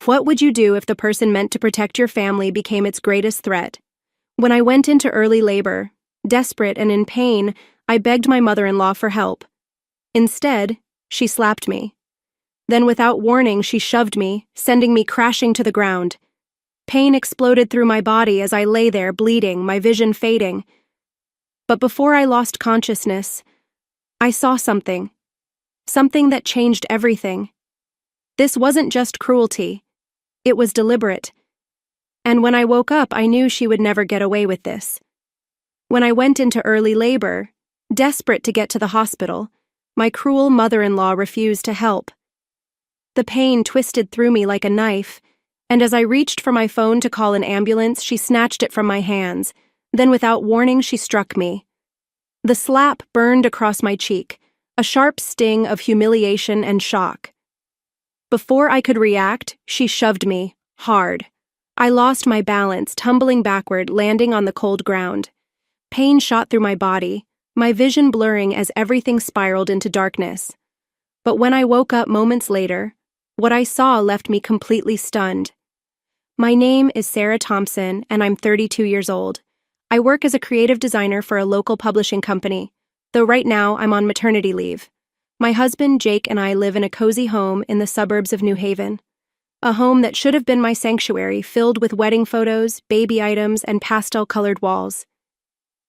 What would you do if the person meant to protect your family became its greatest threat? When I went into early labor, desperate and in pain, I begged my mother-in-law for help. Instead, she slapped me. Then without warning, she shoved me, sending me crashing to the ground. Pain exploded through my body as I lay there bleeding, my vision fading. But before I lost consciousness, I saw something. Something that changed everything. This wasn't just cruelty. It was deliberate. And when I woke up, I knew she would never get away with this. When I went into early labor, desperate to get to the hospital, my cruel mother-in-law refused to help. The pain twisted through me like a knife, and as I reached for my phone to call an ambulance, she snatched it from my hands. Then without warning, she struck me. The slap burned across my cheek, a sharp sting of humiliation and shock. Before I could react, she shoved me, hard. I lost my balance, tumbling backward, landing on the cold ground. Pain shot through my body, my vision blurring as everything spiraled into darkness. But when I woke up moments later, what I saw left me completely stunned. My name is Sarah Thompson, and I'm 32 years old. I work as a creative designer for a local publishing company, though right now I'm on maternity leave. My husband, Jake, and I live in a cozy home in the suburbs of New Haven. A home that should have been my sanctuary, filled with wedding photos, baby items, and pastel-colored walls.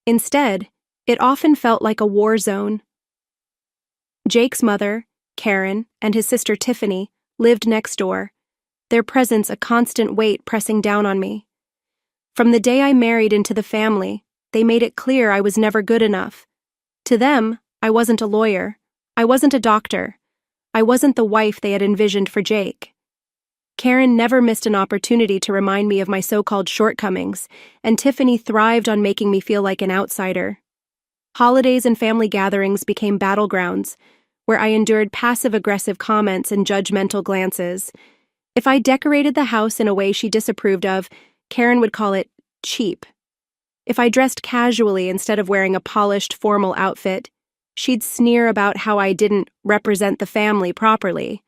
Instead, it often felt like a war zone. Jake's mother, Karen, and his sister Tiffany lived next door, their presence a constant weight pressing down on me. From the day I married into the family, they made it clear I was never good enough. To them, I wasn't a lawyer. I wasn't a doctor. I wasn't the wife they had envisioned for Jake. Karen never missed an opportunity to remind me of my so-called shortcomings, and Tiffany thrived on making me feel like an outsider. Holidays and family gatherings became battlegrounds, where I endured passive-aggressive comments and judgmental glances. If I decorated the house in a way she disapproved of, Karen would call it cheap. If I dressed casually instead of wearing a polished, formal outfit, she'd sneer about how I didn't represent the family properly.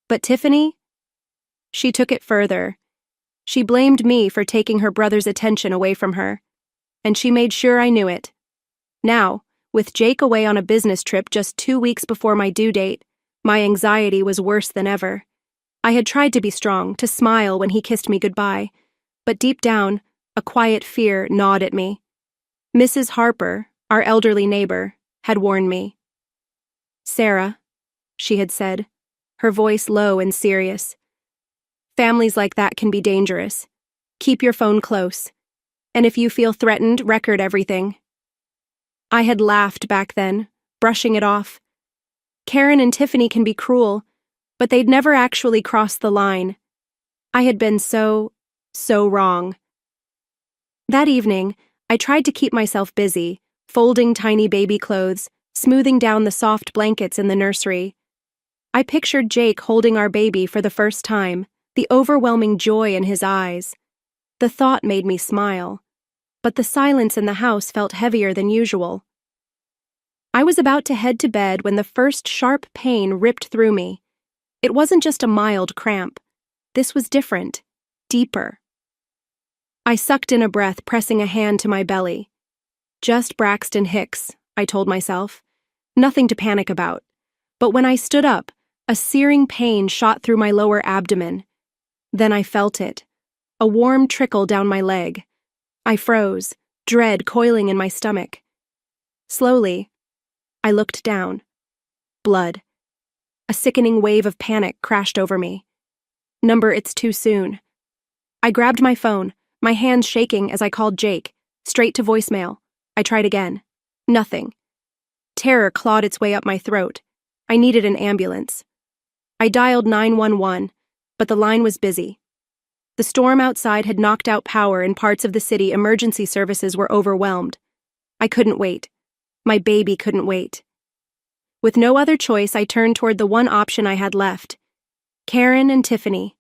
But Tiffany? She took it further. She blamed me for taking her brother's attention away from her, and she made sure I knew it. Now, with Jake away on a business trip just 2 weeks before my due date, my anxiety was worse than ever. I had tried to be strong, to smile when he kissed me goodbye, but deep down, a quiet fear gnawed at me. Mrs. Harper, our elderly neighbor, had warned me. "Sarah," she had said, her voice low and serious. "Families like that can be dangerous. Keep your phone close. And if you feel threatened, record everything." I had laughed back then, brushing it off. Karen and Tiffany can be cruel, but they'd never actually crossed the line. I had been so wrong. That evening, I tried to keep myself busy, folding tiny baby clothes, smoothing down the soft blankets in the nursery. I pictured Jake holding our baby for the first time, the overwhelming joy in his eyes. The thought made me smile, but the silence in the house felt heavier than usual. I was about to head to bed when the first sharp pain ripped through me. It wasn't just a mild cramp. This was different, deeper. I sucked in a breath, pressing a hand to my belly. Just Braxton Hicks, I told myself. Nothing to panic about. But when I stood up, a searing pain shot through my lower abdomen. Then I felt it, a warm trickle down my leg. I froze, dread coiling in my stomach. Slowly, I looked down. Blood. A sickening wave of panic crashed over me. Number, it's too soon. I grabbed my phone, my hands shaking as I called Jake, straight to voicemail. I tried again. Nothing. Terror clawed its way up my throat. I needed an ambulance. I dialed 911, but the line was busy. The storm outside had knocked out power in parts of the city. Emergency services were overwhelmed. I couldn't wait. My baby couldn't wait. With no other choice, I turned toward the one option I had left. Karen and Tiffany.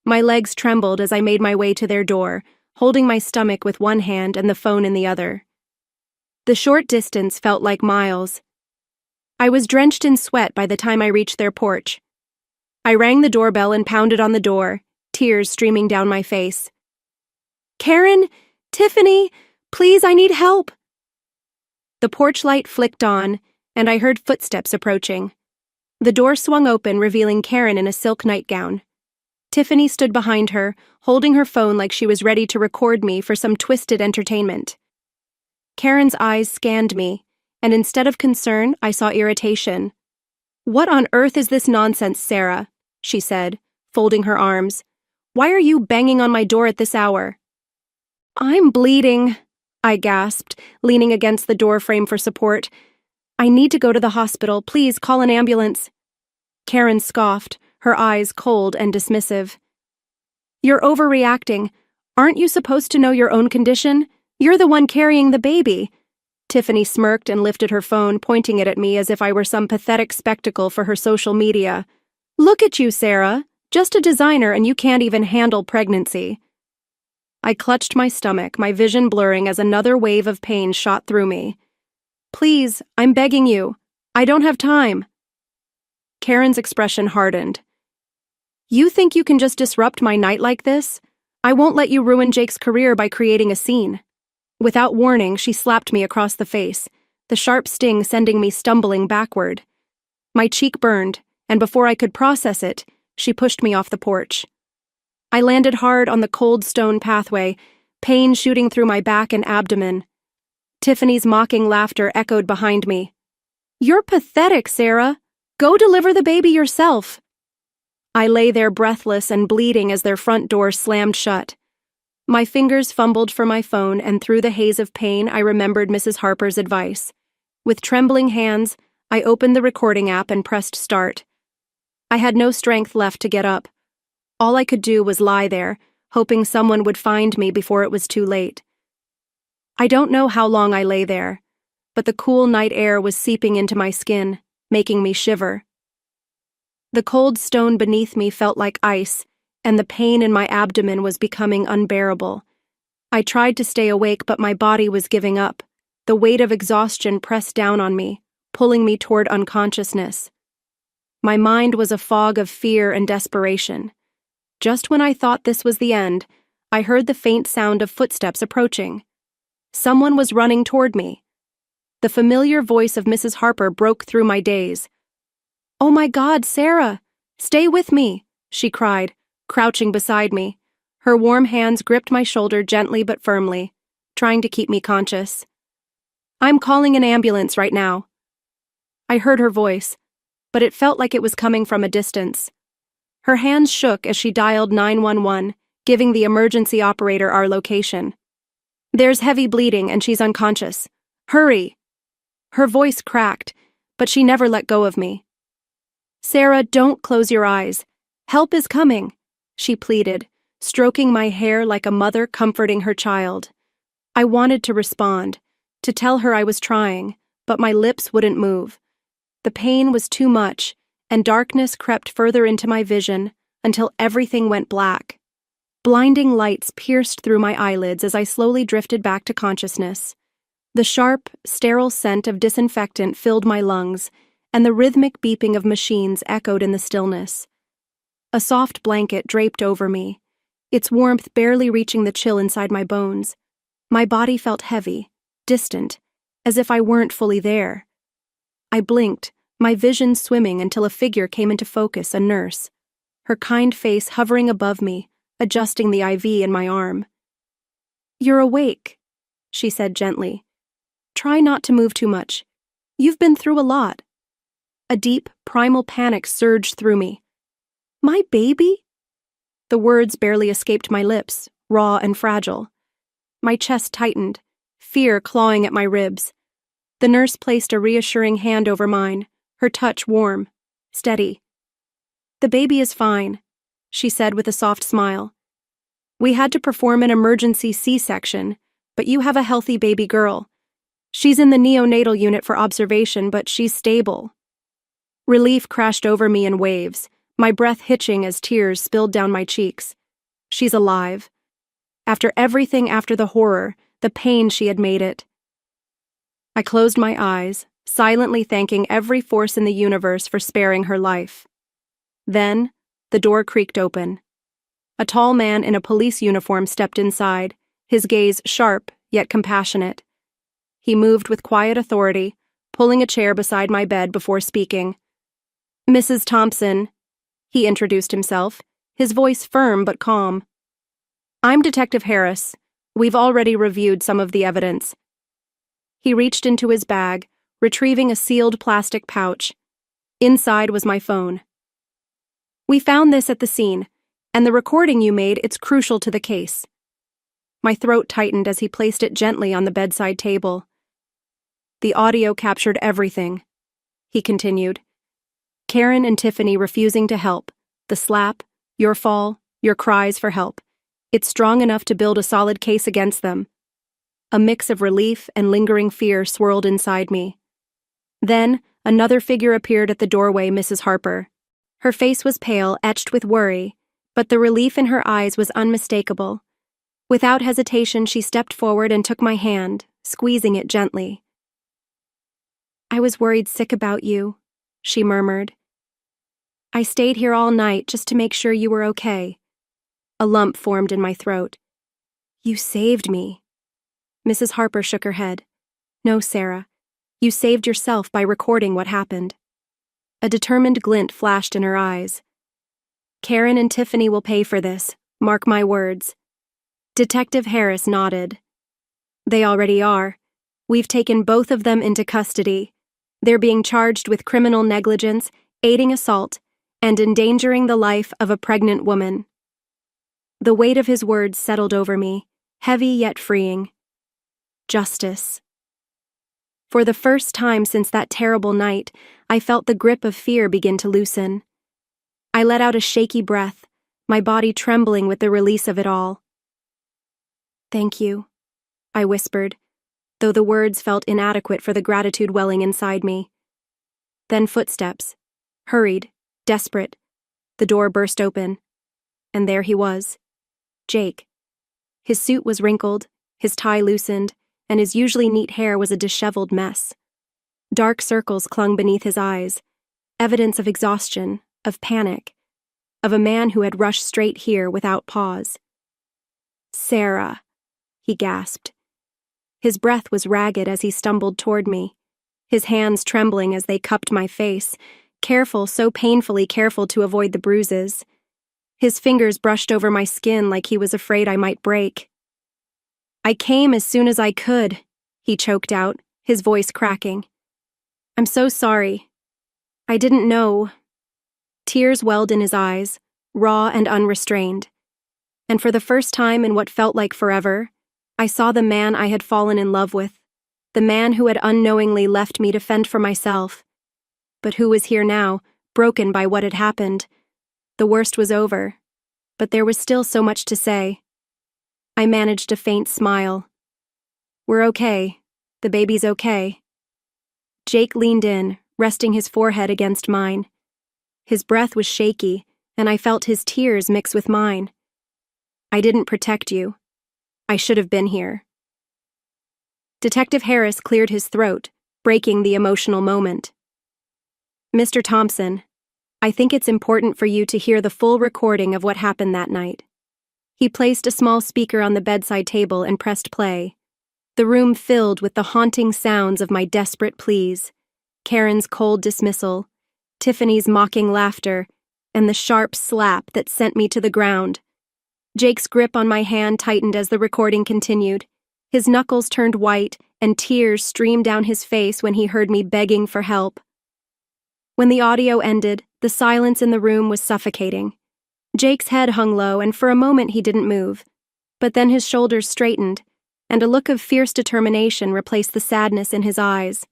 My legs trembled as I made my way to their door, holding my stomach with one hand and the phone in the other. The short distance felt like miles. I was drenched in sweat by the time I reached their porch. I rang the doorbell and pounded on the door, tears streaming down my face. "Karen! Tiffany! Please, I need help!" The porch light flicked on, and I heard footsteps approaching. The door swung open, revealing Karen in a silk nightgown. Tiffany stood behind her, holding her phone like she was ready to record me for some twisted entertainment. Karen's eyes scanned me, and instead of concern, I saw irritation. "What on earth is this nonsense, Sarah?" she said, folding her arms. "Why are you banging on my door at this hour?" "I'm bleeding," I gasped, leaning against the door frame for support. "I need to go to the hospital. Please call an ambulance." Karen scoffed, her eyes cold and dismissive. "You're overreacting. Aren't you supposed to know your own condition? You're the one carrying the baby." Tiffany smirked and lifted her phone, pointing it at me as if I were some pathetic spectacle for her social media. "Look at you, Sarah. Just a designer and you can't even handle pregnancy." I clutched my stomach, my vision blurring as another wave of pain shot through me. "Please, I'm begging you. I don't have time." Karen's expression hardened. "You think you can just disrupt my night like this? I won't let you ruin Jake's career by creating a scene." Without warning, she slapped me across the face, the sharp sting sending me stumbling backward. My cheek burned, and before I could process it, she pushed me off the porch. I landed hard on the cold stone pathway, pain shooting through my back and abdomen. Tiffany's mocking laughter echoed behind me. "You're pathetic, Sarah. Go deliver the baby yourself." I lay there breathless and bleeding as their front door slammed shut. My fingers fumbled for my phone, and through the haze of pain, I remembered Mrs. Harper's advice. With trembling hands, I opened the recording app and pressed start. I had no strength left to get up. All I could do was lie there, hoping someone would find me before it was too late. I don't know how long I lay there, but the cool night air was seeping into my skin, making me shiver. The cold stone beneath me felt like ice, and the pain in my abdomen was becoming unbearable. I tried to stay awake, but my body was giving up. The weight of exhaustion pressed down on me, pulling me toward unconsciousness. My mind was a fog of fear and desperation. Just when I thought this was the end, I heard the faint sound of footsteps approaching. Someone was running toward me. The familiar voice of Mrs. Harper broke through my daze. "Oh my God, Sarah! Stay with me!" she cried, crouching beside me. Her warm hands gripped my shoulder gently but firmly, trying to keep me conscious. "I'm calling an ambulance right now." I heard her voice, but it felt like it was coming from a distance. Her hands shook as she dialed 911, giving the emergency operator our location. "There's heavy bleeding and she's unconscious. Hurry!" Her voice cracked, but she never let go of me. "Sarah, don't close your eyes. Help is coming," she pleaded, stroking my hair like a mother comforting her child. I wanted to respond, to tell her I was trying, but my lips wouldn't move. The pain was too much, and darkness crept further into my vision until everything went black. Blinding lights pierced through my eyelids as I slowly drifted back to consciousness. The sharp, sterile scent of disinfectant filled my lungs, and the rhythmic beeping of machines echoed in the stillness. A soft blanket draped over me, its warmth barely reaching the chill inside my bones. My body felt heavy, distant, as if I weren't fully there. I blinked, my vision swimming until a figure came into focus, a nurse, her kind face hovering above me, adjusting the IV in my arm. "You're awake," she said gently. "Try not to move too much. You've been through a lot." A deep, primal panic surged through me. "My baby?" The words barely escaped my lips, raw and fragile. My chest tightened, fear clawing at my ribs. The nurse placed a reassuring hand over mine, her touch warm, steady. "The baby is fine," she said with a soft smile. "We had to perform an emergency C-section, but you have a healthy baby girl. She's in the neonatal unit for observation, but she's stable." Relief crashed over me in waves, my breath hitching as tears spilled down my cheeks. She's alive. After everything, after the horror, the pain she had made it. I closed my eyes, silently thanking every force in the universe for sparing her life. Then, the door creaked open. A tall man in a police uniform stepped inside, his gaze sharp yet compassionate. He moved with quiet authority, pulling a chair beside my bed before speaking. "Mrs. Thompson," he introduced himself, his voice firm but calm. "I'm Detective Harris. We've already reviewed some of the evidence." He reached into his bag, retrieving a sealed plastic pouch. Inside was my phone. "We found this at the scene, and the recording you made, it's crucial to the case." My throat tightened as he placed it gently on the bedside table. "The audio captured everything," he continued. "Karen and Tiffany refusing to help, the slap, your fall, your cries for help. It's strong enough to build a solid case against them." A mix of relief and lingering fear swirled inside me. Then, another figure appeared at the doorway, Mrs. Harper. Her face was pale, etched with worry, but the relief in her eyes was unmistakable. Without hesitation, she stepped forward and took my hand, squeezing it gently. "I was worried sick about you," she murmured. "I stayed here all night just to make sure you were okay." A lump formed in my throat. "You saved me." Mrs. Harper shook her head. "No, Sarah. You saved yourself by recording what happened." A determined glint flashed in her eyes. "Karen and Tiffany will pay for this, mark my words." Detective Harris nodded. "They already are. We've taken both of them into custody. They're being charged with criminal negligence, aiding assault, and endangering the life of a pregnant woman." The weight of his words settled over me, heavy yet freeing. Justice. For the first time since that terrible night, I felt the grip of fear begin to loosen. I let out a shaky breath, my body trembling with the release of it all. "Thank you," I whispered, though the words felt inadequate for the gratitude welling inside me. Then footsteps, hurried, desperate. The door burst open, and there he was, Jake. His suit was wrinkled, his tie loosened, and his usually neat hair was a disheveled mess. Dark circles clung beneath his eyes, evidence of exhaustion, of panic, of a man who had rushed straight here without pause. "Sarah," he gasped. His breath was ragged as he stumbled toward me, his hands trembling as they cupped my face, careful, so painfully careful to avoid the bruises. His fingers brushed over my skin like he was afraid I might break. "I came as soon as I could," he choked out, his voice cracking. "I'm so sorry. I didn't know." Tears welled in his eyes, raw and unrestrained. And for the first time in what felt like forever, I saw the man I had fallen in love with, the man who had unknowingly left me to fend for myself, but who was here now, broken by what had happened. The worst was over, but there was still so much to say. I managed a faint smile. "We're okay. The baby's okay." Jake leaned in, resting his forehead against mine. His breath was shaky, and I felt his tears mix with mine. "I didn't protect you. I should have been here." Detective Harris cleared his throat, breaking the emotional moment. "Mr. Thompson, I think it's important for you to hear the full recording of what happened that night." He placed a small speaker on the bedside table and pressed play. The room filled with the haunting sounds of my desperate pleas, Karen's cold dismissal, Tiffany's mocking laughter, and the sharp slap that sent me to the ground. Jake's grip on my hand tightened as the recording continued. His knuckles turned white, and tears streamed down his face when he heard me begging for help. When the audio ended, the silence in the room was suffocating. Jake's head hung low, and for a moment he didn't move. But then his shoulders straightened, and a look of fierce determination replaced the sadness in his eyes.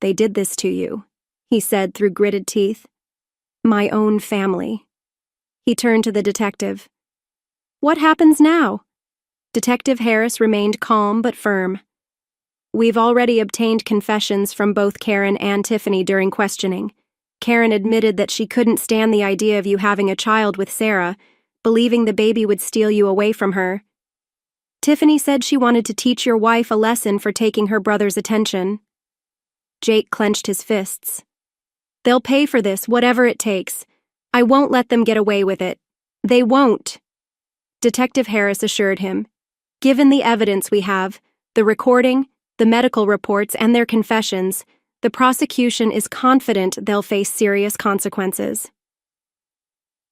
"They did this to you," he said through gritted teeth. "My own family." He turned to the detective. "What happens now?" Detective Harris remained calm but firm. "We've already obtained confessions from both Karen and Tiffany during questioning. Karen admitted that she couldn't stand the idea of you having a child with Sarah, believing the baby would steal you away from her. Tiffany said she wanted to teach your wife a lesson for taking her brother's attention." Jake clenched his fists. "They'll pay for this, whatever it takes. I won't let them get away with it. They won't." Detective Harris assured him. Given the evidence we have, the recording, the medical reports, and their confessions, the prosecution is confident they'll face serious consequences.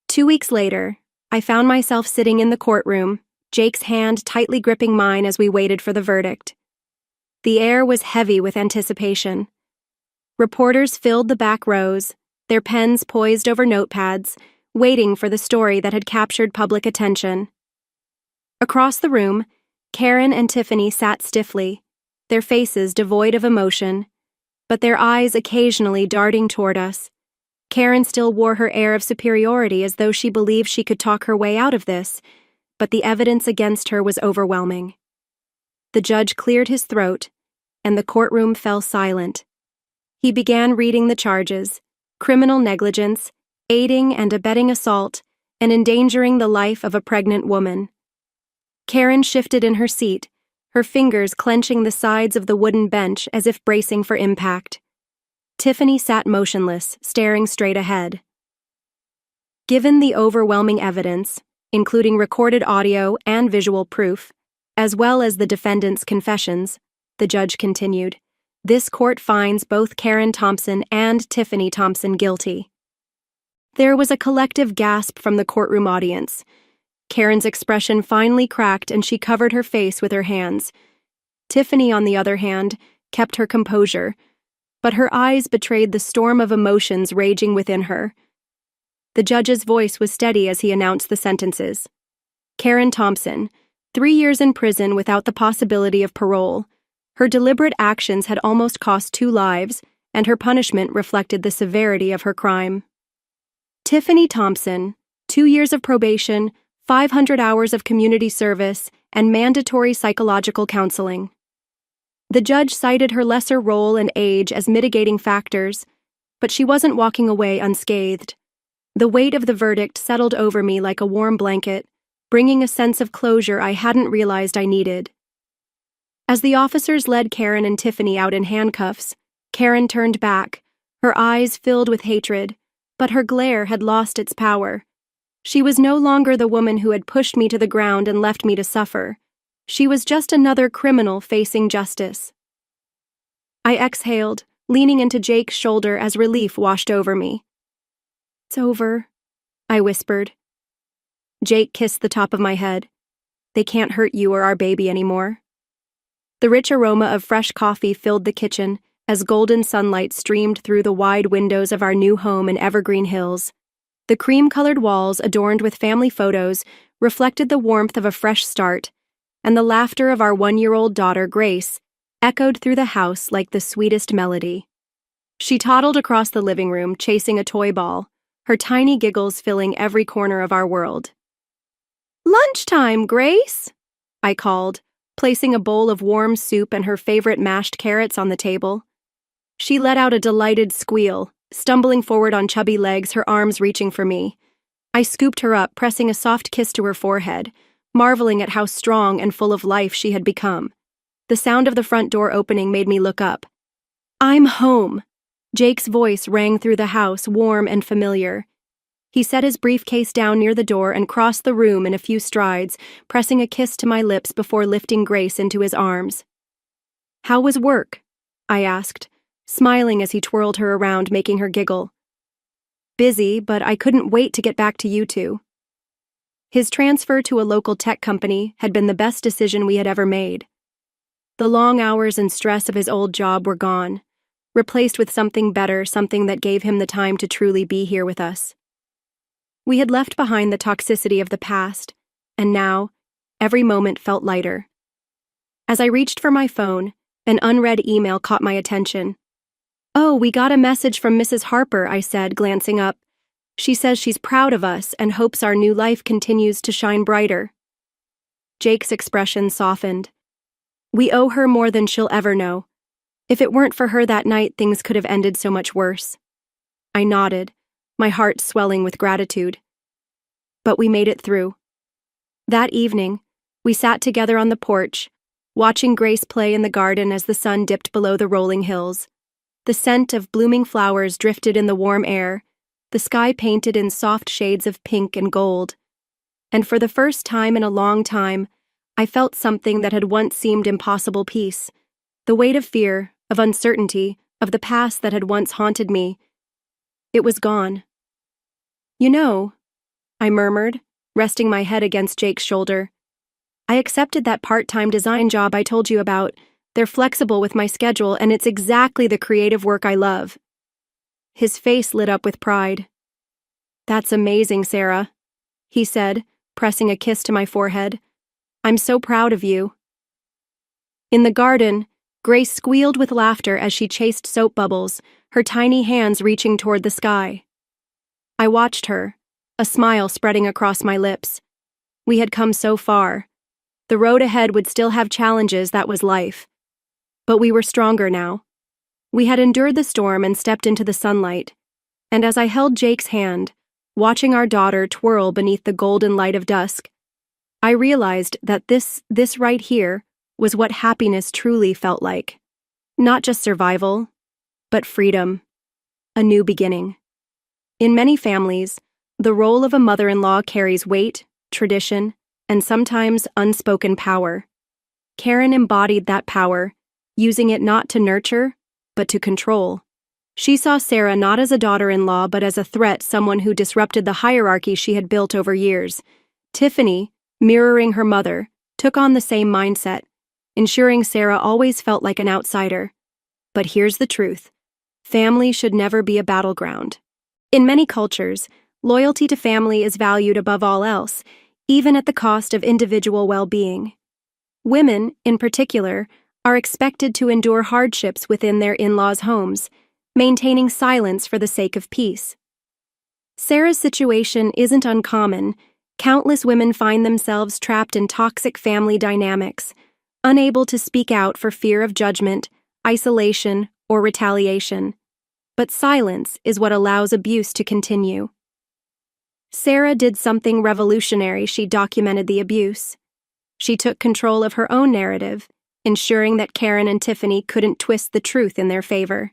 2 weeks later, I found myself sitting in the courtroom, Jake's hand tightly gripping mine as we waited for the verdict. The air was heavy with anticipation. Reporters filled the back rows, their pens poised over notepads, waiting for the story that had captured public attention. Across the room, Karen and Tiffany sat stiffly, their faces devoid of emotion, but their eyes occasionally darting toward us. Karen still wore her air of superiority as though she believed she could talk her way out of this, but the evidence against her was overwhelming. The judge cleared his throat, and the courtroom fell silent. He began reading the charges: criminal negligence, aiding and abetting assault, and endangering the life of a pregnant woman. Karen shifted in her seat, her fingers clenching the sides of the wooden bench as if bracing for impact. Tiffany sat motionless, staring straight ahead. Given the overwhelming evidence, including recorded audio and visual proof, as well as the defendant's confessions, the judge continued, this court finds both Karen Thompson and Tiffany Thompson guilty. There was a collective gasp from the courtroom audience. Karen's expression finally cracked and she covered her face with her hands. Tiffany, on the other hand, kept her composure, but her eyes betrayed the storm of emotions raging within her. The judge's voice was steady as he announced the sentences. Karen Thompson, 3 years in prison without the possibility of parole. Her deliberate actions had almost cost 2 lives, and her punishment reflected the severity of her crime. Tiffany Thompson, 2 years of probation, 500 hours of community service, and mandatory psychological counseling. The judge cited her lesser role and age as mitigating factors, but she wasn't walking away unscathed. The weight of the verdict settled over me like a warm blanket, bringing a sense of closure I hadn't realized I needed. As the officers led Karen and Tiffany out in handcuffs, Karen turned back, her eyes filled with hatred, but her glare had lost its power. She was no longer the woman who had pushed me to the ground and left me to suffer. She was just another criminal facing justice. I exhaled, leaning into Jake's shoulder as relief washed over me. "It's over," I whispered. Jake kissed the top of my head. "They can't hurt you or our baby anymore." The rich aroma of fresh coffee filled the kitchen as golden sunlight streamed through the wide windows of our new home in Evergreen Hills. The cream-colored walls, adorned with family photos, reflected the warmth of a fresh start, and the laughter of our 1-year-old daughter, Grace, echoed through the house like the sweetest melody. She toddled across the living room, chasing a toy ball, her tiny giggles filling every corner of our world. "Lunchtime, Grace!" I called, placing a bowl of warm soup and her favorite mashed carrots on the table. She let out a delighted squeal, stumbling forward on chubby legs, her arms reaching for me. I scooped her up, pressing a soft kiss to her forehead, marveling at how strong and full of life she had become. The sound of the front door opening made me look up. "I'm home!" Jake's voice rang through the house, warm and familiar. He set his briefcase down near the door and crossed the room in a few strides, pressing a kiss to my lips before lifting Grace into his arms. "How was work?" I asked, smiling as he twirled her around, making her giggle. "Busy, but I couldn't wait to get back to you two." His transfer to a local tech company had been the best decision we had ever made. The long hours and stress of his old job were gone, replaced with something better, something that gave him the time to truly be here with us. We had left behind the toxicity of the past, and now, every moment felt lighter. As I reached for my phone, an unread email caught my attention. "Oh, we got a message from Mrs. Harper," I said, glancing up. "She says she's proud of us and hopes our new life continues to shine brighter." Jake's expression softened. "We owe her more than she'll ever know. If it weren't for her that night, things could have ended so much worse." I nodded, my heart swelling with gratitude. But we made it through. That evening, we sat together on the porch, watching Grace play in the garden as the sun dipped below the rolling hills. The scent of blooming flowers drifted in the warm air, the sky painted in soft shades of pink and gold. And for the first time in a long time, I felt something that had once seemed impossible: peace. The weight of fear, of uncertainty, of the past that had once haunted me. It was gone. "You know," I murmured, resting my head against Jake's shoulder, "I accepted that part-time design job I told you about. They're flexible with my schedule, and it's exactly the creative work I love." His face lit up with pride. "That's amazing, Sarah," he said, pressing a kiss to my forehead. "I'm so proud of you." In the garden, Grace squealed with laughter as she chased soap bubbles, her tiny hands reaching toward the sky. I watched her, a smile spreading across my lips. We had come so far. The road ahead would still have challenges, that was life. But we were stronger now. We had endured the storm and stepped into the sunlight. And as I held Jake's hand, watching our daughter twirl beneath the golden light of dusk, I realized that this right here was what happiness truly felt like. Not just survival, but freedom. A new beginning. In many families, the role of a mother-in-law carries weight, tradition, and sometimes unspoken power. Karen embodied that power, using it not to nurture, but to control. She saw Sarah not as a daughter-in-law, but as a threat, someone who disrupted the hierarchy she had built over years. Tiffany, mirroring her mother, took on the same mindset, ensuring Sarah always felt like an outsider. But here's the truth: family should never be a battleground. In many cultures, loyalty to family is valued above all else, even at the cost of individual well-being. Women, in particular, are expected to endure hardships within their in-laws' homes, maintaining silence for the sake of peace. Sarah's situation isn't uncommon. Countless women find themselves trapped in toxic family dynamics, unable to speak out for fear of judgment, isolation, or retaliation. But silence is what allows abuse to continue. Sarah did something revolutionary. She documented the abuse. She took control of her own narrative, ensuring that Karen and Tiffany couldn't twist the truth in their favor.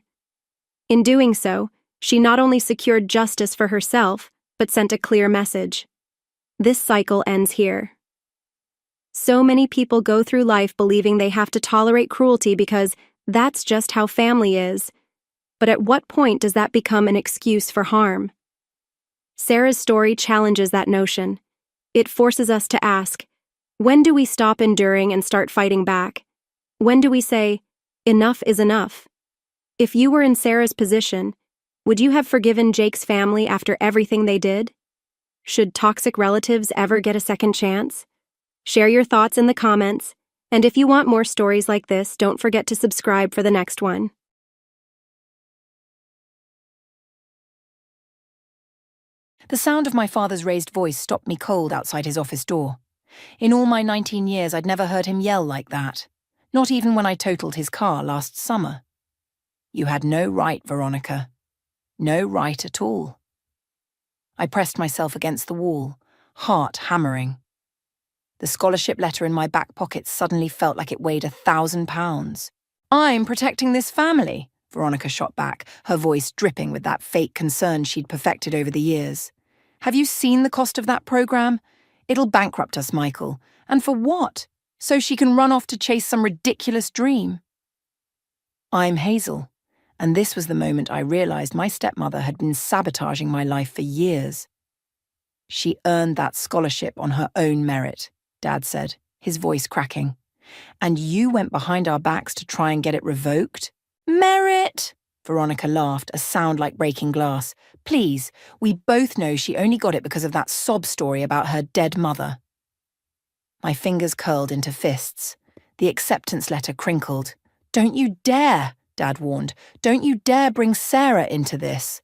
In doing so, she not only secured justice for herself, but sent a clear message. This cycle ends here. So many people go through life believing they have to tolerate cruelty because that's just how family is. But at what point does that become an excuse for harm? Sarah's story challenges that notion. It forces us to ask, when do we stop enduring and start fighting back? When do we say, enough is enough? If you were in Sarah's position, would you have forgiven Jake's family after everything they did? Should toxic relatives ever get a second chance? Share your thoughts in the comments, and if you want more stories like this, don't forget to subscribe for the next one. The sound of my father's raised voice stopped me cold outside his office door. In all my 19 years, I'd never heard him yell like that. Not even when I totaled his car last summer. "You had no right, Veronica. No right at all." I pressed myself against the wall, heart hammering. The scholarship letter in my back pocket suddenly felt like it weighed 1,000 pounds. "I'm protecting this family," Veronica shot back, her voice dripping with that fake concern she'd perfected over the years. "Have you seen the cost of that program? It'll bankrupt us, Michael. And for what? So she can run off to chase some ridiculous dream." I'm Hazel, and this was the moment I realized my stepmother had been sabotaging my life for years. "She earned that scholarship on her own merit," Dad said, his voice cracking. "And you went behind our backs to try and get it revoked?" "Merit!" Veronica laughed, a sound like breaking glass. "Please, we both know she only got it because of that sob story about her dead mother." My fingers curled into fists. The acceptance letter crinkled. "Don't you dare," Dad warned. "Don't you dare bring Sarah into this."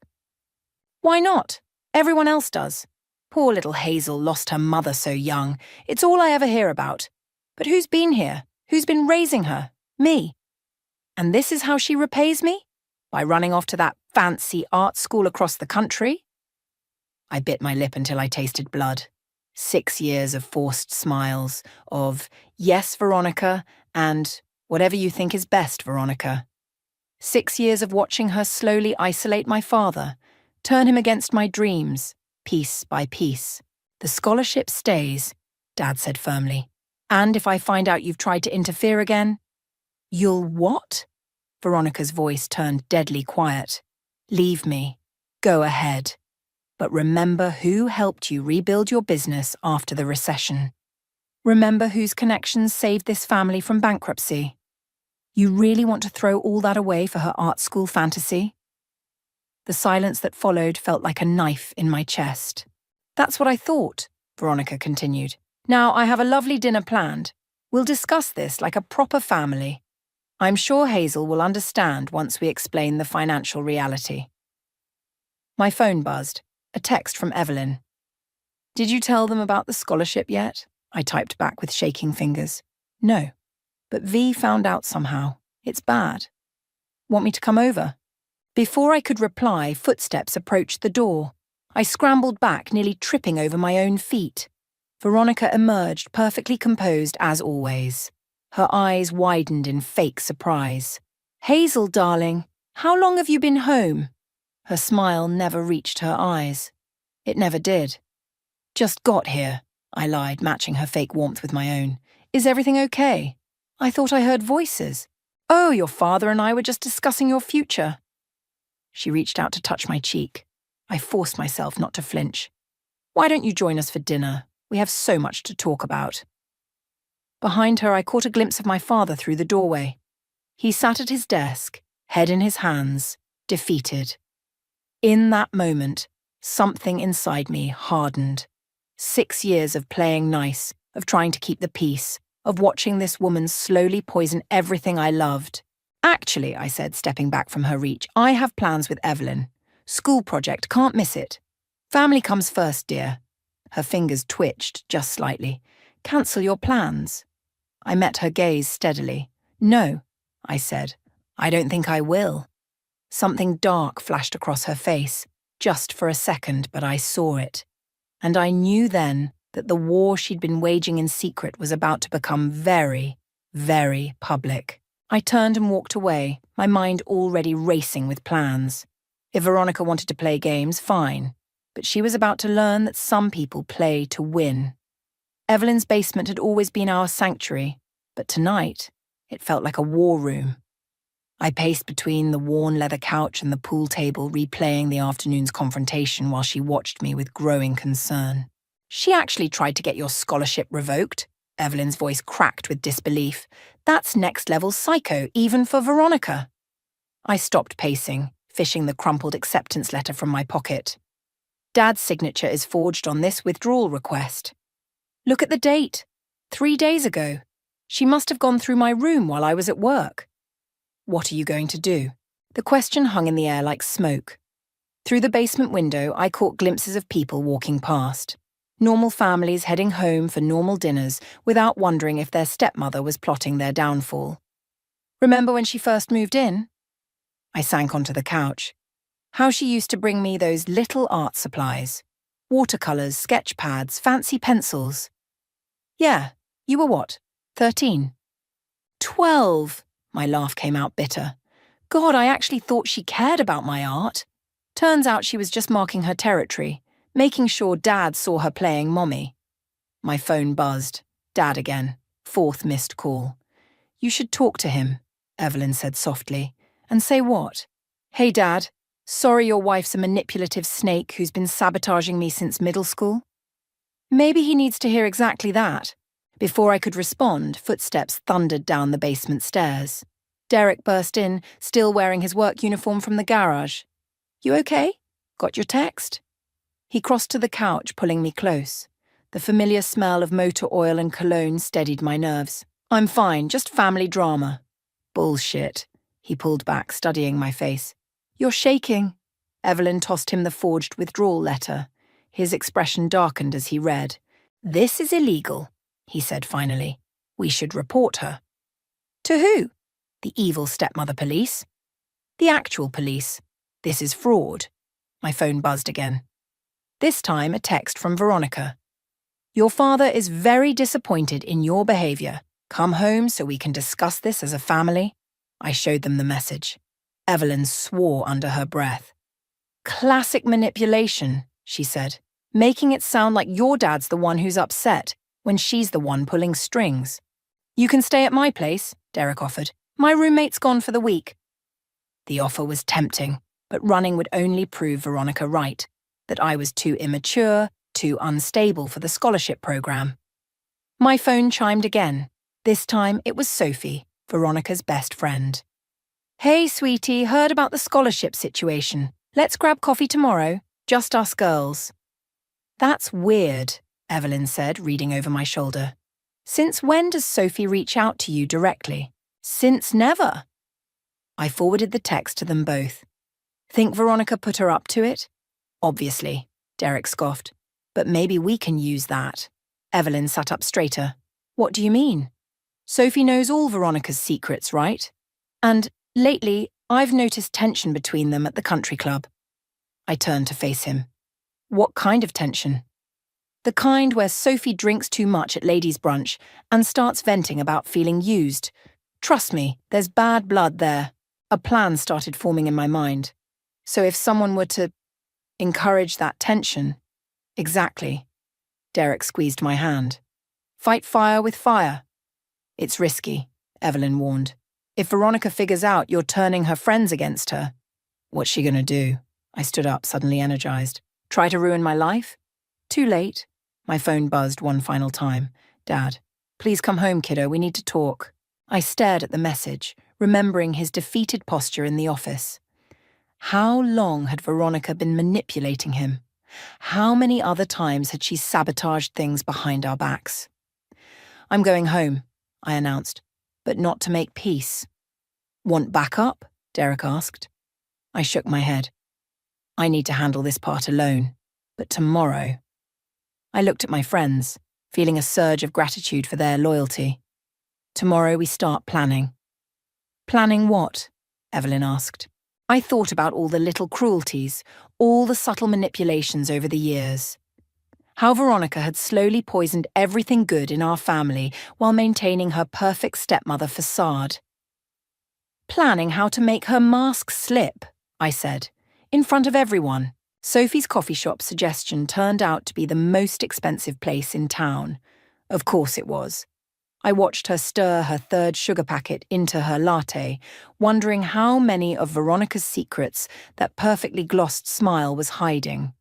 "Why not? Everyone else does. Poor little Hazel lost her mother so young. It's all I ever hear about. But who's been here? Who's been raising her? Me. And this is how she repays me? By running off to that fancy art school across the country?" I bit my lip until I tasted blood. 6 years of forced smiles, of "yes, Veronica," and "whatever you think is best, Veronica." 6 years of watching her slowly isolate my father, turn him against my dreams, piece by piece. The scholarship stays, Dad said firmly. And if I find out you've tried to interfere again? You'll what? Veronica's voice turned deadly quiet. Leave me. Go ahead. But remember who helped you rebuild your business after the recession. Remember whose connections saved this family from bankruptcy. You really want to throw all that away for her art school fantasy? The silence that followed felt like a knife in my chest. That's what I thought, Veronica continued. Now I have a lovely dinner planned. We'll discuss this like a proper family. I'm sure Hazel will understand once we explain the financial reality. My phone buzzed, a text from Evelyn. Did you tell them about the scholarship yet? I typed back with shaking fingers. No, but V found out somehow. It's bad. Want me to come over? Before I could reply, footsteps approached the door. I scrambled back, nearly tripping over my own feet. Veronica emerged, perfectly composed as always. Her eyes widened in fake surprise. Hazel, darling, how long have you been home? Her smile never reached her eyes. It never did. Just got here, I lied, matching her fake warmth with my own. Is everything okay? I thought I heard voices. Oh, your father and I were just discussing your future. She reached out to touch my cheek. I forced myself not to flinch. Why don't you join us for dinner? We have so much to talk about. Behind her, I caught a glimpse of my father through the doorway. He sat at his desk, head in his hands, defeated. In that moment, something inside me hardened. 6 years of playing nice, of trying to keep the peace, of watching this woman slowly poison everything I loved. Actually, I said, stepping back from her reach, I have plans with Evelyn. School project, can't miss it. Family comes first, dear. Her fingers twitched just slightly. Cancel your plans. I met her gaze steadily. No, I said. I don't think I will. Something dark flashed across her face, just for a second, but I saw it. And I knew then that the war she'd been waging in secret was about to become very, very public. I turned and walked away, my mind already racing with plans. If Veronica wanted to play games, fine. But she was about to learn that some people play to win. Evelyn's basement had always been our sanctuary, but tonight, it felt like a war room. I paced between the worn leather couch and the pool table, replaying the afternoon's confrontation while she watched me with growing concern. She actually tried to get your scholarship revoked. Evelyn's voice cracked with disbelief. That's next-level psycho, even for Veronica. I stopped pacing, fishing the crumpled acceptance letter from my pocket. Dad's signature is forged on this withdrawal request. Look at the date. 3 days ago. She must have gone through my room while I was at work. What are you going to do? The question hung in the air like smoke. Through the basement window, I caught glimpses of people walking past. Normal families heading home for normal dinners without wondering if their stepmother was plotting their downfall. Remember when she first moved in? I sank onto the couch. How she used to bring me those little art supplies. Watercolours, sketch pads, fancy pencils. Yeah, you were what, 13? 12! My laugh came out bitter. God, I actually thought she cared about my art. Turns out she was just marking her territory, making sure Dad saw her playing mommy. My phone buzzed. Dad again. 4th missed call. You should talk to him, Evelyn said softly. And say what? Hey, Dad. Sorry your wife's a manipulative snake who's been sabotaging me since middle school. Maybe he needs to hear exactly that. Before I could respond, footsteps thundered down the basement stairs. Derek burst in, still wearing his work uniform from the garage. You okay? Got your text? He crossed to the couch, pulling me close. The familiar smell of motor oil and cologne steadied my nerves. I'm fine, just family drama. Bullshit. He pulled back, studying my face. You're shaking. Evelyn tossed him the forged withdrawal letter. His expression darkened as he read. This is illegal, he said finally. We should report her. To who? The evil stepmother police. The actual police. This is fraud. My phone buzzed again. This time a text from Veronica. Your father is very disappointed in your behaviour. Come home so we can discuss this as a family. I showed them the message. Evelyn swore under her breath. Classic manipulation, she said. making it sound like your dad's the one who's upset when she's the one pulling strings. You can stay at my place, Derek offered. My roommate's gone for the week. The offer was tempting, but running would only prove Veronica right, that I was too immature, too unstable for the scholarship program. My phone chimed again. This time it was Sophie, Veronica's best friend. Hey, sweetie, heard about the scholarship situation. Let's grab coffee tomorrow, just us girls. That's weird, Evelyn said, reading over my shoulder. Since when does Sophie reach out to you directly? Since never. I forwarded the text to them both. Think Veronica put her up to it? Obviously, Derek scoffed. But maybe we can use that. Evelyn sat up straighter. What do you mean? Sophie knows all Veronica's secrets, right? And lately, I've noticed tension between them at the country club. I turned to face him. What kind of tension? The kind where Sophie drinks too much at ladies' brunch and starts venting about feeling used. Trust me, there's bad blood there. A plan started forming in my mind. So if someone were to encourage that tension... Exactly. Derek squeezed my hand. Fight fire with fire. It's risky, Evelyn warned. If Veronica figures out you're turning her friends against her, what's she gonna do? I stood up, suddenly energized. Try to ruin my life? Too late. My phone buzzed one final time. Dad, please come home, kiddo, we need to talk. I stared at the message, remembering his defeated posture in the office. How long had Veronica been manipulating him? How many other times had she sabotaged things behind our backs? I'm going home, I announced, but not to make peace. Want backup? Derek asked. I shook my head. I need to handle this part alone, but tomorrow. I looked at my friends, feeling a surge of gratitude for their loyalty. Tomorrow we start planning. Planning what? Evelyn asked. I thought about all the little cruelties, all the subtle manipulations over the years. How Veronica had slowly poisoned everything good in our family while maintaining her perfect stepmother facade. Planning how to make her mask slip, I said, in front of everyone. Sophie's coffee shop suggestion turned out to be the most expensive place in town. Of course it was. I watched her stir her third sugar packet into her latte, wondering how many of Veronica's secrets that perfectly glossed smile was hiding.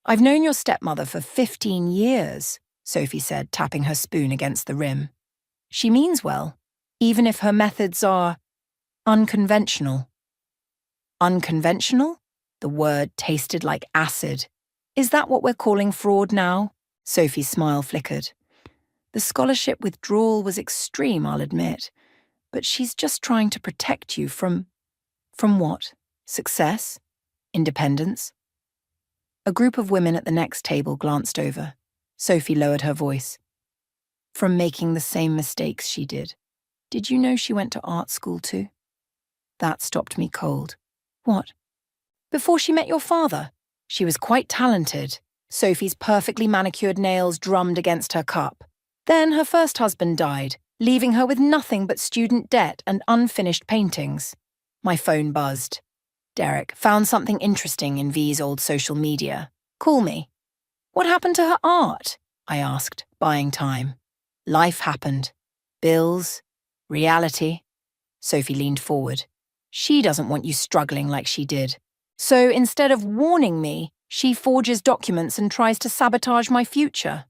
I've known your stepmother for 15 years, Sophie said, tapping her spoon against the rim. She means well, even if her methods are unconventional. Unconventional? The word tasted like acid. Is that what we're calling fraud now? Sophie's smile flickered. The scholarship withdrawal was extreme, I'll admit, but she's just trying to protect you from what? Success? Independence? A group of women at the next table glanced over. Sophie lowered her voice. From making the same mistakes she did. Did you know she went to art school too? That stopped me cold. What? Before she met your father? She was quite talented. Sophie's perfectly manicured nails drummed against her cup. Then her first husband died, leaving her with nothing but student debt and unfinished paintings. My phone buzzed. Derek found something interesting in V's old social media. Call me. What happened to her art? I asked, buying time. Life happened. Bills. Reality. Sophie leaned forward. She doesn't want you struggling like she did. So instead of warning me, she forges documents and tries to sabotage my future.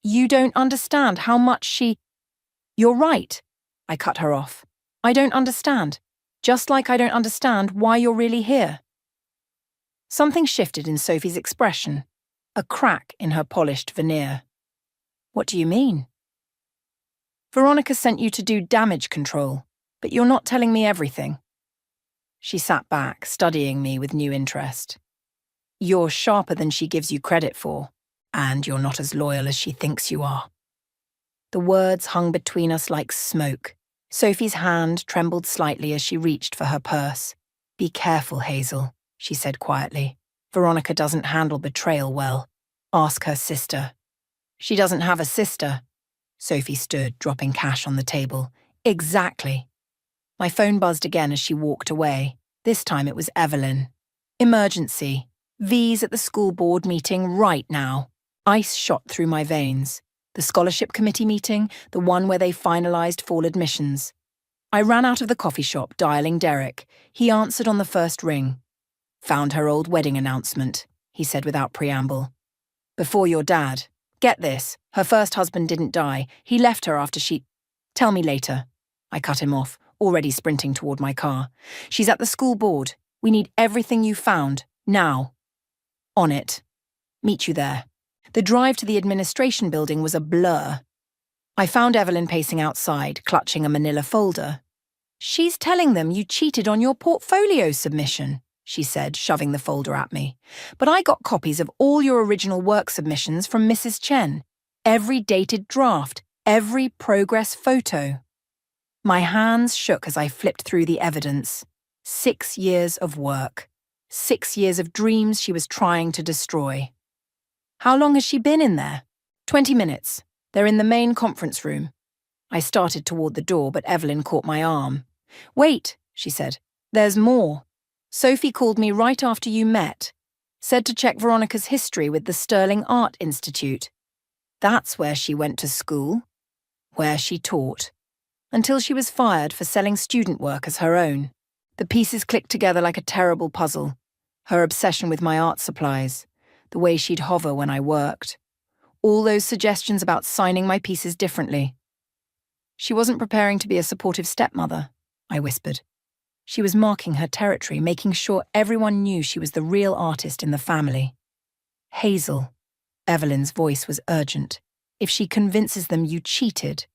You don't understand how much she... You're right, I cut her off. I don't understand. Just like I don't understand why you're really here. Something shifted in Sophie's expression, a crack in her polished veneer. What do you mean? Veronica sent you to do damage control, but you're not telling me everything. She sat back, studying me with new interest. You're sharper than she gives you credit for. And you're not as loyal as she thinks you are. The words hung between us like smoke. Sophie's hand trembled slightly as she reached for her purse. Be careful, Hazel, she said quietly. Veronica doesn't handle betrayal well. Ask her sister. She doesn't have a sister. Sophie stood, dropping cash on the table. Exactly. My phone buzzed again as she walked away. This time it was Evelyn. Emergency. V's at the school board meeting right now. Ice shot through my veins. The scholarship committee meeting, the one where they finalised fall admissions. I ran out of the coffee shop, dialing Derek. He answered on the first ring. "Found her old wedding announcement," he said without preamble. "Before your dad. Get this, her first husband didn't die. He left her after she... Tell me later." I cut him off, already sprinting toward my car. "She's at the school board. We need everything you found, now." "On it. Meet you there." The drive to the administration building was a blur. I found Evelyn pacing outside, clutching a manila folder. "She's telling them you cheated on your portfolio submission," she said, shoving the folder at me. "But I got copies of all your original work submissions from Mrs. Chen. Every dated draft, every progress photo." My hands shook as I flipped through the evidence. 6 years of work. 6 years of dreams she was trying to destroy. "How long has she been in there?" 20 minutes. They're in the main conference room." I started toward the door, but Evelyn caught my arm. "Wait," she said. "There's more. Sophie called me right after you met. Said to check Veronica's history with the Sterling Art Institute. That's where she went to school. Where she taught. Until she was fired for selling student work as her own. The pieces clicked together like a terrible puzzle. Her obsession with my art supplies. The way she'd hover when I worked. All those suggestions about signing my pieces differently. She wasn't preparing to be a supportive stepmother, I whispered. She was marking her territory, making sure everyone knew she was the real artist in the family. "Hazel," Evelyn's voice was urgent. "If she convinces them you cheated..."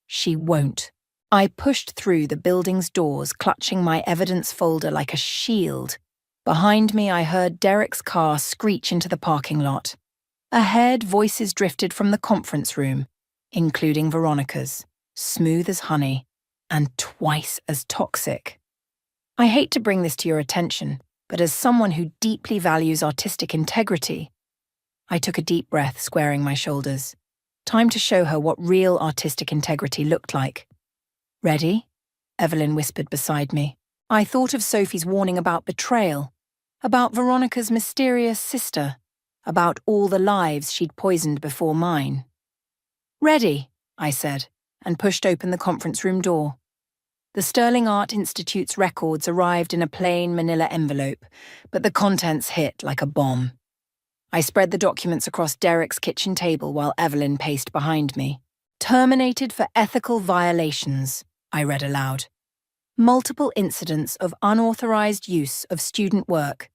"She won't." I pushed through the building's doors, clutching my evidence folder like a shield. Behind me, I heard Derek's car screech into the parking lot. Ahead, voices drifted from the conference room, including Veronica's, smooth as honey, and twice as toxic. I hate to bring this to your attention, but as someone who deeply values artistic integrity, I took a deep breath, squaring my shoulders. Time to show her what real artistic integrity looked like. "Ready?" Evelyn whispered beside me. I thought of Sophie's warning about betrayal, about Veronica's mysterious sister, about all the lives she'd poisoned before mine. "Ready," I said, and pushed open the conference room door. The Sterling Art Institute's records arrived in a plain manila envelope, but the contents hit like a bomb. I spread the documents across Derek's kitchen table while Evelyn paced behind me. "Terminated for ethical violations," I read aloud. "Multiple incidents of unauthorized use of student work."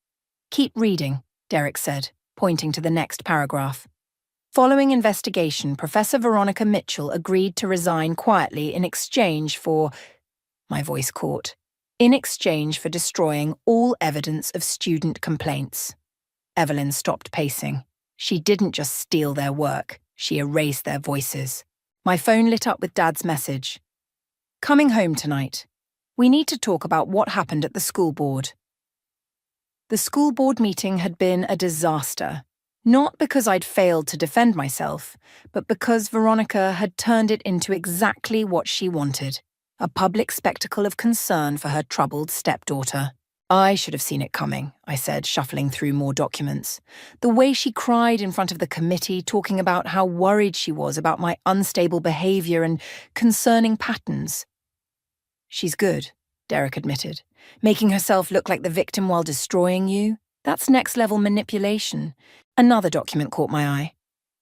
"Keep reading," Derek said, pointing to the next paragraph. "Following investigation, Professor Veronica Mitchell agreed to resign quietly in exchange for..." My voice caught. "In exchange for destroying all evidence of student complaints." Evelyn stopped pacing. She didn't just steal their work, she erased their voices. My phone lit up with Dad's message. "Coming home tonight. We need to talk about what happened at the school board." The school board meeting had been a disaster. Not because I'd failed to defend myself, but because Veronica had turned it into exactly what she wanted, a public spectacle of concern for her troubled stepdaughter. "I should have seen it coming," I said, shuffling through more documents. The way she cried in front of the committee, talking about how worried she was about my unstable behavior and concerning patterns. "She's good," Derek admitted. "Making herself look like the victim while destroying you? That's next-level manipulation." Another document caught my eye.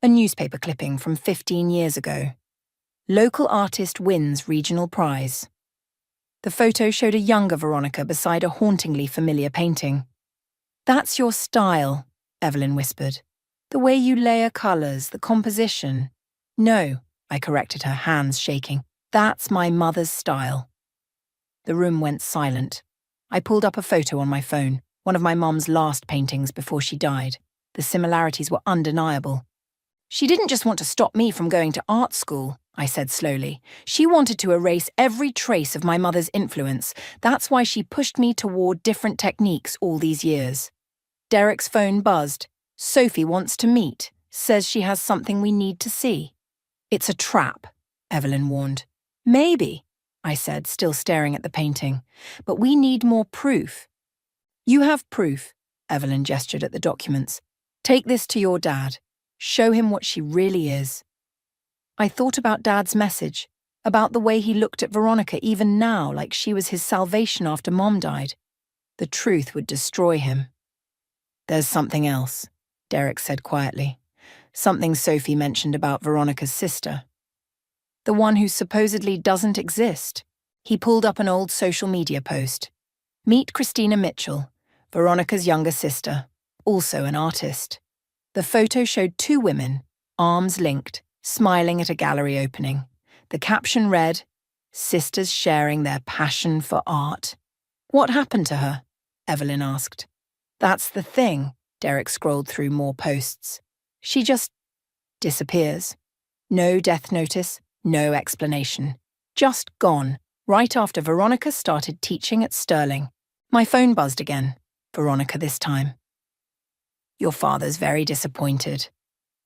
A newspaper clipping from 15 years ago. "Local artist wins regional prize." The photo showed a younger Veronica beside a hauntingly familiar painting. "That's your style," Evelyn whispered. "The way you layer colours, the composition." "No," I corrected her, hands shaking. "That's my mother's style." The room went silent. I pulled up a photo on my phone, one of my mum's last paintings before she died. The similarities were undeniable. "She didn't just want to stop me from going to art school," I said slowly. "She wanted to erase every trace of my mother's influence. That's why she pushed me toward different techniques all these years." Derek's phone buzzed. "Sophie wants to meet. Says she has something we need to see." "It's a trap," Evelyn warned. "Maybe," I said, still staring at the painting. "But we need more proof." "You have proof," Evelyn gestured at the documents. Take this to your dad. Show him what she really is. I thought about Dad's message, about the way he looked at Veronica even now like she was his salvation after Mom died. The truth would destroy him. There's something else, Derek said quietly. Something Sophie mentioned about Veronica's sister. The one who supposedly doesn't exist. He pulled up an old social media post. Meet Christina Mitchell, Veronica's younger sister, also an artist. The photo showed two women, arms linked, smiling at a gallery opening. The caption read, "Sisters sharing their passion for art." What happened to her? Evelyn asked. That's the thing, Derek scrolled through more posts. She just disappears. No death notice, no explanation. Just gone, right after Veronica started teaching at Sterling. My phone buzzed again. Veronica this time. Your father's very disappointed.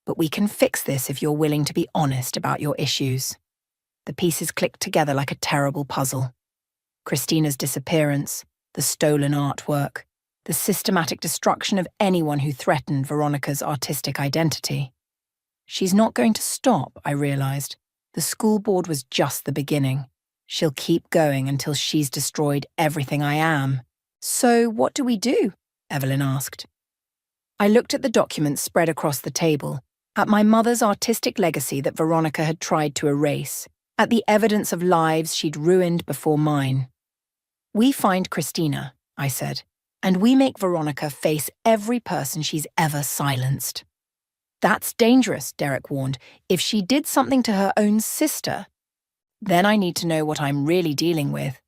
But we can fix this if you're willing to be honest about your issues. The pieces clicked together like a terrible puzzle. Christina's disappearance, the stolen artwork, the systematic destruction of anyone who threatened Veronica's artistic identity. She's not going to stop, I realized. The school board was just the beginning. She'll keep going until she's destroyed everything I am. So what do we do? Evelyn asked. I looked at the documents spread across the table, at my mother's artistic legacy that Veronica had tried to erase, at the evidence of lives she'd ruined before mine. We find Christina, I said, and we make Veronica face every person she's ever silenced. That's dangerous, Derek warned. If she did something to her own sister, then I need to know what I'm really dealing with.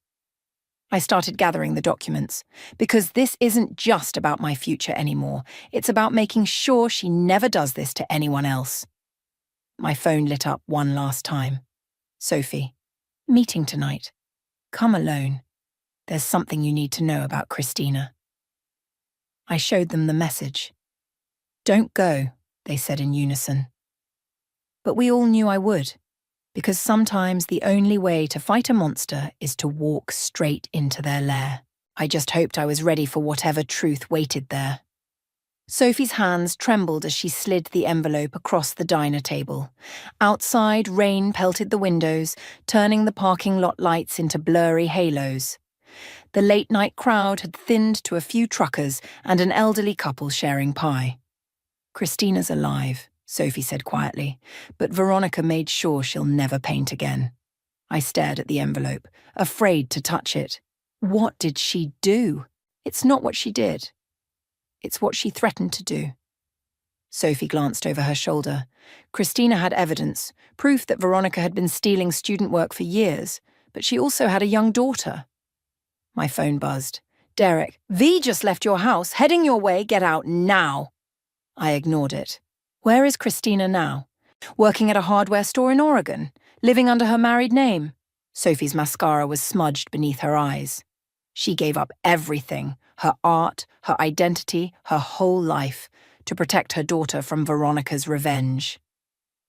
I started gathering the documents, because this isn't just about my future anymore. It's about making sure she never does this to anyone else. My phone lit up one last time. Sophie, meeting tonight. Come alone. There's something you need to know about Christina. I showed them the message. Don't go, they said in unison. But we all knew I would, because sometimes the only way to fight a monster is to walk straight into their lair. I just hoped I was ready for whatever truth waited there. Sophie's hands trembled as she slid the envelope across the diner table. Outside, rain pelted the windows, turning the parking lot lights into blurry halos. The late-night crowd had thinned to a few truckers and an elderly couple sharing pie. Christina's alive, Sophie said quietly, but Veronica made sure she'll never paint again. I stared at the envelope, afraid to touch it. What did she do? It's not what she did. It's what she threatened to do. Sophie glanced over her shoulder. Christina had evidence, proof that Veronica had been stealing student work for years, but she also had a young daughter. My phone buzzed. Derek, V just left your house, heading your way, get out now. I ignored it. Where is Christina now? Working at a hardware store in Oregon? Living under her married name? Sophie's mascara was smudged beneath her eyes. She gave up everything, her art, her identity, her whole life, to protect her daughter from Veronica's revenge.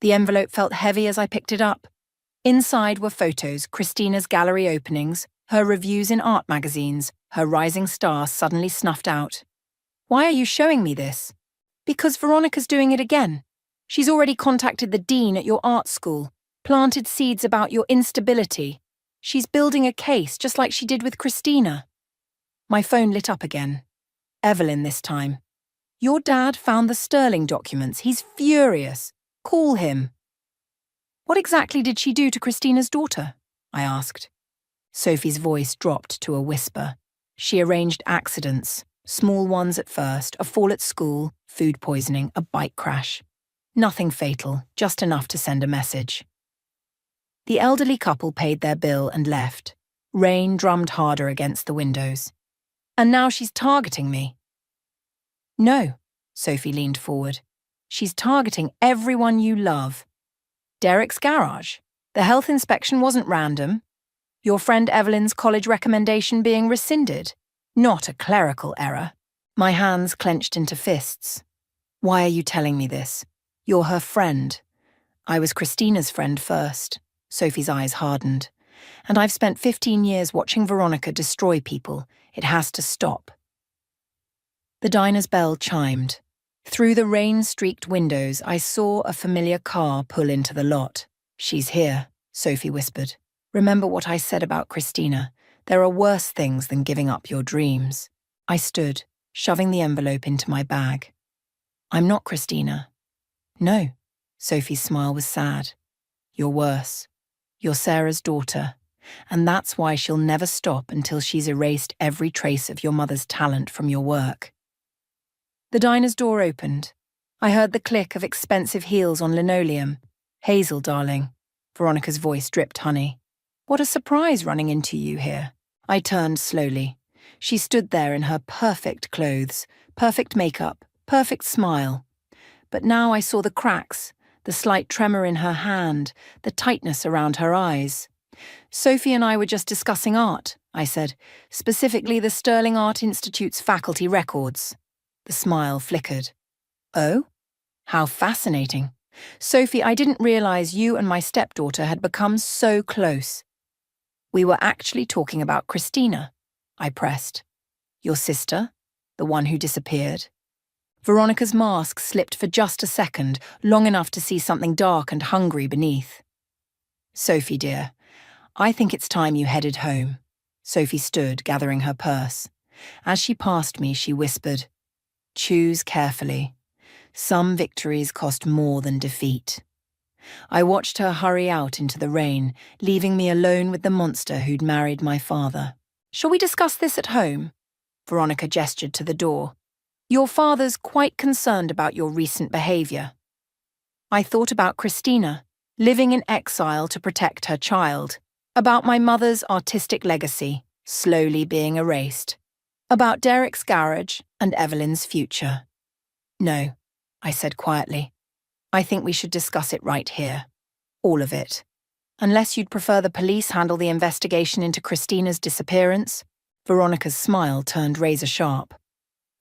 The envelope felt heavy as I picked it up. Inside were photos, Christina's gallery openings, her reviews in art magazines, her rising star suddenly snuffed out. Why are you showing me this? Because Veronica's doing it again. She's already contacted the dean at your art school, planted seeds about your instability. She's building a case just like she did with Christina. My phone lit up again. Evelyn this time. Your dad found the Sterling documents. He's furious. Call him. What exactly did she do to Christina's daughter? I asked. Sophie's voice dropped to a whisper. She arranged accidents, small ones at first, a fall at school, food poisoning, a bike crash. Nothing fatal, just enough to send a message. The elderly couple paid their bill and left. Rain drummed harder against the windows. And now she's targeting me. No, Sophie leaned forward. She's targeting everyone you love. Derek's garage. The health inspection wasn't random. Your friend Evelyn's college recommendation being rescinded. Not a clerical error. My hands clenched into fists. Why are you telling me this? You're her friend. I was Christina's friend first. Sophie's eyes hardened. And I've spent 15 years watching Veronica destroy people. It has to stop. The diner's bell chimed. Through the rain-streaked windows, I saw a familiar car pull into the lot. "She's here," Sophie whispered. "Remember what I said about Christina. There are worse things than giving up your dreams." I stood, shoving the envelope into my bag. "I'm not Christina." "No." Sophie's smile was sad. "You're worse. You're Sarah's daughter. And that's why she'll never stop until she's erased every trace of your mother's talent from your work." The diner's door opened. I heard the click of expensive heels on linoleum. "Hazel, darling." Veronica's voice dripped honey. "What a surprise running into you here." I turned slowly. She stood there in her perfect clothes, perfect makeup, perfect smile. But now I saw the cracks, the slight tremor in her hand, the tightness around her eyes. "Sophie and I were just discussing art," I said, "specifically the Sterling Art Institute's faculty records." The smile flickered. "Oh? How fascinating. Sophie, I didn't realize you and my stepdaughter had become so close." "We were actually talking about Christina," I pressed. "Your sister? The one who disappeared?" Veronica's mask slipped for just a second, long enough to see something dark and hungry beneath. "Sophie, dear, I think it's time you headed home." Sophie stood, gathering her purse. As she passed me, she whispered, "Choose carefully. Some victories cost more than defeat." I watched her hurry out into the rain, leaving me alone with the monster who'd married my father. "Shall we discuss this at home?" Veronica gestured to the door. "Your father's quite concerned about your recent behavior." I thought about Christina, living in exile to protect her child, about my mother's artistic legacy, slowly being erased, about Derek's garage and Evelyn's future. "No," I said quietly. "I think we should discuss it right here. All of it. Unless you'd prefer the police handle the investigation into Christina's disappearance." Veronica's smile turned razor-sharp.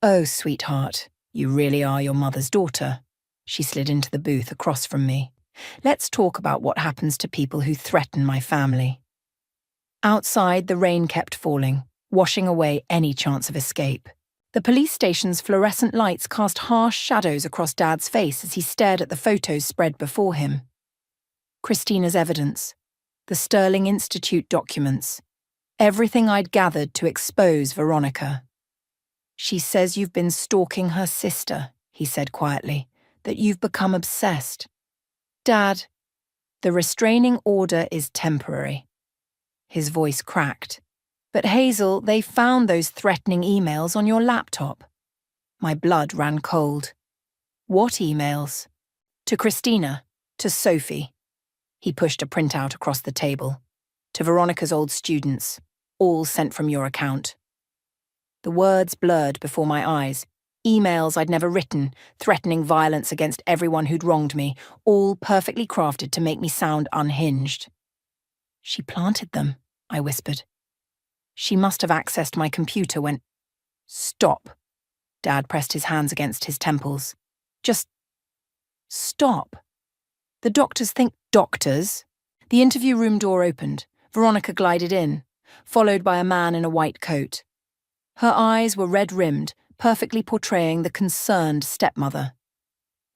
"Oh, sweetheart, you really are your mother's daughter." She slid into the booth across from me. "Let's talk about what happens to people who threaten my family." Outside, the rain kept falling, washing away any chance of escape. The police station's fluorescent lights cast harsh shadows across Dad's face as he stared at the photos spread before him. Christina's evidence, the Sterling Institute documents, everything I'd gathered to expose Veronica. "She says you've been stalking her sister," he said quietly, "that you've become obsessed." "Dad, the restraining order is temporary." His voice cracked. "But Hazel, they found those threatening emails on your laptop." My blood ran cold. "What emails?" "To Christina, to Sophie." He pushed a printout across the table. "To Veronica's old students, all sent from your account." The words blurred before my eyes. Emails I'd never written, threatening violence against everyone who'd wronged me, all perfectly crafted to make me sound unhinged. "She planted them," I whispered. "She must have accessed my computer when—" "Stop." Dad pressed his hands against his temples. "Just stop. The doctors think—" "Doctors?" The interview room door opened. Veronica glided in, followed by a man in a white coat. Her eyes were red-rimmed, perfectly portraying the concerned stepmother.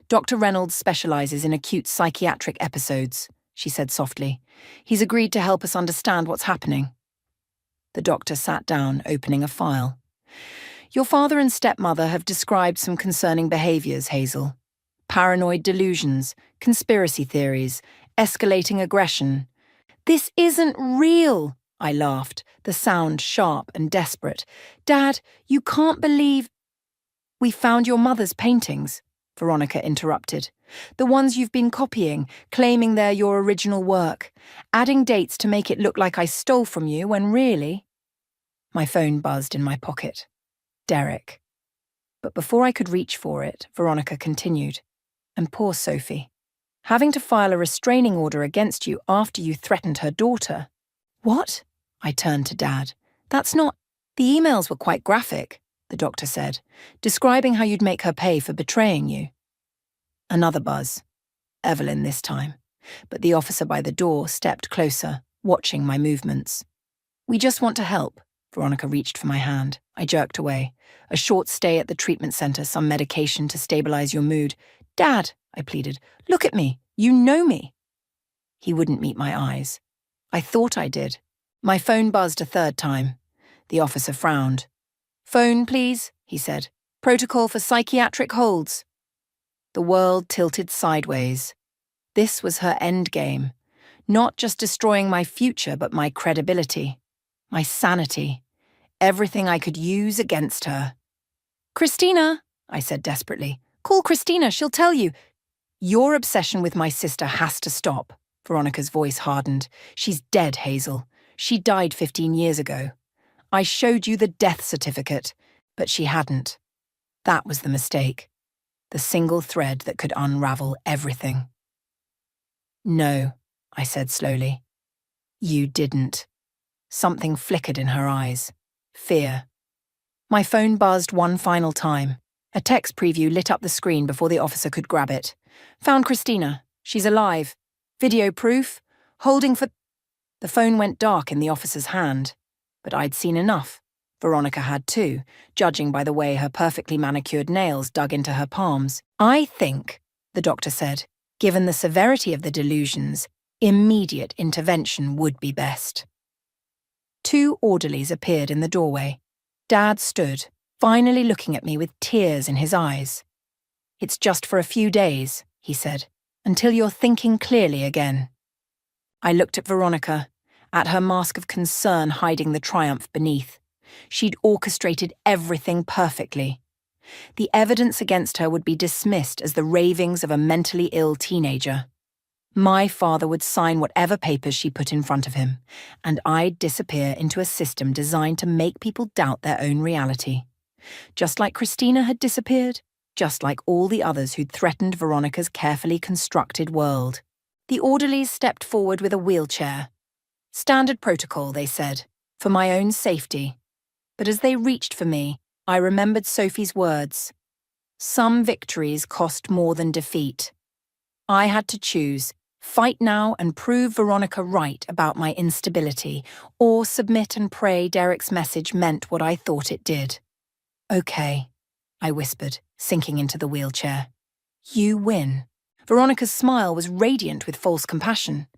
"Dr. Reynolds specializes in acute psychiatric episodes," she said softly. "He's agreed to help us understand what's happening." The doctor sat down, opening a file. "Your father and stepmother have described some concerning behaviors, Hazel. Paranoid delusions, conspiracy theories, escalating aggression." "This isn't real," I laughed, the sound sharp and desperate. "Dad, you can't believe—" "We found your mother's paintings," Veronica interrupted. "The ones you've been copying, claiming they're your original work, adding dates to make it look like I stole from you when really—" My phone buzzed in my pocket. Derek. But before I could reach for it, Veronica continued. "And poor Sophie. Having to file a restraining order against you after you threatened her daughter." "What?" I turned to Dad. "That's not—" "The emails were quite graphic," the doctor said, "describing how you'd make her pay for betraying you." Another buzz. Evelyn this time. But the officer by the door stepped closer, watching my movements. "We just want to help," Veronica reached for my hand. I jerked away. A short stay at the treatment center, some medication to stabilize your mood. Dad, I pleaded, look at me. You know me. He wouldn't meet my eyes. I thought I did. My phone buzzed a third time. The officer frowned. Phone, please, he said. Protocol for psychiatric holds. The world tilted sideways. This was her endgame. Not just destroying my future, but my credibility, my sanity, everything I could use against her. Christina, I said desperately. Call Christina, she'll tell you. Your obsession with my sister has to stop. Veronica's voice hardened. She's dead, Hazel. She died 15 years ago. I showed you the death certificate, but she hadn't. That was the mistake. The single thread that could unravel everything. No, I said slowly. You didn't. Something flickered in her eyes. Fear. My phone buzzed one final time. A text preview lit up the screen before the officer could grab it. Found Christina. She's alive. Video proof. Holding for... The phone went dark in the officer's hand. But I'd seen enough. Veronica had too, judging by the way her perfectly manicured nails dug into her palms. I think, the doctor said, given the severity of the delusions, immediate intervention would be best. 2 orderlies appeared in the doorway. Dad stood, finally looking at me with tears in his eyes. It's just for a few days, he said, until you're thinking clearly again. I looked at Veronica, at her mask of concern hiding the triumph beneath. She'd orchestrated everything perfectly. The evidence against her would be dismissed as the ravings of a mentally ill teenager. My father would sign whatever papers she put in front of him, and I'd disappear into a system designed to make people doubt their own reality. Just like Christina had disappeared, just like all the others who'd threatened Veronica's carefully constructed world. The orderlies stepped forward with a wheelchair. Standard protocol, they said, for my own safety. But as they reached for me, I remembered Sophie's words. Some victories cost more than defeat. I had to choose, fight now and prove Veronica right about my instability, or submit and pray Derek's message meant what I thought it did. Okay, I whispered, sinking into the wheelchair. You win. Veronica's smile was radiant with false compassion.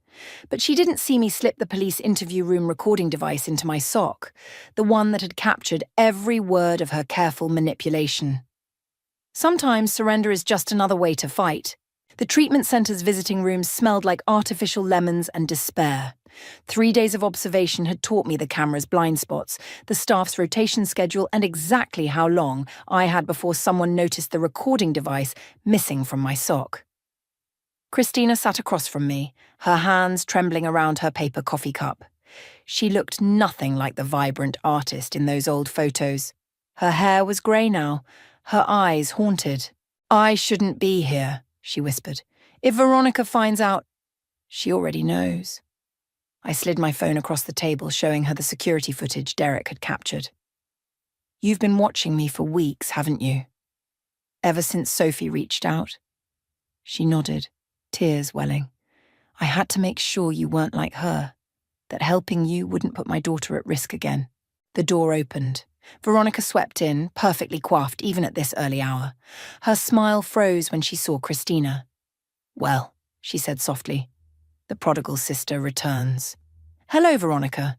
But she didn't see me slip the police interview room recording device into my sock, the one that had captured every word of her careful manipulation. Sometimes surrender is just another way to fight. The treatment center's visiting rooms smelled like artificial lemons and despair. 3 days of observation had taught me the camera's blind spots, the staff's rotation schedule, and exactly how long I had before someone noticed the recording device missing from my sock. Christina sat across from me, her hands trembling around her paper coffee cup. She looked nothing like the vibrant artist in those old photos. Her hair was grey now, her eyes haunted. I shouldn't be here, she whispered. If Veronica finds out, she already knows. I slid my phone across the table, showing her the security footage Derek had captured. You've been watching me for weeks, haven't you? Ever since Sophie reached out? She nodded, tears welling. I had to make sure you weren't like her, that helping you wouldn't put my daughter at risk again. The door opened. Veronica swept in, perfectly coiffed even at this early hour. Her smile froze when she saw Christina. Well, she said softly, the prodigal sister returns. Hello, Veronica.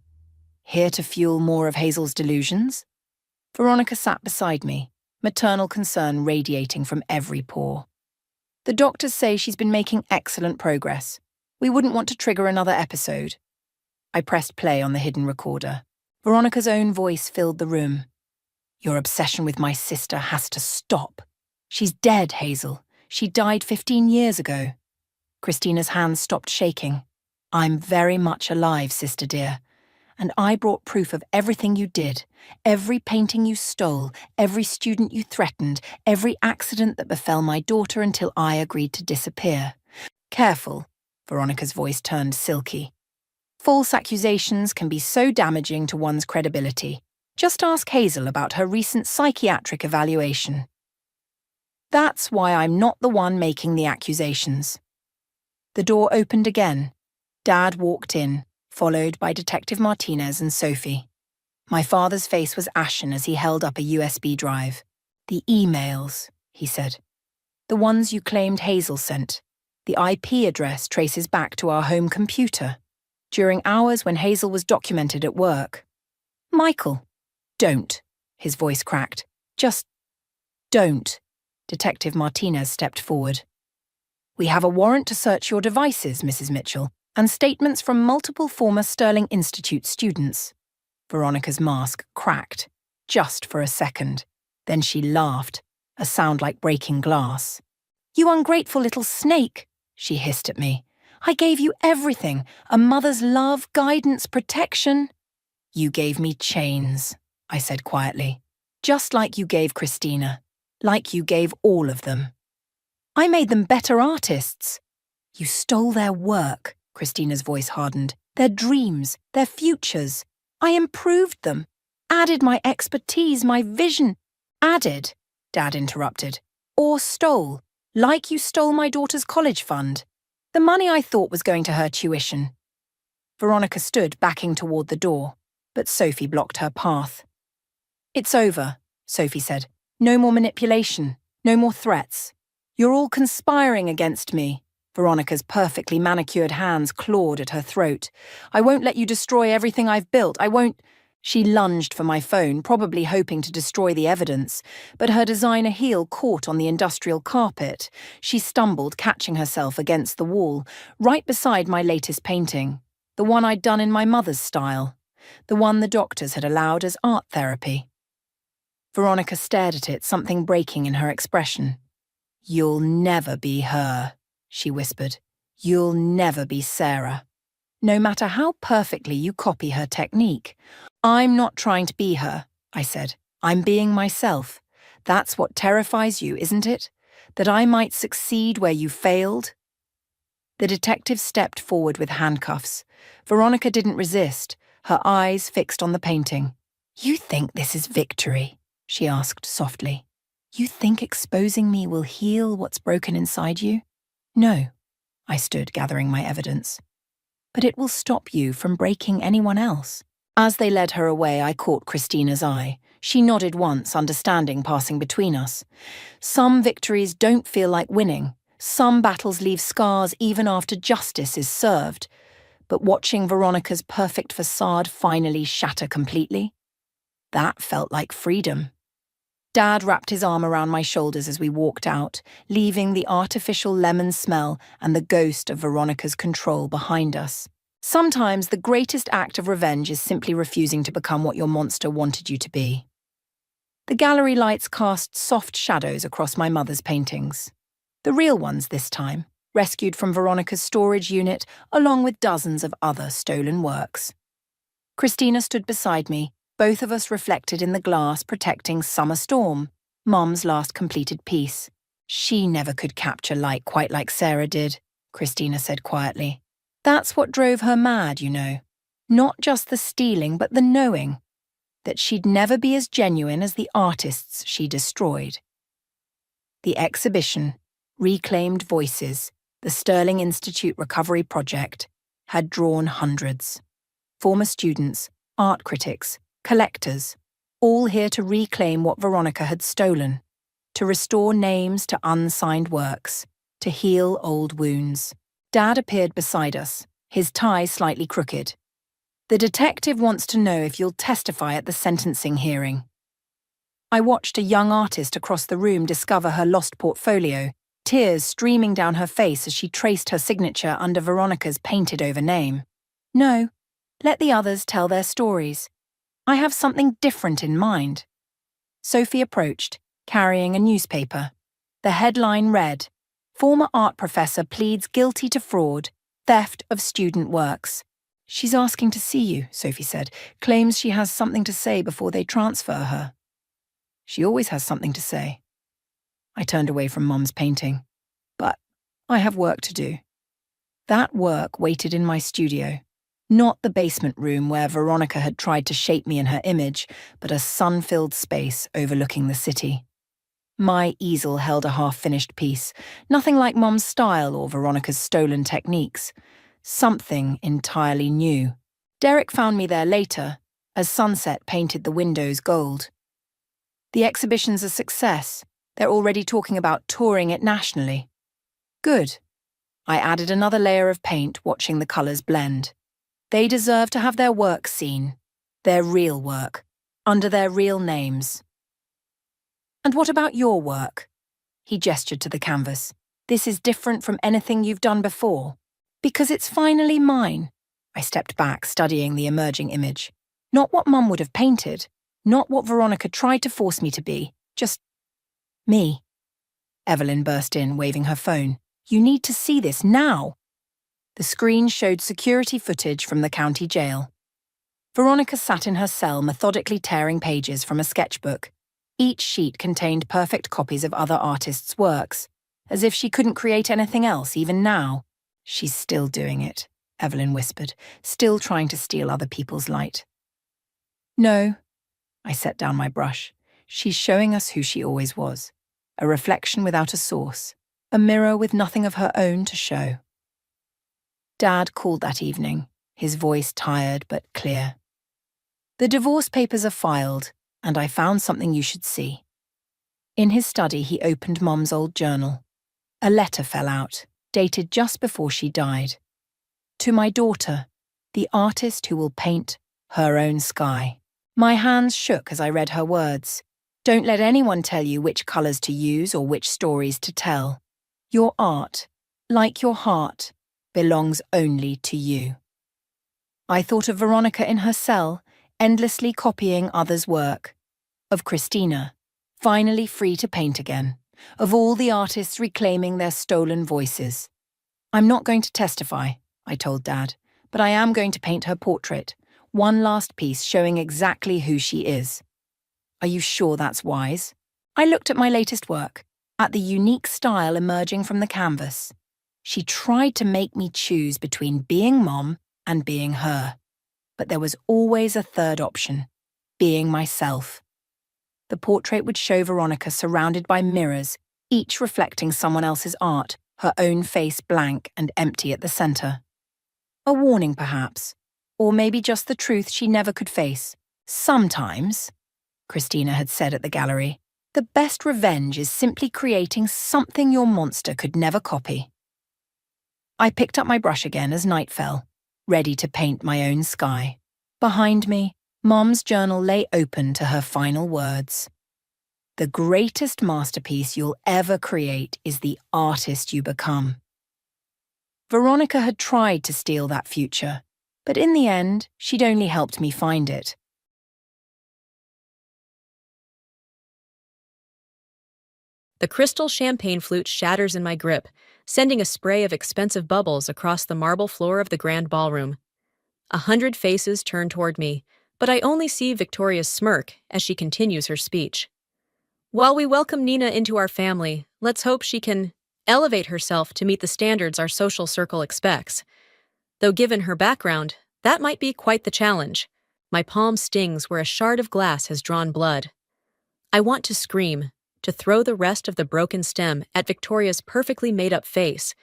Here to fuel more of Hazel's delusions? Veronica sat beside me, maternal concern radiating from every pore. The doctors say she's been making excellent progress. We wouldn't want to trigger another episode. I pressed play on the hidden recorder. Veronica's own voice filled the room. Your obsession with my sister has to stop. She's dead, Hazel. She died 15 years ago. Christina's hands stopped shaking. I'm very much alive, sister dear. And I brought proof of everything you did, every painting you stole, every student you threatened, every accident that befell my daughter until I agreed to disappear. Careful, Veronica's voice turned silky. False accusations can be so damaging to one's credibility. Just ask Hazel about her recent psychiatric evaluation. That's why I'm not the one making the accusations. The door opened again. Dad walked in, followed by Detective Martinez and Sophie. My father's face was ashen as he held up a USB drive. "The emails," he said. "The ones you claimed Hazel sent. The IP address traces back to our home computer, during hours when Hazel was documented at work." "Michael, don't," his voice cracked. "Just don't." Detective Martinez stepped forward. "We have a warrant to search your devices, Mrs. Mitchell, and statements from multiple former Sterling Institute students." Veronica's mask cracked, just for a second. Then she laughed, a sound like breaking glass. "You ungrateful little snake," she hissed at me. "I gave you everything, a mother's love, guidance, protection." "You gave me chains," I said quietly. "Just like you gave Christina. Like you gave all of them." "I made them better artists." "You stole their work," Christina's voice hardened. "Their dreams, their futures. I improved them. Added my expertise, my vision." "Added," Dad interrupted. "Or stole, like you stole my daughter's college fund. The money I thought was going to her tuition." Veronica stood backing toward the door, but Sophie blocked her path. "It's over," Sophie said. "No more manipulation, no more threats. You're all conspiring against me." Veronica's perfectly manicured hands clawed at her throat. "I won't let you destroy everything I've built. I won't—" She lunged for my phone, probably hoping to destroy the evidence, but her designer heel caught on the industrial carpet. She stumbled, catching herself against the wall, right beside my latest painting, the one I'd done in my mother's style, the one the doctors had allowed as art therapy. Veronica stared at it, something breaking in her expression. "You'll never be her," she whispered. "You'll never be Sarah. No matter how perfectly you copy her technique." "I'm not trying to be her," I said. "I'm being myself. That's what terrifies you, isn't it? That I might succeed where you failed?" The detective stepped forward with handcuffs. Veronica didn't resist, her eyes fixed on the painting. "You think this is victory?" she asked softly. "You think exposing me will heal what's broken inside you?" "No," I stood, gathering my evidence. "But it will stop you from breaking anyone else." As they led her away, I caught Christina's eye. She nodded once, understanding passing between us. Some victories don't feel like winning. Some battles leave scars even after justice is served. But watching Veronica's perfect facade finally shatter completely, that felt like freedom. Dad wrapped his arm around my shoulders as we walked out, leaving the artificial lemon smell and the ghost of Veronica's control behind us. Sometimes the greatest act of revenge is simply refusing to become what your monster wanted you to be. The gallery lights cast soft shadows across my mother's paintings. The real ones this time, rescued from Veronica's storage unit, along with dozens of other stolen works. Christina stood beside me, both of us reflected in the glass protecting Summer Storm, Mum's last completed piece. "She never could capture light quite like Sarah did," Christina said quietly. "That's what drove her mad, you know. Not just the stealing, but the knowing that she'd never be as genuine as the artists she destroyed." The exhibition, Reclaimed Voices, the Sterling Institute Recovery Project, had drawn hundreds. Former students, art critics, collectors, all here to reclaim what Veronica had stolen, to restore names to unsigned works, to heal old wounds. Dad appeared beside us, his tie slightly crooked. "The detective wants to know if you'll testify at the sentencing hearing." I watched a young artist across the room discover her lost portfolio, tears streaming down her face as she traced her signature under Veronica's painted-over name. "No, let the others tell their stories. I have something different in mind." Sophie approached, carrying a newspaper. The headline read, "Former art professor pleads guilty to fraud, theft of student works." "She's asking to see you," Sophie said. "Claims she has something to say before they transfer her." "She always has something to say." I turned away from Mum's painting. "But I have work to do." That work waited in my studio. Not the basement room where Veronica had tried to shape me in her image, but a sun-filled space overlooking the city. My easel held a half-finished piece, nothing like Mum's style or Veronica's stolen techniques. Something entirely new. Derek found me there later, as sunset painted the windows gold. The exhibition's a success. They're already talking about touring it nationally. Good. I added another layer of paint, watching the colours blend. They deserve to have their work seen. Their real work. Under their real names. And what about your work? He gestured to the canvas. This is different from anything you've done before. Because it's finally mine. I stepped back, studying the emerging image. Not what Mum would have painted. Not what Veronica tried to force me to be. Just me. Evelyn burst in, waving her phone. You need to see this now. The screen showed security footage from the county jail. Veronica sat in her cell, methodically tearing pages from a sketchbook. Each sheet contained perfect copies of other artists' works, as if she couldn't create anything else even now. She's still doing it, Evelyn whispered, still trying to steal other people's light. No. I set down my brush. She's showing us who she always was. A reflection without a source. A mirror with nothing of her own to show. Dad called that evening, his voice tired but clear. The divorce papers are filed, and I found something you should see. In his study, he opened Mum's old journal. A letter fell out, dated just before she died. To my daughter, the artist who will paint her own sky. My hands shook as I read her words. Don't let anyone tell you which colours to use or which stories to tell. Your art, like your heart, belongs only to you. I thought of Veronica in her cell, endlessly copying others' work. Of Christina, finally free to paint again. Of all the artists reclaiming their stolen voices. I'm not going to testify, I told Dad, but I am going to paint her portrait. One last piece showing exactly who she is. Are you sure that's wise? I looked at my latest work, at the unique style emerging from the canvas. She tried to make me choose between being Mom and being her. But there was always a third option, being myself. The portrait would show Veronica surrounded by mirrors, each reflecting someone else's art, her own face blank and empty at the centre. A warning, perhaps. Or maybe just the truth she never could face. Sometimes, Christina had said at the gallery, the best revenge is simply creating something your monster could never copy. I picked up my brush again as night fell, ready to paint my own sky. Behind me, Mom's journal lay open to her final words. The greatest masterpiece you'll ever create is the artist you become. Veronica had tried to steal that future, but in the end, she'd only helped me find it. The crystal champagne flute shatters in my grip, sending a spray of expensive bubbles across the marble floor of the grand ballroom. 100 faces turn toward me, but I only see Victoria's smirk as she continues her speech. While we welcome Nina into our family, let's hope she can elevate herself to meet the standards our social circle expects. Though given her background, that might be quite the challenge. My palm stings where a shard of glass has drawn blood. I want to scream, to throw the rest of the broken stem at Victoria's perfectly made-up face,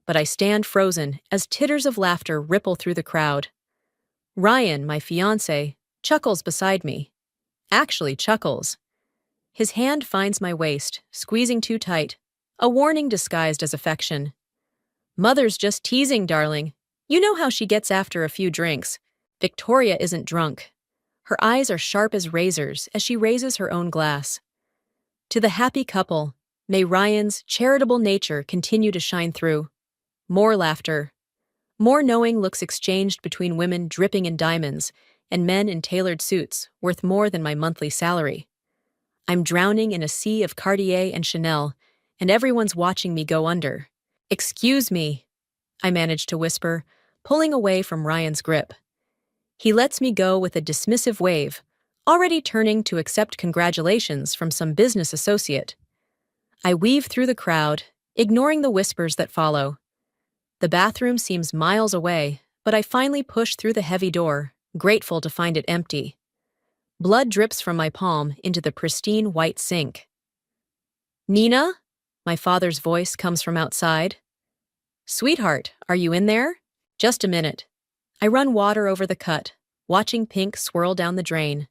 but I stand frozen as titters of laughter ripple through the crowd. Ryan, my fiancé, chuckles beside me. Actually chuckles. His hand finds my waist, squeezing too tight, a warning disguised as affection. Mother's just teasing, darling. You know how she gets after a few drinks. Victoria isn't drunk. Her eyes are sharp as razors as she raises her own glass. To the happy couple, may Ryan's charitable nature continue to shine through. More laughter. More knowing looks exchanged between women dripping in diamonds and men in tailored suits worth more than my monthly salary. I'm drowning in a sea of Cartier and Chanel, and everyone's watching me go under. Excuse me, I manage to whisper, pulling away from Ryan's grip. He lets me go with a dismissive wave, already turning to accept congratulations from some business associate. I weave through the crowd, ignoring the whispers that follow. The bathroom seems miles away, but I finally push through the heavy door, grateful to find it empty. Blood drips from my palm into the pristine white sink. Nina? My father's voice comes from outside. Sweetheart, are you in there? Just a minute. I run water over the cut, watching pink swirl down the drain.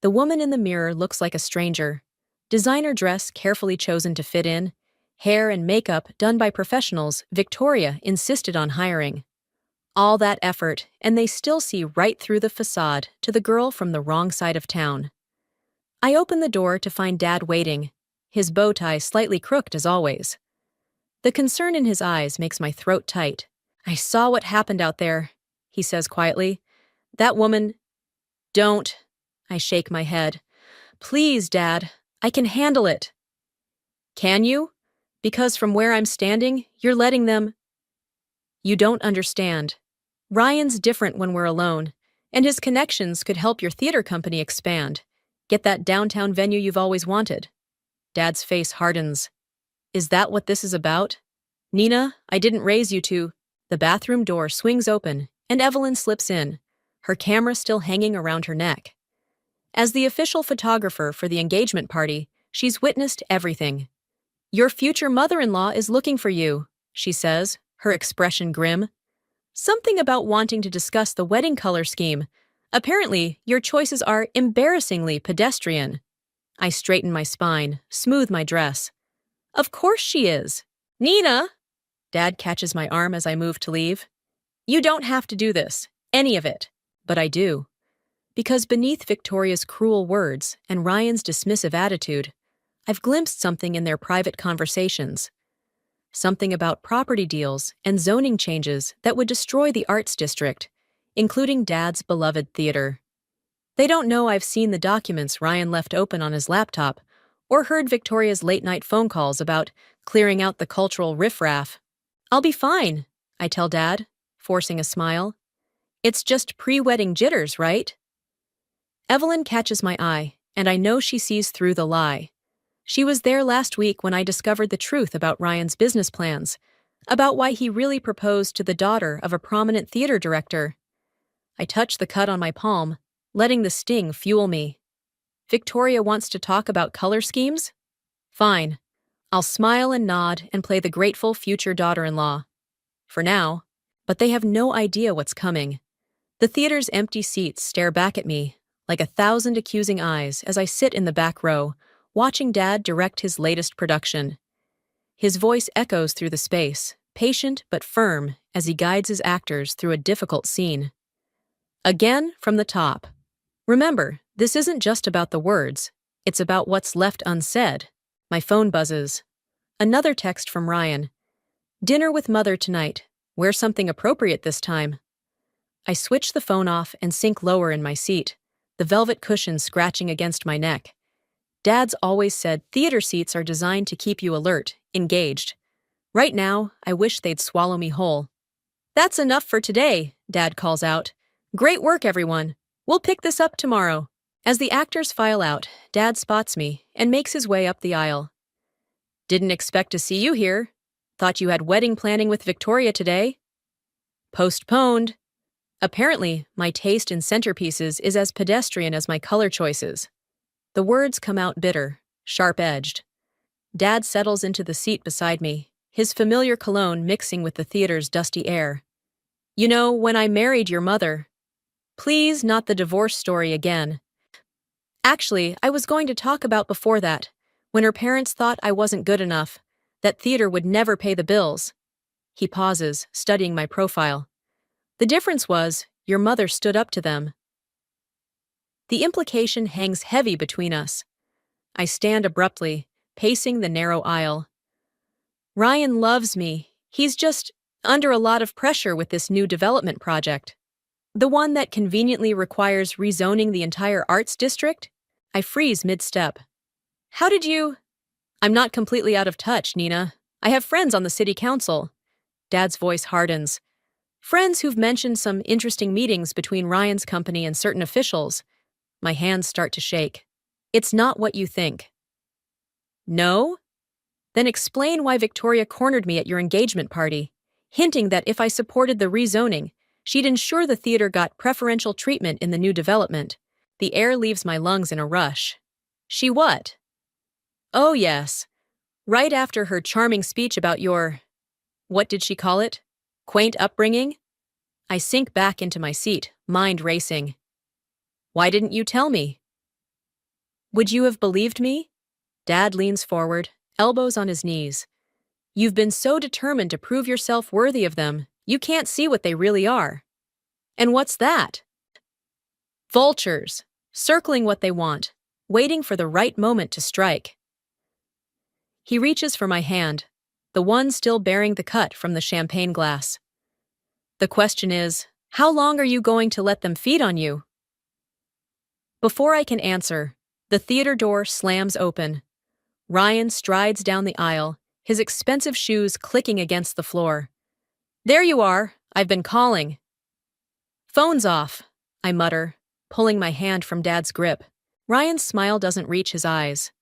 The woman in the mirror looks like a stranger. Designer dress carefully chosen to fit in, hair and makeup done by professionals Victoria insisted on hiring. All that effort, and they still see right through the facade to the girl from the wrong side of town. I open the door to find Dad waiting, his bow tie slightly crooked as always. The concern in his eyes makes my throat tight. "I saw what happened out there," he says quietly. "That woman—" "Don't." I shake my head. "Please, Dad, I can handle it." "Can you? Because from where I'm standing, you're letting them—" "You don't understand. Ryan's different when we're alone, and his connections could help your theater company expand. Get that downtown venue you've always wanted." Dad's face hardens. "Is that what this is about? Nina, I didn't raise you to—" The bathroom door swings open, and Evelyn slips in, her camera still hanging around her neck. As the official photographer for the engagement party, she's witnessed everything. "Your future mother-in-law is looking for you," she says, her expression grim. "Something about wanting to discuss the wedding color scheme. Apparently, your choices are embarrassingly pedestrian." I straighten my spine, smooth my dress. "Of course she is. Nina!" Dad catches my arm as I move to leave. "You don't have to do this, any of it." But I do. Because beneath Victoria's cruel words and Ryan's dismissive attitude, I've glimpsed something in their private conversations. Something about property deals and zoning changes that would destroy the arts district, including Dad's beloved theater. They don't know I've seen the documents Ryan left open on his laptop or heard Victoria's late-night phone calls about clearing out the cultural riffraff. "I'll be fine," I tell Dad, forcing a smile. "It's just pre-wedding jitters, right?" Evelyn catches my eye, and I know she sees through the lie. She was there last week when I discovered the truth about Ryan's business plans, about why he really proposed to the daughter of a prominent theater director. I touch the cut on my palm, letting the sting fuel me. "Victoria wants to talk about color schemes? Fine. I'll smile and nod and play the grateful future daughter-in-law. For now. But they have no idea what's coming. The theater's empty seats stare back at me, like 1,000 accusing eyes as I sit in the back row, watching Dad direct his latest production. His voice echoes through the space, patient but firm as he guides his actors through a difficult scene. Again, from the top. Remember, this isn't just about the words, it's about what's left unsaid. My phone buzzes. Another text from Ryan. "Dinner with Mother tonight. Wear something appropriate this time." I switch the phone off and sink lower in my seat, the velvet cushion scratching against my neck. Dad's always said theater seats are designed to keep you alert, engaged. Right now, I wish they'd swallow me whole. "That's enough for today," Dad calls out. "Great work, everyone. We'll pick this up tomorrow." As the actors file out, Dad spots me and makes his way up the aisle. "Didn't expect to see you here. Thought you had wedding planning with Victoria today." "Postponed." Apparently, my taste in centerpieces is as pedestrian as my color choices. The words come out bitter, sharp-edged. Dad settles into the seat beside me, his familiar cologne mixing with the theater's dusty air. "You know, when I married your mother—" "Please, not the divorce story again." "Actually, I was going to talk about before that, when her parents thought I wasn't good enough, that theater would never pay the bills." He pauses, studying my profile. "The difference was, your mother stood up to them." The implication hangs heavy between us. I stand abruptly, pacing the narrow aisle. "Ryan loves me. He's just under a lot of pressure with this new development project. The one that conveniently requires rezoning the entire arts district?" I freeze mid-step. "How did you—" "I'm not completely out of touch, Nina. I have friends on the city council." Dad's voice hardens. "Friends who've mentioned some interesting meetings between Ryan's company and certain officials." My hands start to shake. "It's not what you think." "No? Then explain why Victoria cornered me at your engagement party, hinting that if I supported the rezoning, she'd ensure the theater got preferential treatment in the new development." The air leaves my lungs in a rush. "She what?" "Oh yes. Right after her charming speech about your— what did she call it? Quaint upbringing?" I sink back into my seat, mind racing. Why didn't you tell me? Would you have believed me? Dad leans forward, elbows on his knees. You've been so determined to prove yourself worthy of them, you can't see what they really are. And what's that? Vultures, circling what they want, waiting for the right moment to strike. He reaches for my hand, the one still bearing the cut from the champagne glass. The question is, how long are you going to let them feed on you? Before I can answer, the theater door slams open. Ryan strides down the aisle, his expensive shoes clicking against the floor. There you are, I've been calling. Phone's off, I mutter, pulling my hand from Dad's grip. Ryan's smile doesn't reach his eyes.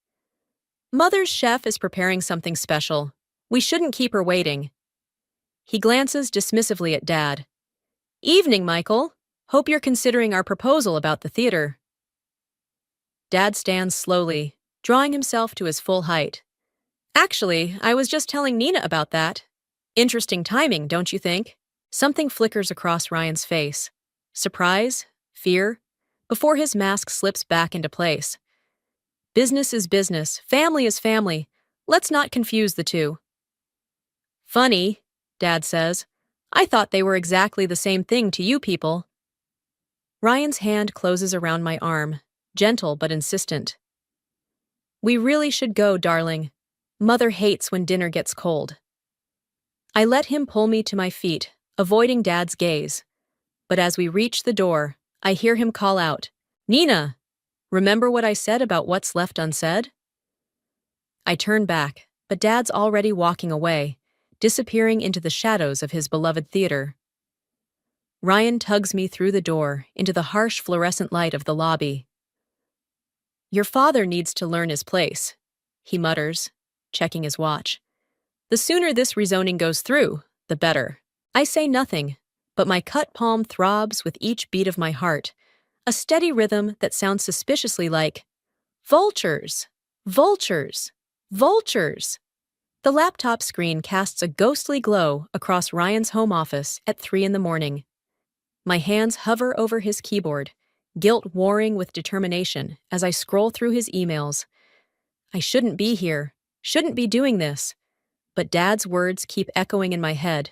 Mother's chef is preparing something special. We shouldn't keep her waiting. He glances dismissively at Dad. Evening, Michael. Hope you're considering our proposal about the theater. Dad stands slowly, drawing himself to his full height. Actually, I was just telling Nina about that. Interesting timing, don't you think? Something flickers across Ryan's face. Surprise? Fear? Before his mask slips back into place. Business is business, family is family. Let's not confuse the two. Funny, Dad says. I thought they were exactly the same thing to you people. Ryan's hand closes around my arm, gentle but insistent. We really should go, darling. Mother hates when dinner gets cold. I let him pull me to my feet, avoiding Dad's gaze. But as we reach the door, I hear him call out, Nina! Remember what I said about what's left unsaid? I turn back, but Dad's already walking away, disappearing into the shadows of his beloved theater. Ryan tugs me through the door into the harsh fluorescent light of the lobby. Your father needs to learn his place, he mutters, checking his watch. The sooner this rezoning goes through, the better. I say nothing, but my cut palm throbs with each beat of my heart, a steady rhythm that sounds suspiciously like, vultures, vultures, vultures. The laptop screen casts a ghostly glow across Ryan's home office at 3 a.m. My hands hover over his keyboard, guilt warring with determination as I scroll through his emails. I shouldn't be here, shouldn't be doing this. But Dad's words keep echoing in my head.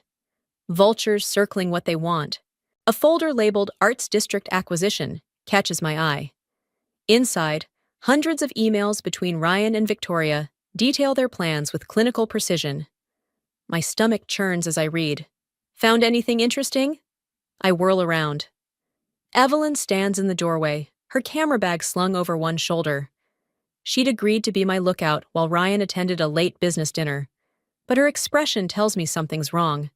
Vultures circling what they want. A folder labeled Arts District Acquisition catches my eye. Inside, hundreds of emails between Ryan and Victoria detail their plans with clinical precision. My stomach churns as I read. Found anything interesting? I whirl around. Evelyn stands in the doorway, her camera bag slung over one shoulder. She'd agreed to be my lookout while Ryan attended a late business dinner, but her expression tells me something's wrong.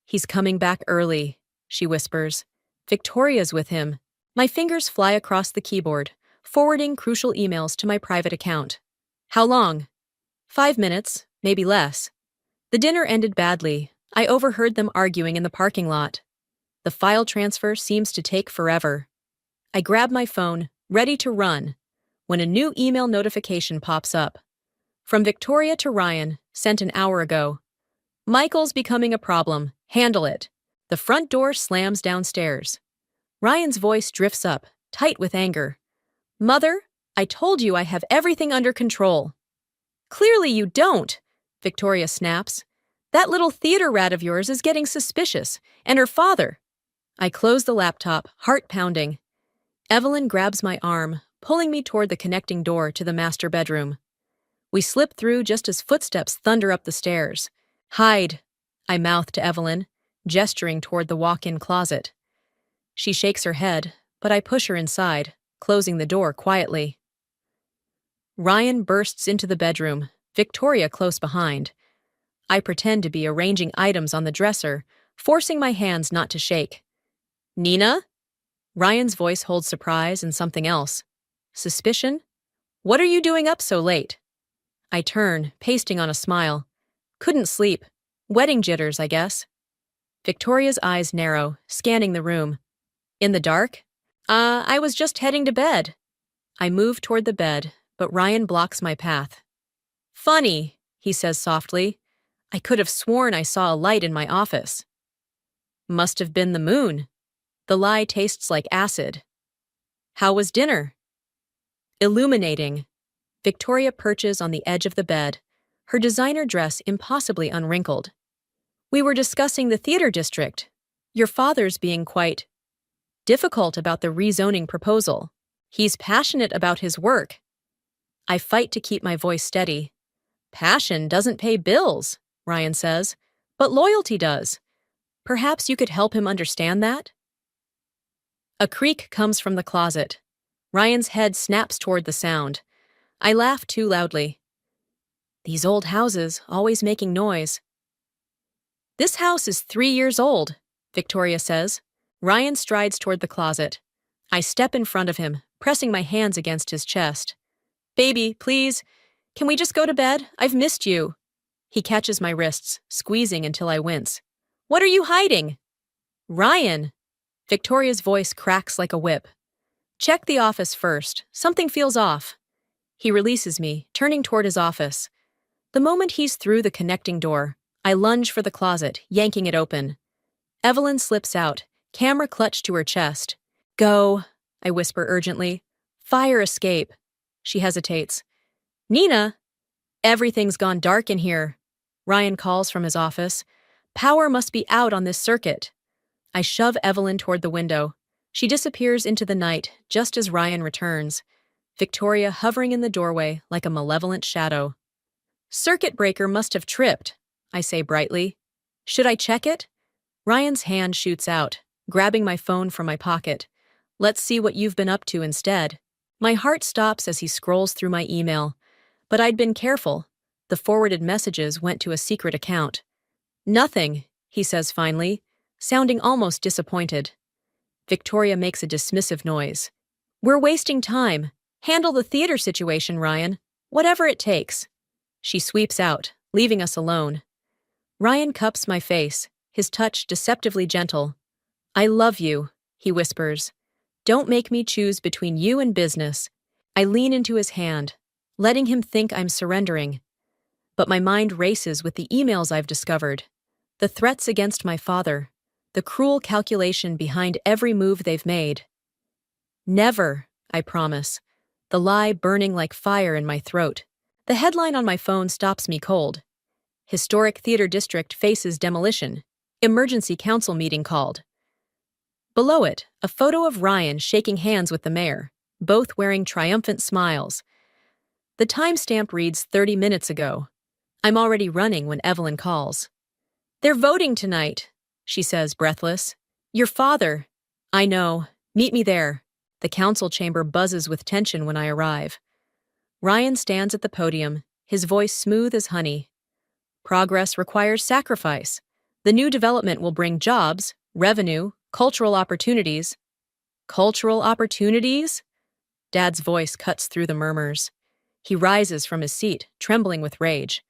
He's coming back early, she whispers. Victoria's with him. My fingers fly across the keyboard, forwarding crucial emails to my private account. How long? 5 minutes, maybe less. The dinner ended badly. I overheard them arguing in the parking lot. The file transfer seems to take forever. I grab my phone, ready to run, when a new email notification pops up. From Victoria to Ryan, sent an hour ago. Michael's becoming a problem. Handle it. The front door slams downstairs. Ryan's voice drifts up, tight with anger. Mother, I told you I have everything under control. Clearly you don't, Victoria snaps. That little theater rat of yours is getting suspicious, and her father. I close the laptop, heart pounding. Evelyn grabs my arm, pulling me toward the connecting door to the master bedroom. We slip through just as footsteps thunder up the stairs. Hide, I mouth to Evelyn, gesturing toward the walk-in closet. She shakes her head, but I push her inside, closing the door quietly. Ryan bursts into the bedroom, Victoria close behind. I pretend to be arranging items on the dresser, forcing my hands not to shake. Nina? Ryan's voice holds surprise and something else. Suspicion? What are you doing up so late? I turn, pasting on a smile. Couldn't sleep. Wedding jitters, I guess. Victoria's eyes narrow, scanning the room. In the dark? I was just heading to bed. I move toward the bed, but Ryan blocks my path. Funny, he says softly. I could have sworn I saw a light in my office. Must have been the moon. The lie tastes like acid. How was dinner? Illuminating. Victoria perches on the edge of the bed, her designer dress impossibly unwrinkled. We were discussing the theater district. Your father's being quite difficult about the rezoning proposal. He's passionate about his work. I fight to keep my voice steady. Passion doesn't pay bills, Ryan says, but loyalty does. Perhaps you could help him understand that? A creak comes from the closet. Ryan's head snaps toward the sound. I laugh too loudly. These old houses, always making noise. This house is 3 years old, Victoria says. Ryan strides toward the closet. I step in front of him, pressing my hands against his chest. Baby, please, can we just go to bed? I've missed you. He catches my wrists, squeezing until I wince. What are you hiding? Ryan! Victoria's voice cracks like a whip. Check the office first. Something feels off. He releases me, turning toward his office. The moment he's through the connecting door, I lunge for the closet, yanking it open. Evelyn slips out, camera clutched to her chest. Go, I whisper urgently. Fire escape. She hesitates. Nina! Everything's gone dark in here. Ryan calls from his office. Power must be out on this circuit. I shove Evelyn toward the window. She disappears into the night, just as Ryan returns. Victoria hovering in the doorway like a malevolent shadow. Circuit breaker must have tripped, I say brightly. Should I check it? Ryan's hand shoots out, grabbing my phone from my pocket. Let's see what you've been up to instead. My heart stops as he scrolls through my email. But I'd been careful. The forwarded messages went to a secret account. Nothing, he says finally, sounding almost disappointed. Victoria makes a dismissive noise. We're wasting time. Handle the theater situation, Ryan. Whatever it takes. She sweeps out, leaving us alone. Ryan cups my face, his touch deceptively gentle. I love you, he whispers. Don't make me choose between you and business. I lean into his hand, letting him think I'm surrendering. But my mind races with the emails I've discovered. The threats against my father. The cruel calculation behind every move they've made. Never, I promise. The lie burning like fire in my throat. The headline on my phone stops me cold. Historic Theater District faces demolition. Emergency council meeting called. Below it, a photo of Ryan shaking hands with the mayor, both wearing triumphant smiles. The timestamp reads 30 minutes ago. I'm already running when Evelyn calls. They're voting tonight, she says, breathless. Your father. I know. Meet me there. The council chamber buzzes with tension when I arrive. Ryan stands at the podium, his voice smooth as honey. Progress requires sacrifice. The new development will bring jobs, revenue, cultural opportunities. Cultural opportunities? Dad's voice cuts through the murmurs. He rises from his seat, trembling with rage.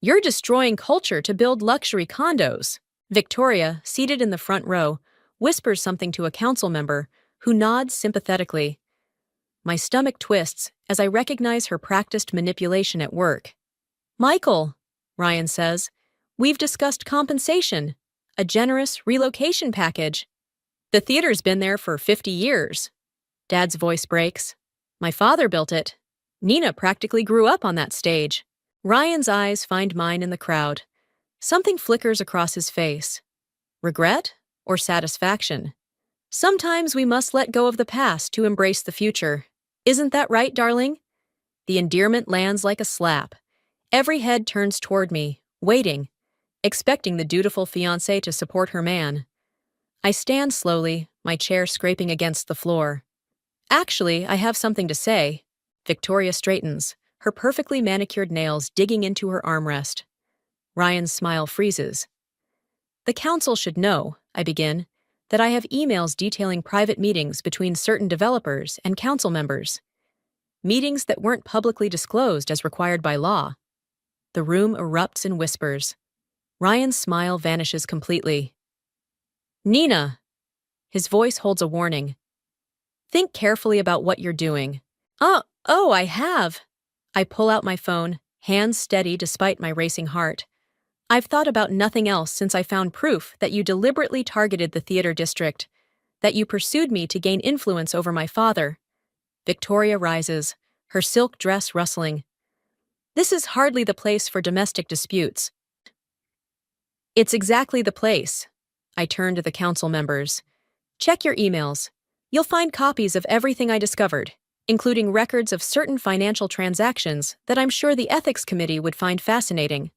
You're destroying culture to build luxury condos. Victoria, seated in the front row, whispers something to a council member, who nods sympathetically. My stomach twists as I recognize her practiced manipulation at work. Michael, Ryan says, we've discussed compensation, a generous relocation package. The theater's been there for 50 years. Dad's voice breaks. My father built it. Nina practically grew up on that stage. Ryan's eyes find mine in the crowd. Something flickers across his face. Regret or satisfaction? Sometimes we must let go of the past to embrace the future. Isn't that right, darling? The endearment lands like a slap. Every head turns toward me, waiting, expecting the dutiful fiancée to support her man. I stand slowly, my chair scraping against the floor. Actually, I have something to say. Victoria straightens, her perfectly manicured nails digging into her armrest. Ryan's smile freezes. The council should know, I begin, that I have emails detailing private meetings between certain developers and council members. Meetings that weren't publicly disclosed as required by law. The room erupts in whispers. Ryan's smile vanishes completely. Nina! His voice holds a warning. Think carefully about what you're doing. Oh, I have. I pull out my phone, hands steady despite my racing heart. I've thought about nothing else since I found proof that you deliberately targeted the theater district. That you pursued me to gain influence over my father. Victoria rises, her silk dress rustling. This is hardly the place for domestic disputes. It's exactly the place. I turn to the council members. Check your emails. You'll find copies of everything I discovered, including records of certain financial transactions that I'm sure the ethics committee would find fascinating.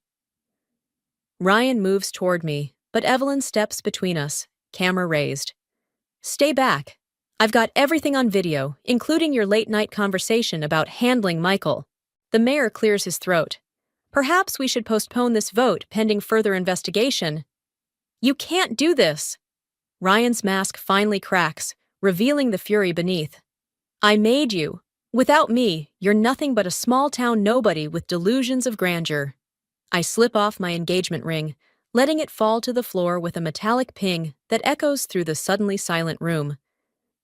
Ryan moves toward me, but Evelyn steps between us, camera raised. Stay back. I've got everything on video, including your late-night conversation about handling Michael. The mayor clears his throat. Perhaps we should postpone this vote pending further investigation. You can't do this. Ryan's mask finally cracks, revealing the fury beneath. I made you. Without me, you're nothing but a small-town nobody with delusions of grandeur. I slip off my engagement ring, letting it fall to the floor with a metallic ping that echoes through the suddenly silent room.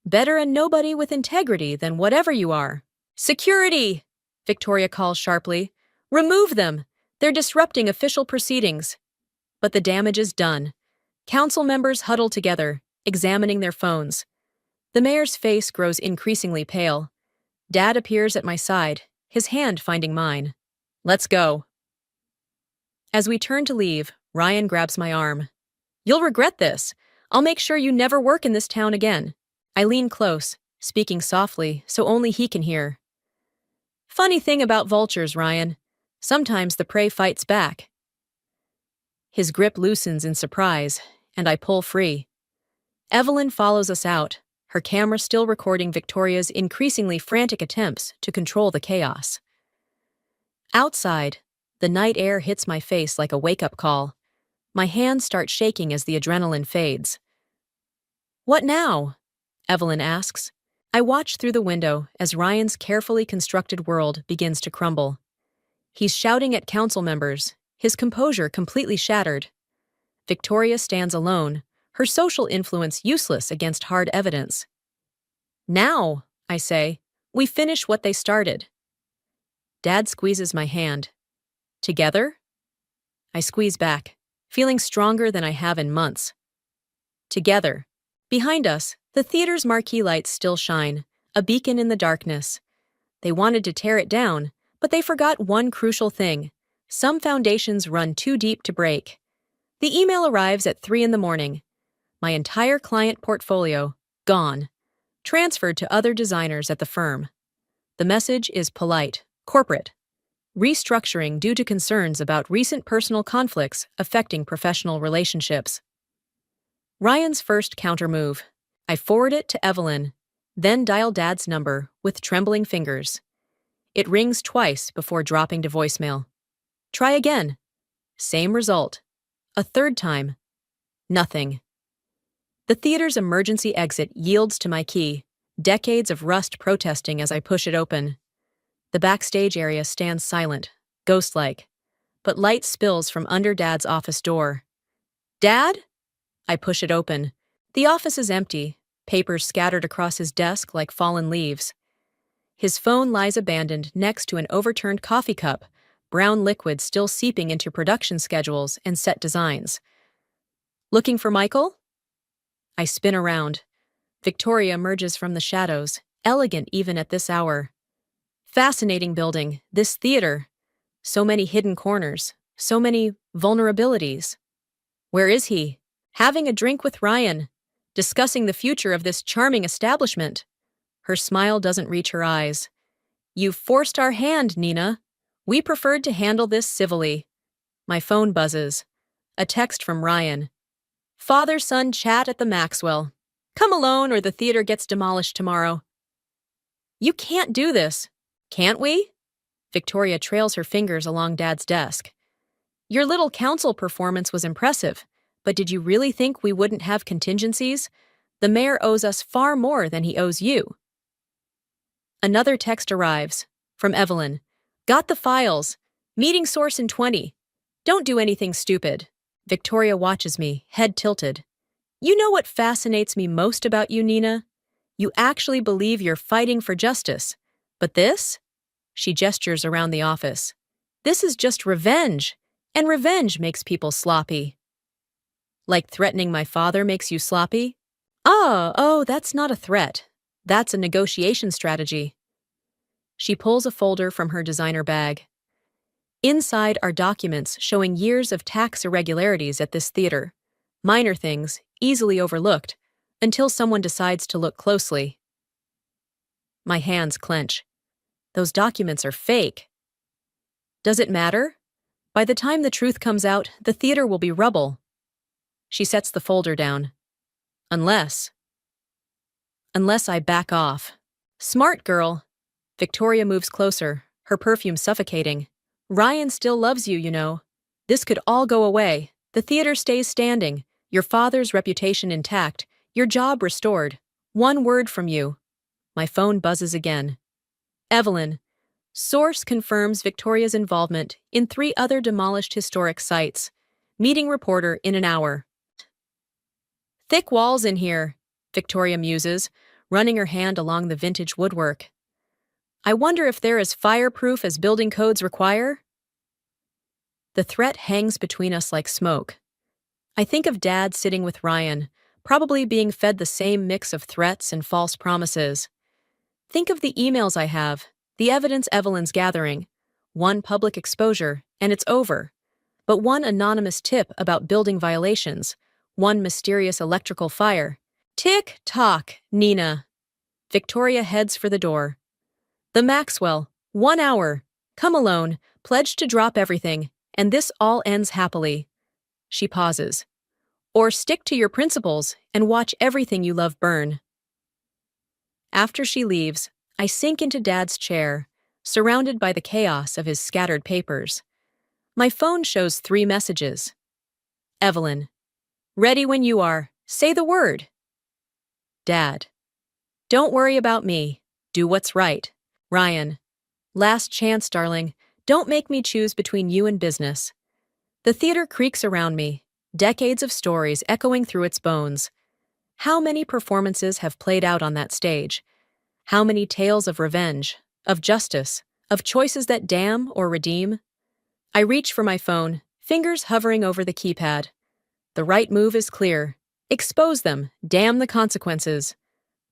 Better a nobody with integrity than whatever you are. Security! Victoria calls sharply. Remove them! They're disrupting official proceedings. But the damage is done. Council members huddle together, examining their phones. The mayor's face grows increasingly pale. Dad appears at my side, his hand finding mine. Let's go. As we turn to leave, Ryan grabs my arm. You'll regret this. I'll make sure you never work in this town again. I lean close, speaking softly so only he can hear. Funny thing about vultures, Ryan. Sometimes the prey fights back. His grip loosens in surprise, and I pull free. Evelyn follows us out, her camera still recording Victoria's increasingly frantic attempts to control the chaos. Outside, the night air hits my face like a wake-up call. My hands start shaking as the adrenaline fades. What now? Evelyn asks. I watch through the window as Ryan's carefully constructed world begins to crumble. He's shouting at council members, his composure completely shattered. Victoria stands alone, her social influence useless against hard evidence. Now, I say, we finish what they started. Dad squeezes my hand. Together? I squeeze back, feeling stronger than I have in months. Together. Behind us, the theater's marquee lights still shine, a beacon in the darkness. They wanted to tear it down, but they forgot one crucial thing. Some foundations run too deep to break. The email arrives at 3 a.m. My entire client portfolio, gone. Transferred to other designers at the firm. The message is polite, corporate. Restructuring due to concerns about recent personal conflicts affecting professional relationships. Ryan's first countermove. I forward it to Evelyn, then dial Dad's number with trembling fingers. It rings twice before dropping to voicemail. Try again. Same result. A third time. Nothing. The theater's emergency exit yields to my key, decades of rust protesting as I push it open. The backstage area stands silent, ghost-like, but light spills from under Dad's office door. Dad? I push it open. The office is empty, papers scattered across his desk like fallen leaves. His phone lies abandoned next to an overturned coffee cup, brown liquid still seeping into production schedules and set designs. Looking for Michael? I spin around. Victoria emerges from the shadows, elegant even at this hour. Fascinating building, this theater. So many hidden corners, so many vulnerabilities. Where is he? Having a drink with Ryan, discussing the future of this charming establishment. Her smile doesn't reach her eyes. You've forced our hand, Nina. We preferred to handle this civilly. My phone buzzes. A text from Ryan. Father-son chat at the Maxwell. Come alone or the theater gets demolished tomorrow. You can't do this. Can't we? Victoria trails her fingers along Dad's desk. Your little council performance was impressive, but did you really think we wouldn't have contingencies? The mayor owes us far more than he owes you. Another text arrives, from Evelyn. Got the files. Meeting source in 20. Don't do anything stupid. Victoria watches me, head tilted. You know what fascinates me most about you, Nina? You actually believe you're fighting for justice. But this? She gestures around the office. This is just revenge, and revenge makes people sloppy. Like threatening my father makes you sloppy? Oh, No, that's not a threat. That's a negotiation strategy. She pulls a folder from her designer bag. Inside are documents showing years of tax irregularities at this theater. Minor things, easily overlooked, until someone decides to look closely. My hands clench. Those documents are fake. Does it matter? By the time the truth comes out, the theater will be rubble. She sets the folder down. Unless I back off. Smart girl. Victoria moves closer, her perfume suffocating. Ryan still loves you, you know. This could all go away. The theater stays standing, your father's reputation intact, your job restored. One word from you. My phone buzzes again. Evelyn. Source confirms Victoria's involvement in 3 other demolished historic sites. Meeting reporter in an hour. Thick walls in here, Victoria muses, running her hand along the vintage woodwork. I wonder if they're as fireproof as building codes require? The threat hangs between us like smoke. I think of Dad sitting with Ryan, probably being fed the same mix of threats and false promises. Think of the emails I have, the evidence Evelyn's gathering. One public exposure, and it's over. But one anonymous tip about building violations, one mysterious electrical fire. Tick-tock, Nina. Victoria heads for the door. The Maxwell, 1 hour. Come alone, pledge to drop everything, and this all ends happily. She pauses. Or stick to your principles and watch everything you love burn. After she leaves, I sink into Dad's chair, surrounded by the chaos of his scattered papers. My phone shows 3 messages. Evelyn. Ready when you are. Say the word. Dad. Don't worry about me. Do what's right. Ryan. Last chance, darling. Don't make me choose between you and business. The theater creaks around me, decades of stories echoing through its bones. How many performances have played out on that stage? How many tales of revenge, of justice, of choices that damn or redeem? I reach for my phone, fingers hovering over the keypad. The right move is clear. Expose them, damn the consequences.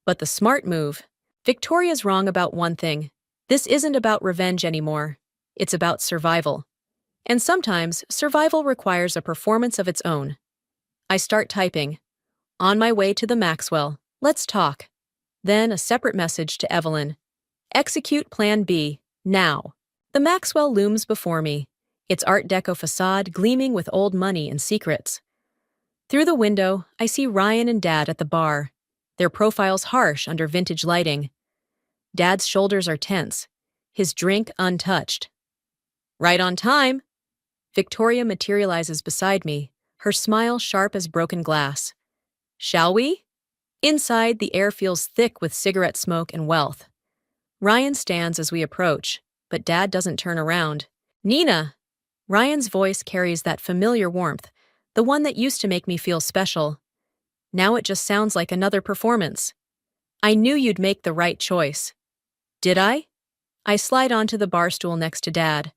But the smart move. Victoria's wrong about one thing. This isn't about revenge anymore. It's about survival. And sometimes, survival requires a performance of its own. I start typing. On my way to the Maxwell. Let's talk. Then a separate message to Evelyn. Execute Plan B, now. The Maxwell looms before me, its Art Deco facade gleaming with old money and secrets. Through the window, I see Ryan and Dad at the bar, their profiles harsh under vintage lighting. Dad's shoulders are tense, his drink untouched. Right on time. Victoria materializes beside me, her smile sharp as broken glass. Shall we? Inside, the air feels thick with cigarette smoke and wealth. Ryan stands as we approach, but Dad doesn't turn around. Nina! Ryan's voice carries that familiar warmth, the one that used to make me feel special. Now it just sounds like another performance. I knew you'd make the right choice. Did I? I slide onto the bar stool next to Dad.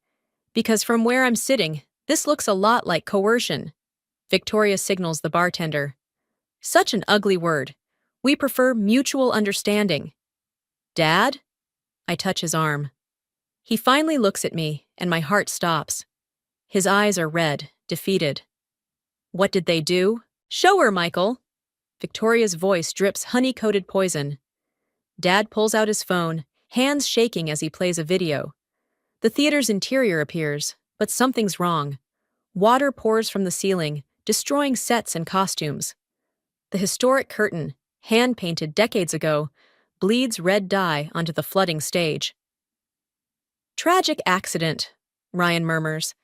Because from where I'm sitting, this looks a lot like coercion. Victoria signals the bartender. Such an ugly word. We prefer mutual understanding. Dad? I touch his arm. He finally looks at me, and my heart stops. His eyes are red, defeated. What did they do? Show her, Michael. Victoria's voice drips honey-coated poison. Dad pulls out his phone, hands shaking as he plays a video. The theater's interior appears, but something's wrong. Water pours from the ceiling, destroying sets and costumes. The historic curtain, hand-painted decades ago, bleeds red dye onto the flooding stage. Tragic accident, Ryan murmurs.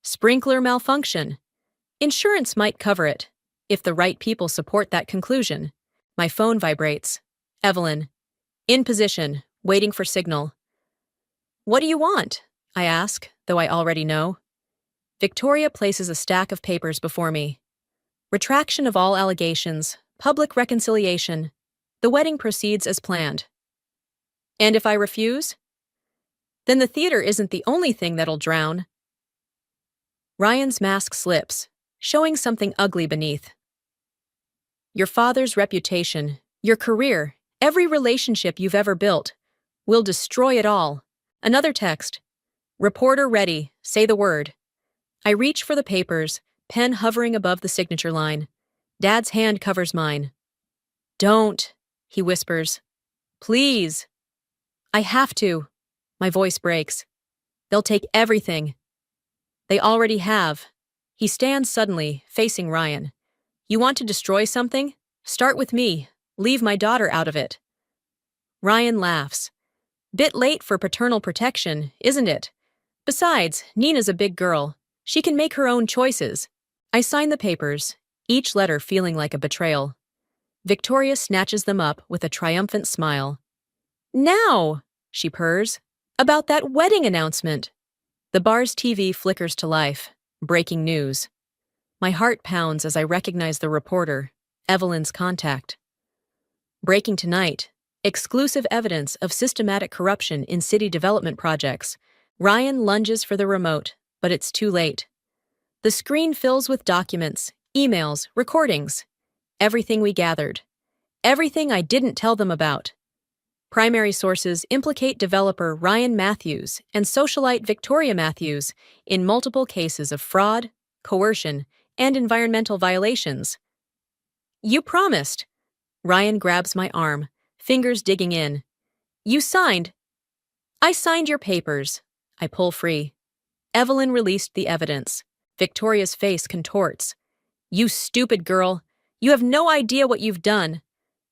Sprinkler malfunction. Insurance might cover it, if the right people support that conclusion. My phone vibrates. Evelyn. In position, waiting for signal. What do you want? I ask, though I already know. Victoria places a stack of papers before me. Retraction of all allegations, public reconciliation. The wedding proceeds as planned. And if I refuse? Then the theater isn't the only thing that'll drown. Ryan's mask slips, showing something ugly beneath. Your father's reputation, Your career, every relationship you've ever built. We'll destroy it all. Another text. Reporter ready, say the word. I reach for the papers, pen hovering above the signature line. Dad's hand covers mine. Don't, he whispers. Please. I have to. My voice breaks. They'll take everything. They already have. He stands suddenly, facing Ryan. You want to destroy something? Start with me. Leave my daughter out of it. Ryan laughs. Bit late for paternal protection, isn't it? Besides, Nina's a big girl. She can make her own choices. I sign the papers, each letter feeling like a betrayal. Victoria snatches them up with a triumphant smile. Now, she purrs, about that wedding announcement. The bar's TV flickers to life. Breaking news. My heart pounds as I recognize the reporter, Evelyn's contact. Breaking tonight. Exclusive evidence of systematic corruption in city development projects. Ryan lunges for the remote, but it's too late. The screen fills with documents, emails, recordings. Everything we gathered. Everything I didn't tell them about. Primary sources implicate developer Ryan Matthews and socialite Victoria Matthews in multiple cases of fraud, coercion, and environmental violations. You promised. Ryan grabs my arm, fingers digging in. You signed. I signed your papers. I pull free. Evelyn released the evidence. Victoria's face contorts. You stupid girl. You have no idea what you've done.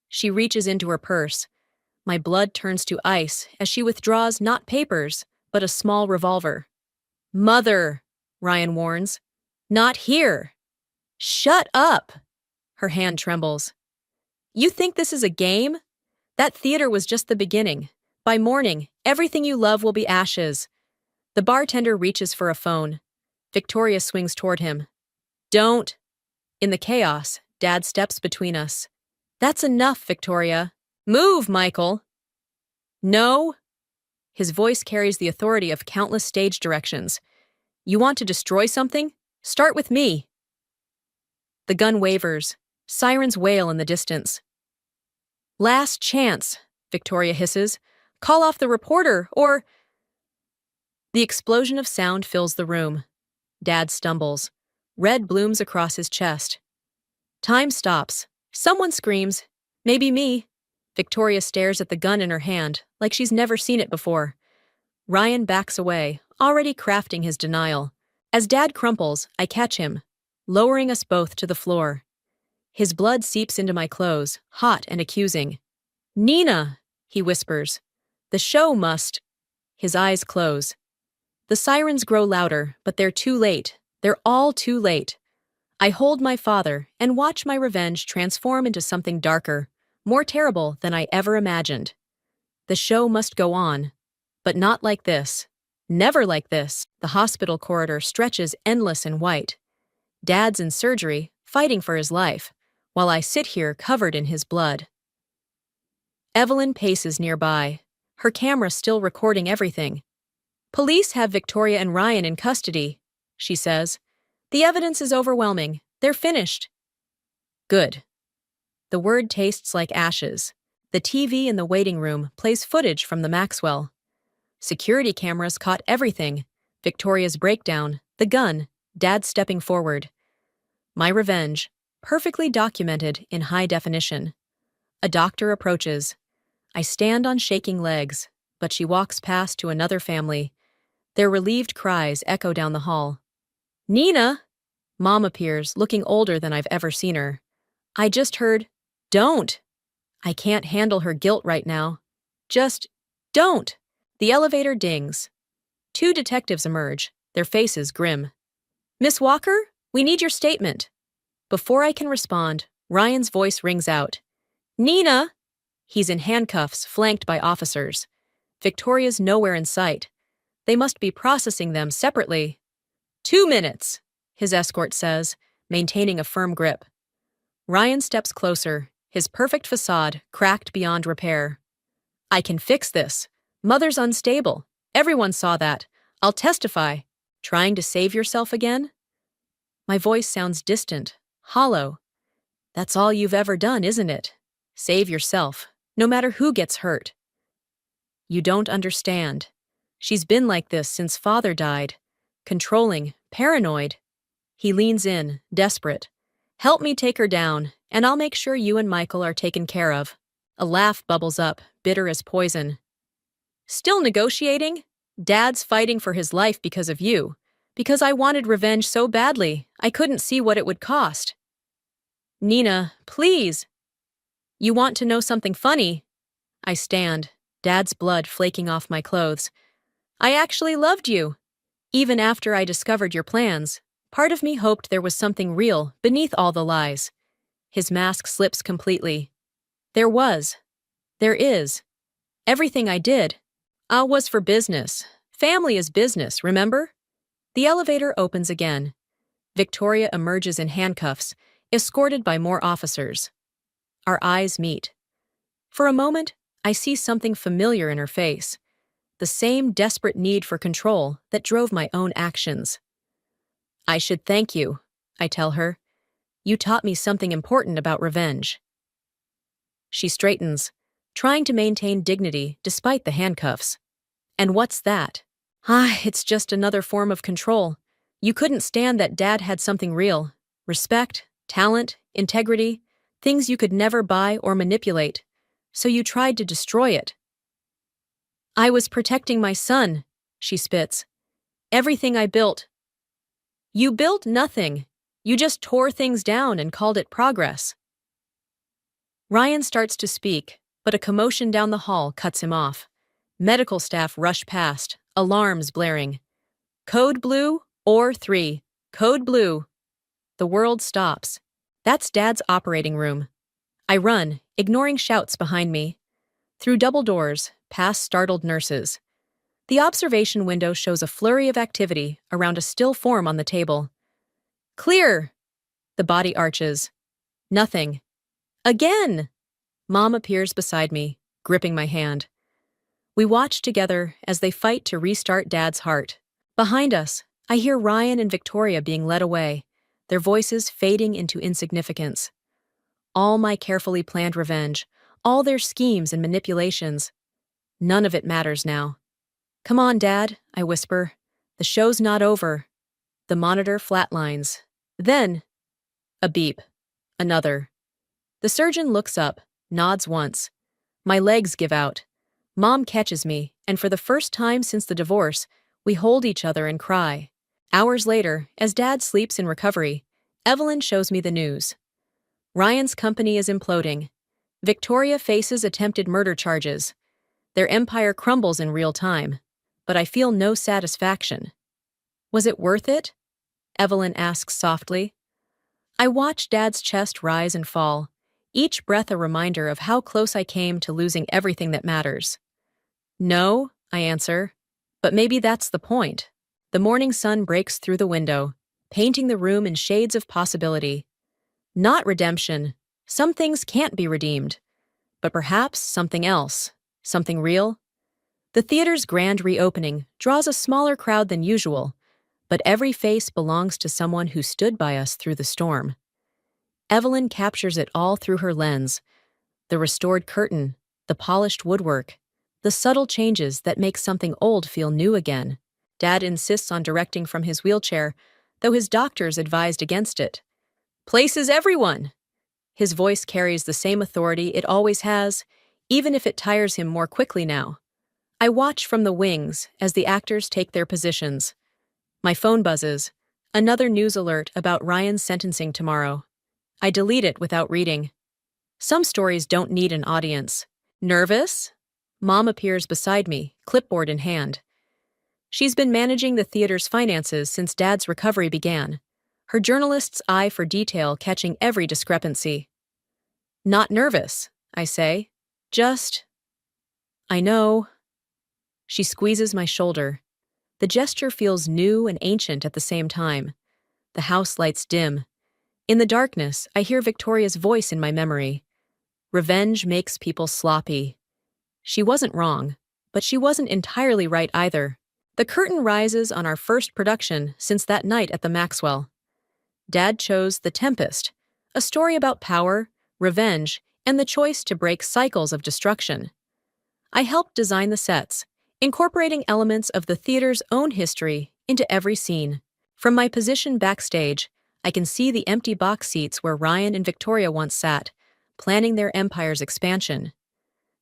She reaches into her purse. My blood turns to ice as she withdraws not papers, but a small revolver. Mother, Ryan warns. Not here. Shut up. Her hand trembles. You think this is a game? That theater was just the beginning. By morning, everything you love will be ashes. The bartender reaches for a phone. Victoria swings toward him. Don't. In the chaos, Dad steps between us. That's enough, Victoria. Move, Michael. No. His voice carries the authority of countless stage directions. You want to destroy something? Start with me. The gun wavers. Sirens wail in the distance. Last chance, Victoria hisses. Call off the reporter, or... The explosion of sound fills the room. Dad stumbles. Red blooms across his chest. Time stops. Someone screams. Maybe me. Victoria stares at the gun in her hand, like she's never seen it before. Ryan backs away, already crafting his denial. As Dad crumples, I catch him, lowering us both to the floor. His blood seeps into my clothes, hot and accusing. Nina, he whispers. The show must... His eyes close. The sirens grow louder, but they're too late. They're all too late. I hold my father and watch my revenge transform into something darker, more terrible than I ever imagined. The show must go on. But not like this. Never like this. The hospital corridor stretches endless in white. Dad's in surgery, fighting for his life, while I sit here covered in his blood. Evelyn paces nearby, her camera still recording everything. Police have Victoria and Ryan in custody, she says. The evidence is overwhelming. They're finished. Good. The word tastes like ashes. The TV in the waiting room plays footage from the Maxwell. Security cameras caught everything. Victoria's breakdown, the gun, Dad stepping forward. My revenge, perfectly documented in high definition. A doctor approaches. I stand on shaking legs, but she walks past to another family. Their relieved cries echo down the hall. Nina! Mom appears, looking older than I've ever seen her. I just heard, don't! I can't handle her guilt right now. Just, don't! The elevator dings. 2 detectives emerge, their faces grim. Miss Walker, we need your statement. Before I can respond, Ryan's voice rings out. Nina! He's in handcuffs, flanked by officers. Victoria's nowhere in sight. They must be processing them separately. 2 minutes, his escort says, maintaining a firm grip. Ryan steps closer, his perfect facade cracked beyond repair. I can fix this. Mother's unstable. Everyone saw that. I'll testify. Trying to save yourself again? My voice sounds distant, hollow. That's all you've ever done, isn't it? Save yourself, no matter who gets hurt. You don't understand. She's been like this since father died. Controlling, paranoid. He leans in, desperate. Help me take her down, and I'll make sure you and Michael are taken care of. A laugh bubbles up, bitter as poison. Still negotiating? Dad's fighting for his life because of you. Because I wanted revenge so badly, I couldn't see what it would cost. Nina, please. You want to know something funny? I stand, Dad's blood flaking off my clothes. I actually loved you. Even after I discovered your plans, part of me hoped there was something real beneath all the lies. His mask slips completely. There was. There is. Everything I did. Was for business. Family is business, remember? The elevator opens again. Victoria emerges in handcuffs, escorted by more officers. Our eyes meet. For a moment, I see something familiar in her face. The same desperate need for control that drove my own actions. I should thank you, I tell her. You taught me something important about revenge. She straightens, trying to maintain dignity despite the handcuffs. And what's that? It's just another form of control. You couldn't stand that Dad had something real. Respect, talent, integrity, things you could never buy or manipulate. So you tried to destroy it. I was protecting my son, she spits. Everything I built. You built nothing. You just tore things down and called it progress. Ryan starts to speak, but a commotion down the hall cuts him off. Medical staff rush past, alarms blaring. Code blue or 3. Code blue. The world stops. That's Dad's operating room. I run, ignoring shouts behind me. Through double doors, past startled nurses. The observation window shows a flurry of activity around a still form on the table. Clear! The body arches. Nothing. Again! Mom appears beside me, gripping my hand. We watch together as they fight to restart Dad's heart. Behind us, I hear Ryan and Victoria being led away, their voices fading into insignificance. All my carefully planned revenge, all their schemes and manipulations. None of it matters now. Come on, Dad, I whisper. The show's not over. The monitor flatlines. Then, a beep. Another. The surgeon looks up, nods once. My legs give out. Mom catches me, and for the first time since the divorce, we hold each other and cry. Hours later, as Dad sleeps in recovery, Evelyn shows me the news. Ryan's company is imploding. Victoria faces attempted murder charges. Their empire crumbles in real time, but I feel no satisfaction. Was it worth it? Evelyn asks softly. I watch Dad's chest rise and fall, each breath a reminder of how close I came to losing everything that matters. No, I answer, but maybe that's the point. The morning sun breaks through the window, painting the room in shades of possibility. Not redemption. Some things can't be redeemed. But perhaps something else. Something real. The theater's grand reopening draws a smaller crowd than usual, but every face belongs to someone who stood by us through the storm. Evelyn captures it all through her lens. The restored curtain, the polished woodwork, the subtle changes that make something old feel new again. Dad insists on directing from his wheelchair, though his doctors advised against it. Places everyone! His voice carries the same authority it always has, even if it tires him more quickly now. I watch from the wings as the actors take their positions. My phone buzzes. Another news alert about Ryan's sentencing tomorrow. I delete it without reading. Some stories don't need an audience. Nervous? Mom appears beside me, clipboard in hand. She's been managing the theater's finances since Dad's recovery began, her journalist's eye for detail catching every discrepancy. Not nervous, I say. Just... I know. She squeezes my shoulder. The gesture feels new and ancient at the same time. The house lights dim. In the darkness, I hear Victoria's voice in my memory. Revenge makes people sloppy. She wasn't wrong, but she wasn't entirely right either. The curtain rises on our first production since that night at the Maxwell. Dad chose The Tempest, a story about power, revenge, and the choice to break cycles of destruction. I helped design the sets, incorporating elements of the theater's own history into every scene. From my position backstage, I can see the empty box seats where Ryan and Victoria once sat, planning their empire's expansion.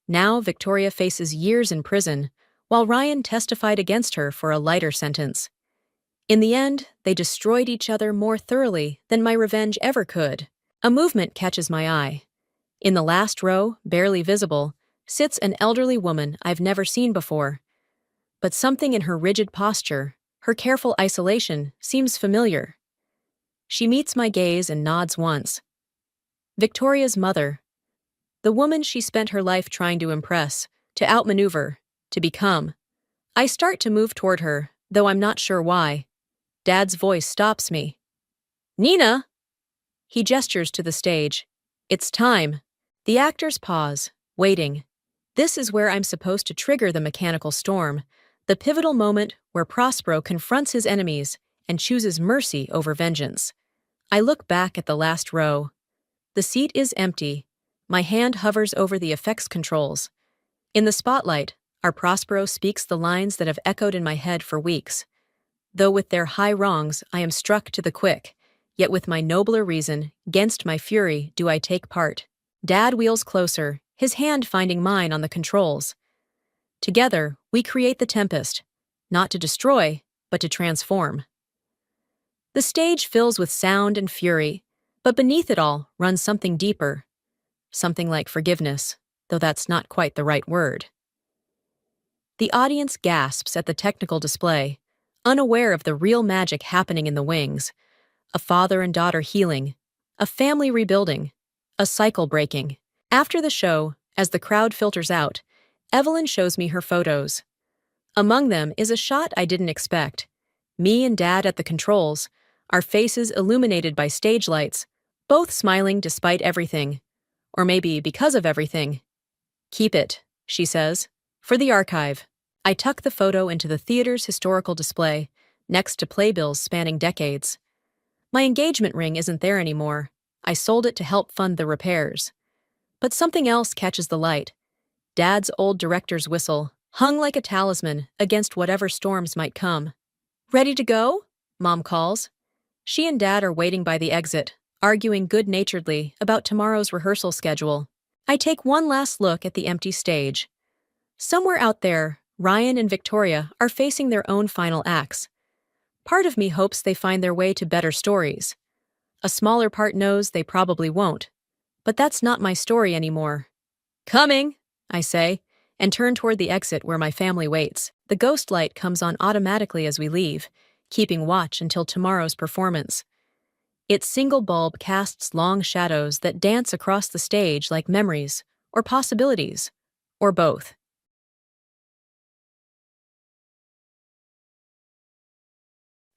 Now Victoria faces years in prison, while Ryan testified against her for a lighter sentence. In the end, they destroyed each other more thoroughly than my revenge ever could. A movement catches my eye. In the last row, barely visible, sits an elderly woman I've never seen before. But something in her rigid posture, her careful isolation, seems familiar. She meets my gaze and nods once. Victoria's mother. The woman she spent her life trying to impress, to outmaneuver, to become. I start to move toward her, though I'm not sure why. Dad's voice stops me. "Nina!" He gestures to the stage. It's time. The actors pause, waiting. This is where I'm supposed to trigger the mechanical storm, the pivotal moment where Prospero confronts his enemies and chooses mercy over vengeance. I look back at the last row. The seat is empty. My hand hovers over the effects controls. In the spotlight, our Prospero speaks the lines that have echoed in my head for weeks. Though with their high wrongs I am struck to the quick, yet with my nobler reason, 'gainst my fury, do I take part. Dad wheels closer, his hand finding mine on the controls. Together, we create the tempest, not to destroy, but to transform. The stage fills with sound and fury, but beneath it all runs something deeper. Something like forgiveness, though that's not quite the right word. The audience gasps at the technical display, unaware of the real magic happening in the wings. A father and daughter healing, a family rebuilding, a cycle breaking. After the show, as the crowd filters out, Evelyn shows me her photos. Among them is a shot I didn't expect. Me and Dad at the controls, our faces illuminated by stage lights, both smiling despite everything. Or maybe because of everything. "Keep it," she says, "for the archive." I tuck the photo into the theater's historical display, next to playbills spanning decades. My engagement ring isn't there anymore. I sold it to help fund the repairs. But something else catches the light. Dad's old director's whistle, hung like a talisman against whatever storms might come. "Ready to go?" Mom calls. She and Dad are waiting by the exit, arguing good-naturedly about tomorrow's rehearsal schedule. I take one last look at the empty stage. Somewhere out there, Ryan and Victoria are facing their own final acts. Part of me hopes they find their way to better stories. A smaller part knows they probably won't. But that's not my story anymore. "Coming!" I say, and turn toward the exit where my family waits. The ghost light comes on automatically as we leave, keeping watch until tomorrow's performance. Its single bulb casts long shadows that dance across the stage like memories, or possibilities, or both.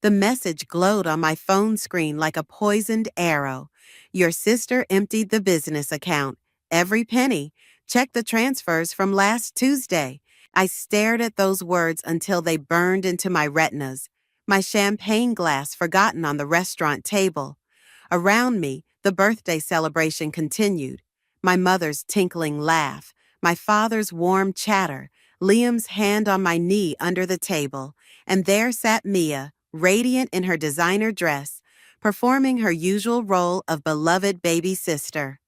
The message glowed on my phone screen like a poisoned arrow. Your sister emptied the business account. Every penny. Check the transfers from last Tuesday. I stared at those words until they burned into my retinas. My champagne glass forgotten on the restaurant table. Around me, the birthday celebration continued. My mother's tinkling laugh, my father's warm chatter, Liam's hand on my knee under the table, and there sat Mia, radiant in her designer dress, performing her usual role of beloved baby sister.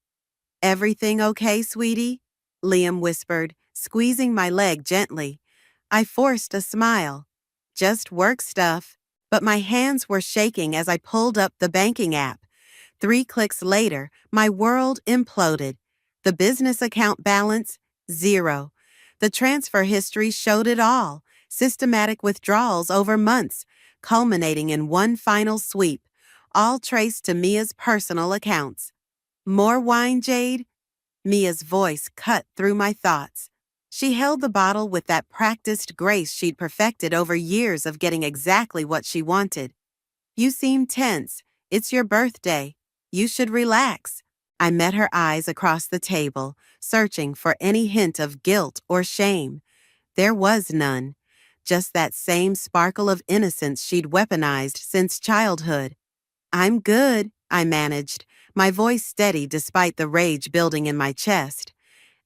"Everything okay, sweetie?" Liam whispered, squeezing my leg gently. I forced a smile. "Just work stuff." But my hands were shaking as I pulled up the banking app. 3 clicks later, my world imploded. The business account balance, 0. The transfer history showed it all. Systematic withdrawals over months, culminating in one final sweep, all traced to Mia's personal accounts. "More wine, Jade?" Mia's voice cut through my thoughts. She held the bottle with that practiced grace she'd perfected over years of getting exactly what she wanted. "You seem tense. It's your birthday. You should relax." I met her eyes across the table, searching for any hint of guilt or shame. There was none. Just that same sparkle of innocence she'd weaponized since childhood. "I'm good," I managed, my voice steady despite the rage building in my chest.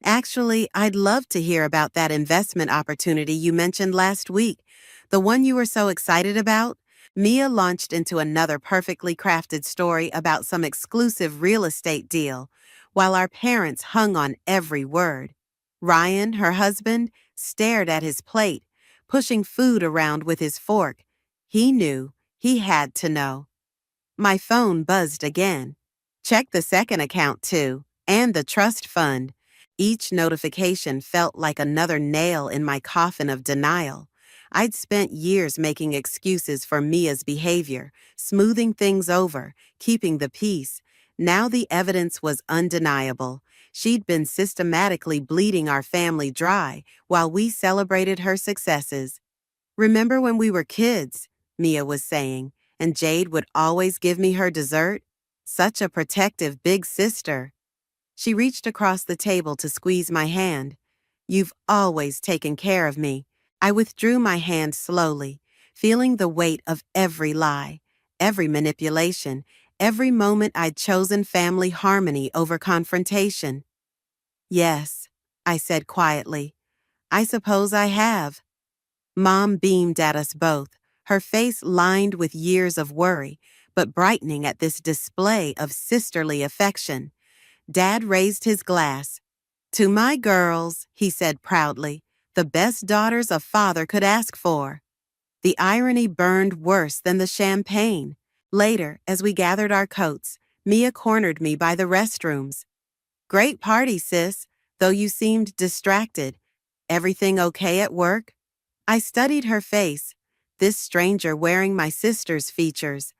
Actually, I'd love to hear about that investment opportunity you mentioned last week, the one you were so excited about. Mia launched into another perfectly crafted story about some exclusive real estate deal, while our parents hung on every word. Ryan, her husband, stared at his plate, pushing food around with his fork. He knew. He had to know. My phone buzzed again. Check the second account too, and the trust fund. Each notification felt like another nail in my coffin of denial. I'd spent years making excuses for Mia's behavior, smoothing things over, keeping the peace. Now the evidence was undeniable. She'd been systematically bleeding our family dry while we celebrated her successes. Remember when we were kids, Mia was saying, and Jade would always give me her dessert? Such a protective big sister. She reached across the table to squeeze my hand. You've always taken care of me. I withdrew my hand slowly, feeling the weight of every lie, every manipulation, every moment I'd chosen family harmony over confrontation. Yes, I said quietly. I suppose I have. Mom beamed at us both, her face lined with years of worry, but brightening at this display of sisterly affection. Dad raised his glass. To my girls, he said proudly, the best daughters a father could ask for. The irony burned worse than the champagne. Later, as we gathered our coats, Mia cornered me by the restrooms. Great party, sis, though you seemed distracted. Everything okay at work? I studied her face, this stranger wearing my sister's features.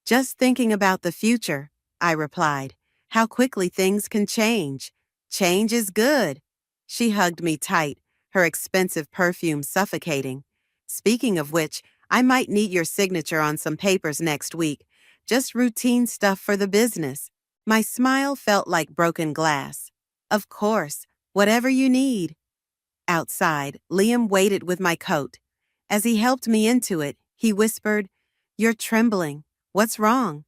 Just thinking about the future, I replied. How quickly things can change. Change is good. She hugged me tight, her expensive perfume suffocating. Speaking of which, I might need your signature on some papers next week. Just routine stuff for the business. My smile felt like broken glass. Of course, whatever you need. Outside, Liam waited with my coat. As he helped me into it, he whispered, You're trembling. What's wrong?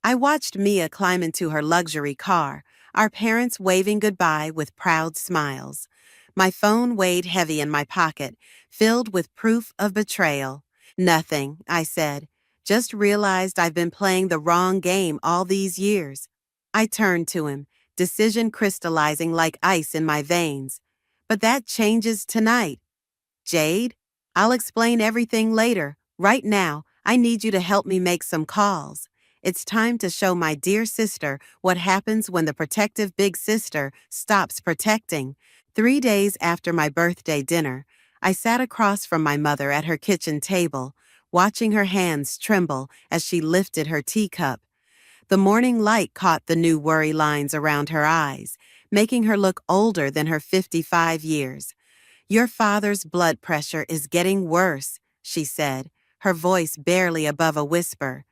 I watched Mia climb into her luxury car, our parents waving goodbye with proud smiles. My phone weighed heavy in my pocket, filled with proof of betrayal. Nothing, I said. Just realized I've been playing the wrong game all these years. I turned to him, decision crystallizing like ice in my veins. But that changes tonight. Jade, I'll explain everything later. Right now, I need you to help me make some calls. It's time to show my dear sister what happens when the protective big sister stops protecting. 3 days after my birthday dinner, I sat across from my mother at her kitchen table, watching her hands tremble as she lifted her teacup. The morning light caught the new worry lines around her eyes, making her look older than her 55 years. Your father's blood pressure is getting worse, she said, her voice barely above a whisper.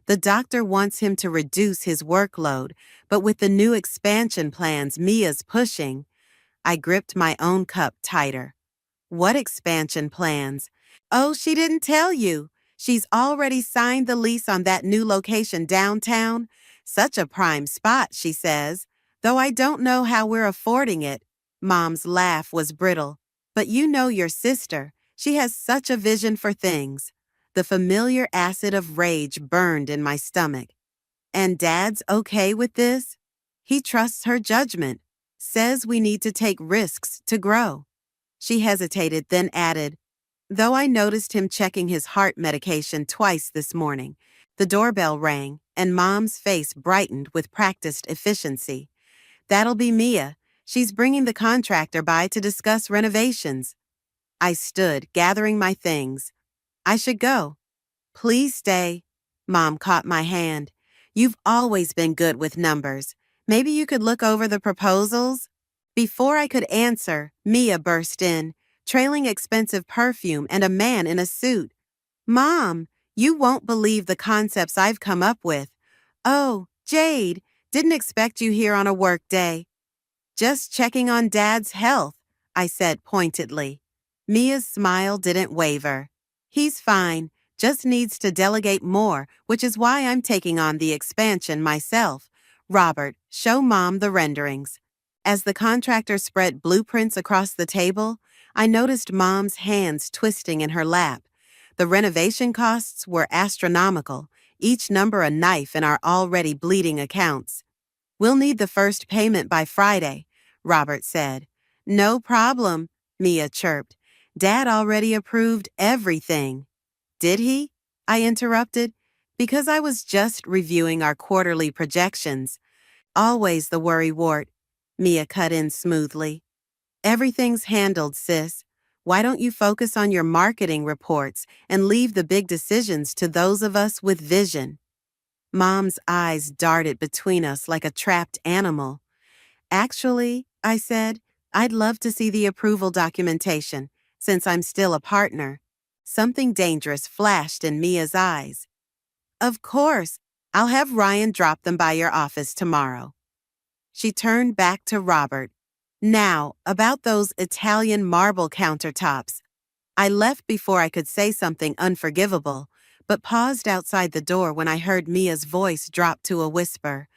The doctor wants him to reduce his workload, but with the new expansion plans Mia's pushing, I gripped my own cup tighter. What expansion plans? Oh, she didn't tell you. She's already signed the lease on that new location downtown. Such a prime spot, she says. Though I don't know how we're affording it. Mom's laugh was brittle. But you know your sister. She has such a vision for things. The familiar acid of rage burned in my stomach. And Dad's okay with this? He trusts her judgment. Says we need to take risks to grow. She hesitated, then added, Though I noticed him checking his heart medication twice this morning. The doorbell rang, and Mom's face brightened with practiced efficiency. That'll be Mia. She's bringing the contractor by to discuss renovations. I stood, gathering my things. I should go. Please stay. Mom caught my hand. You've always been good with numbers. Maybe you could look over the proposals? Before I could answer, Mia burst in, trailing expensive perfume and a man in a suit. Mom, you won't believe the concepts I've come up with. Oh, Jade, didn't expect you here on a work day. Just checking on Dad's health, I said pointedly. Mia's smile didn't waver. He's fine, just needs to delegate more, which is why I'm taking on the expansion myself. Robert, show Mom the renderings. As the contractor spread blueprints across the table, I noticed Mom's hands twisting in her lap. The renovation costs were astronomical, each number a knife in our already bleeding accounts. We'll need the first payment by Friday, Robert said. No problem, Mia chirped. Dad already approved everything. Did he? I interrupted, because I was just reviewing our quarterly projections. Always the worrywart, Mia cut in smoothly. Everything's handled, sis. Why don't you focus on your marketing reports and leave the big decisions to those of us with vision? Mom's eyes darted between us like a trapped animal. Actually, I said, I'd love to see the approval documentation, since I'm still a partner. Something dangerous flashed in Mia's eyes. Of course, I'll have Ryan drop them by your office tomorrow. She turned back to Robert. Now, about those Italian marble countertops. I left before I could say something unforgivable, but paused outside the door when I heard Mia's voice drop to a whisper.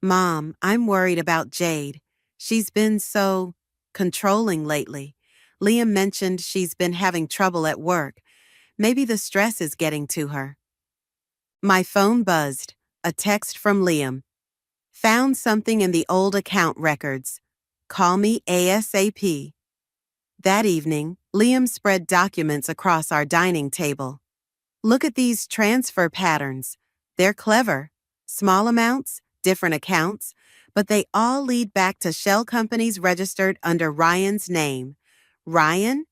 Mom, I'm worried about Jade. She's been so controlling lately. Liam mentioned she's been having trouble at work. Maybe the stress is getting to her. My phone buzzed. A text from Liam. Found something in the old account records. Call me ASAP. That evening, Liam spread documents across our dining table. Look at these transfer patterns. They're clever. Small amounts, different accounts, but they all lead back to shell companies registered under Ryan's name. Ryan?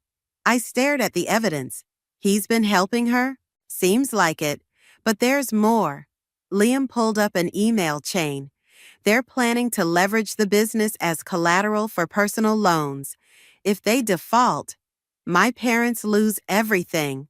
I stared at the evidence. He's been helping her? Seems like it. But there's more. Liam pulled up an email chain. They're planning to leverage the business as collateral for personal loans. If they default, my parents lose everything.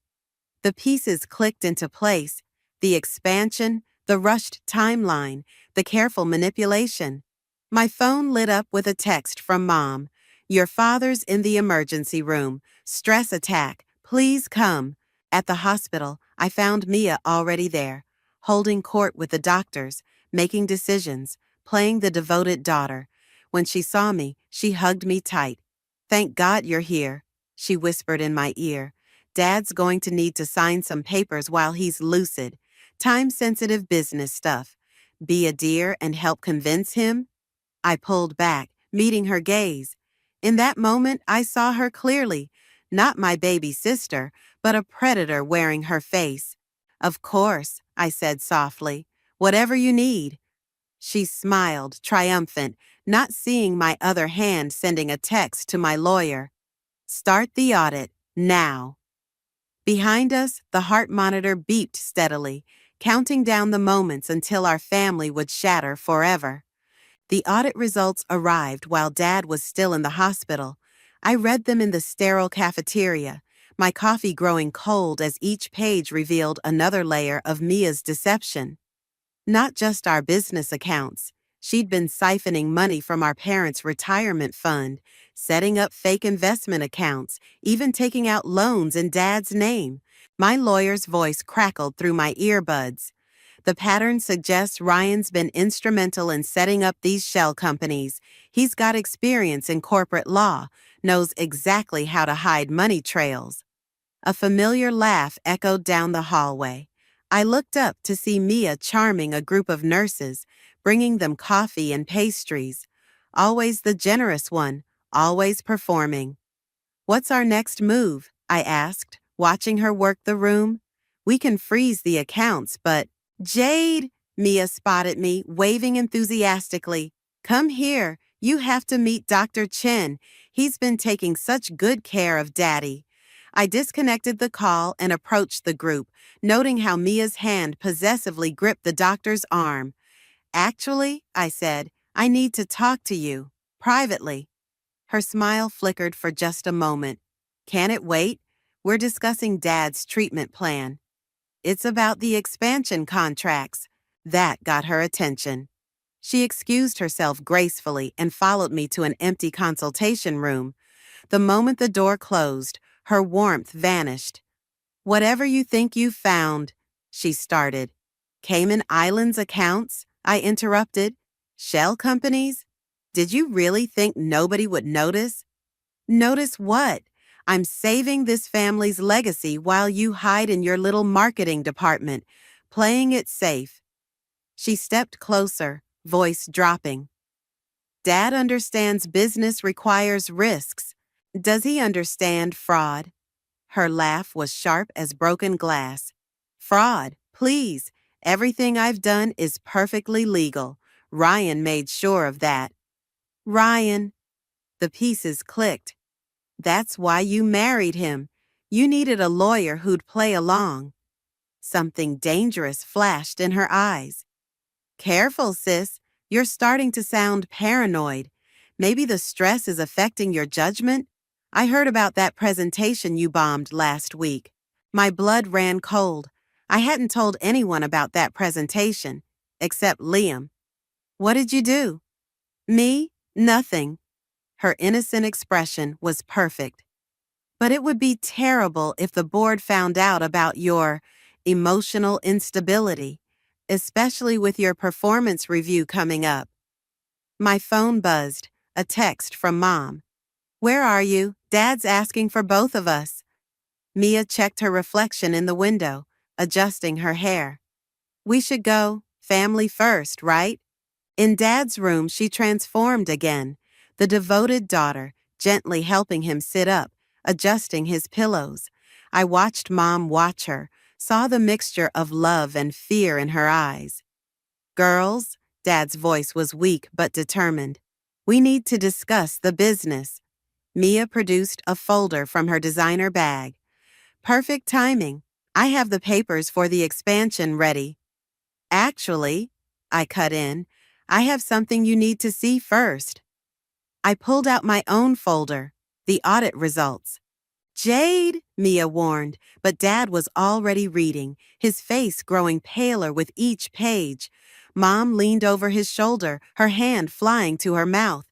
The pieces clicked into place. The expansion, the rushed timeline, the careful manipulation. My phone lit up with a text from Mom. Your father's in the emergency room. Stress attack. Please come. At the hospital, I found Mia already there, holding court with the doctors, making decisions, playing the devoted daughter. When she saw me, she hugged me tight. Thank God you're here, she whispered in my ear. Dad's going to need to sign some papers while he's lucid. Time-sensitive business stuff. Be a dear and help convince him? I pulled back, meeting her gaze. In that moment, I saw her clearly. Not my baby sister, but a predator wearing her face. Of course, I said softly. Whatever you need. She smiled, triumphant, not seeing my other hand sending a text to my lawyer. Start the audit, now. Behind us, the heart monitor beeped steadily, counting down the moments until our family would shatter forever. The audit results arrived while Dad was still in the hospital. I read them in the sterile cafeteria, my coffee growing cold as each page revealed another layer of Mia's deception. Not just our business accounts. She'd been siphoning money from our parents' retirement fund, setting up fake investment accounts, even taking out loans in Dad's name. My lawyer's voice crackled through my earbuds. The pattern suggests Ryan's been instrumental in setting up these shell companies. He's got experience in corporate law, knows exactly how to hide money trails. A familiar laugh echoed down the hallway. I looked up to see Mia charming a group of nurses, bringing them coffee and pastries. Always the generous one, always performing. What's our next move? I asked, watching her work the room. We can freeze the accounts, but... Jade, Mia spotted me, waving enthusiastically. Come here, you have to meet Dr. Chen. He's been taking such good care of Daddy. I disconnected the call and approached the group, noting how Mia's hand possessively gripped the doctor's arm. Actually, I said, I need to talk to you, privately. Her smile flickered for just a moment. Can it wait? We're discussing Dad's treatment plan. It's about the expansion contracts. That got her attention. She excused herself gracefully and followed me to an empty consultation room. The moment the door closed, her warmth vanished. Whatever you think you've found, she started. Cayman Islands accounts? I interrupted. Shell companies? Did you really think nobody would notice? Notice what? I'm saving this family's legacy while you hide in your little marketing department, playing it safe. She stepped closer, voice dropping. Dad understands business requires risks. Does he understand fraud? Her laugh was sharp as broken glass. Fraud, please. Everything I've done is perfectly legal. Ryan made sure of that. Ryan. The pieces clicked. That's why you married him. You needed a lawyer who'd play along. Something dangerous flashed in her eyes. Careful, sis. You're starting to sound paranoid. Maybe the stress is affecting your judgment? I heard about that presentation you bombed last week. My blood ran cold. I hadn't told anyone about that presentation, except Liam. What did you do? Me? Nothing. Her innocent expression was perfect. But it would be terrible if the board found out about your emotional instability, especially with your performance review coming up. My phone buzzed, a text from Mom. Where are you? Dad's asking for both of us. Mia checked her reflection in the window, adjusting her hair. We should go, family first, right? In Dad's room, she transformed again, the devoted daughter, gently helping him sit up, adjusting his pillows. I watched Mom watch her, saw the mixture of love and fear in her eyes. Girls, Dad's voice was weak but determined. We need to discuss the business. Mia produced a folder from her designer bag. Perfect timing. I have the papers for the expansion ready. Actually, I cut in, I have something you need to see first. I pulled out my own folder, the audit results. Jade, Mia warned, but Dad was already reading, his face growing paler with each page. Mom leaned over his shoulder, her hand flying to her mouth.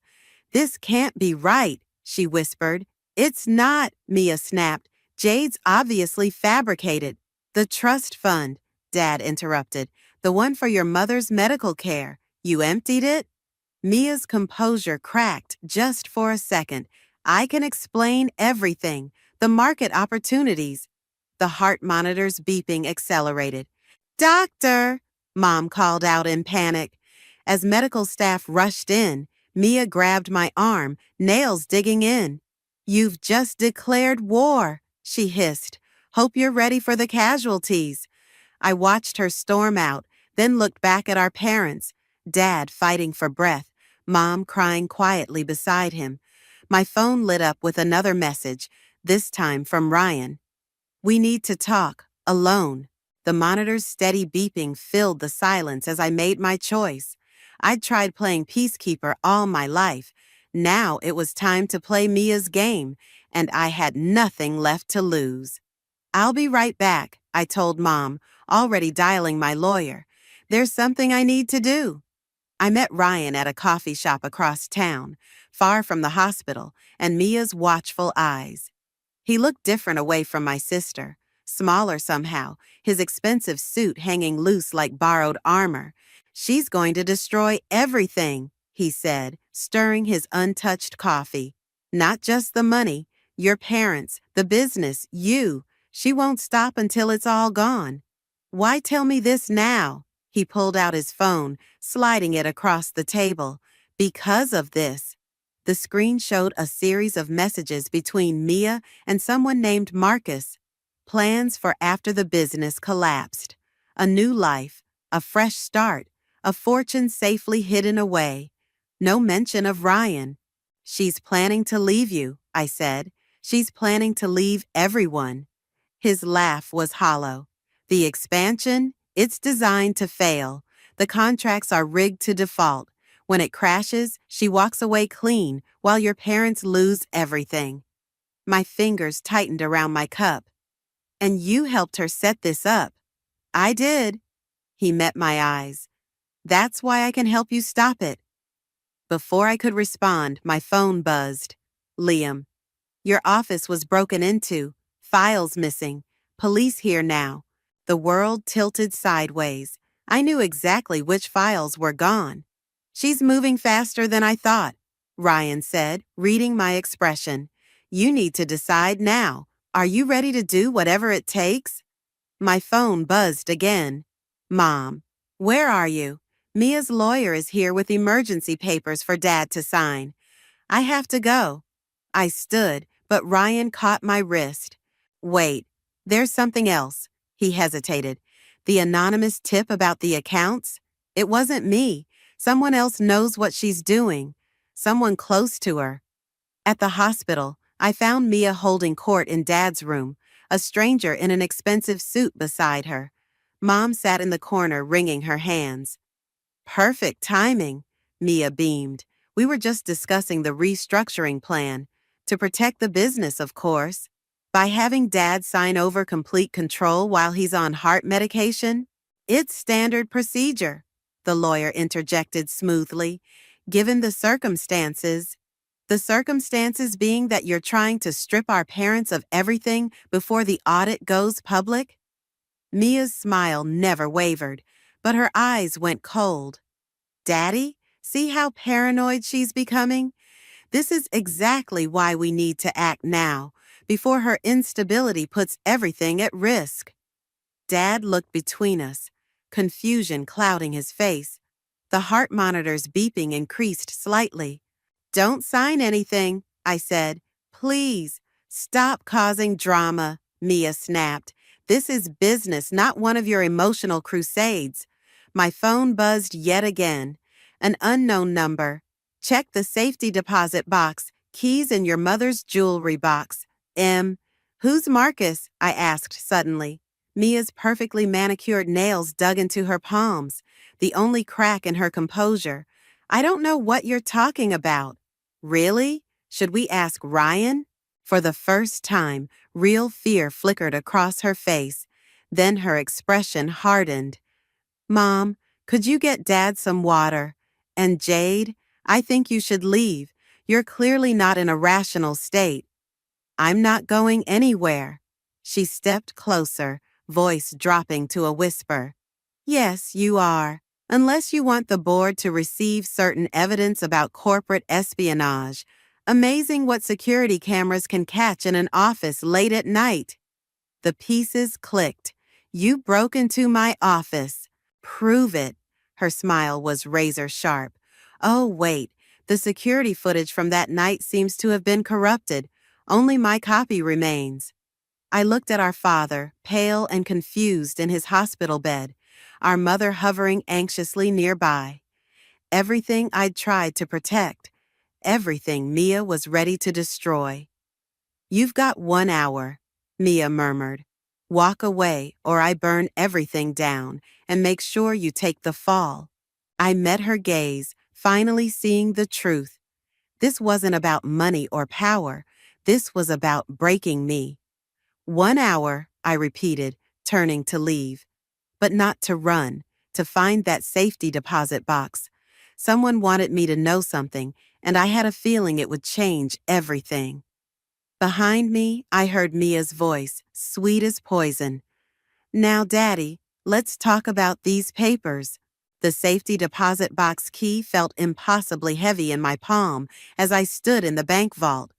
This can't be right, she whispered. It's not, Mia snapped. Jade's obviously fabricated. The trust fund, Dad interrupted. The one for your mother's medical care. You emptied it? Mia's composure cracked just for a second. I can explain everything. The market opportunities. The heart monitor's beeping accelerated. Doctor, Mom called out in panic. As medical staff rushed in, Mia grabbed my arm, nails digging in. You've just declared war, she hissed. Hope you're ready for the casualties. I watched her storm out, then looked back at our parents, Dad fighting for breath, Mom crying quietly beside him. My phone lit up with another message, this time from Ryan. We need to talk, alone. The monitor's steady beeping filled the silence as I made my choice. I'd tried playing peacekeeper all my life. Now it was time to play Mia's game, and I had nothing left to lose. I'll be right back, I told Mom, already dialing my lawyer. There's something I need to do. I met Ryan at a coffee shop across town, far from the hospital, and Mia's watchful eyes. He looked different away from my sister, smaller somehow, his expensive suit hanging loose like borrowed armor. She's going to destroy everything, he said, stirring his untouched coffee. Not just the money, your parents, the business, you. She won't stop until it's all gone. Why tell me this now? He pulled out his phone, sliding it across the table. Because of this. The screen showed a series of messages between Mia and someone named Marcus. Plans for after the business collapsed. A new life, a fresh start, a fortune safely hidden away. No mention of Ryan. She's planning to leave you, I said. She's planning to leave everyone. His laugh was hollow. The expansion? It's designed to fail. The contracts are rigged to default. When it crashes, she walks away clean while your parents lose everything. My fingers tightened around my cup. And you helped her set this up. I did. He met my eyes. That's why I can help you stop it. Before I could respond, my phone buzzed. Liam. Your office was broken into. Files missing. Police here now. The world tilted sideways. I knew exactly which files were gone. She's moving faster than I thought, Ryan said, reading my expression. You need to decide now. Are you ready to do whatever it takes? My phone buzzed again. Mom, where are you? Mia's lawyer is here with emergency papers for Dad to sign. I have to go. I stood, but Ryan caught my wrist. Wait, there's something else. He hesitated. The anonymous tip about the accounts? It wasn't me. Someone else knows what she's doing. Someone close to her. At the hospital, I found Mia holding court in Dad's room, a stranger in an expensive suit beside her. Mom sat in the corner wringing her hands. Perfect timing, Mia beamed. We were just discussing the restructuring plan. To protect the business, of course. By having Dad sign over complete control while he's on heart medication? It's standard procedure, the lawyer interjected smoothly. Given the circumstances. The circumstances being that you're trying to strip our parents of everything before the audit goes public? Mia's smile never wavered, but her eyes went cold. Daddy, see how paranoid she's becoming? This is exactly why we need to act now, before her instability puts everything at risk. Dad looked between us, confusion clouding his face. The heart monitor's beeping increased slightly. Don't sign anything, I said. Please, stop causing drama, Mia snapped. This is business, not one of your emotional crusades. My phone buzzed yet again. An unknown number. Check the safety deposit box. Keys in your mother's jewelry box. Who's Marcus? I asked suddenly. Mia's perfectly manicured nails dug into her palms, the only crack in her composure. I don't know what you're talking about. Really? Should we ask Ryan? For the first time, real fear flickered across her face. Then her expression hardened. Mom, could you get Dad some water? And Jade, I think you should leave. You're clearly not in a rational state. I'm not going anywhere. She stepped closer, voice dropping to a whisper. Yes, you are. Unless you want the board to receive certain evidence about corporate espionage. Amazing what security cameras can catch in an office late at night. The pieces clicked. You broke into my office. Prove it. Her smile was razor sharp. Oh, wait. The security footage from that night seems to have been corrupted. Only my copy remains. I looked at our father, pale and confused in his hospital bed, our mother hovering anxiously nearby. Everything I'd tried to protect, everything Mia was ready to destroy. You've got 1 hour, Mia murmured. Walk away or I burn everything down and make sure you take the fall. I met her gaze, finally seeing the truth. This wasn't about money or power. This was about breaking me. 1 hour, I repeated, turning to leave. But not to run, to find that safety deposit box. Someone wanted me to know something, and I had a feeling it would change everything. Behind me, I heard Mia's voice, sweet as poison. Now, Daddy, let's talk about these papers. The safety deposit box key felt impossibly heavy in my palm as I stood in the bank vault.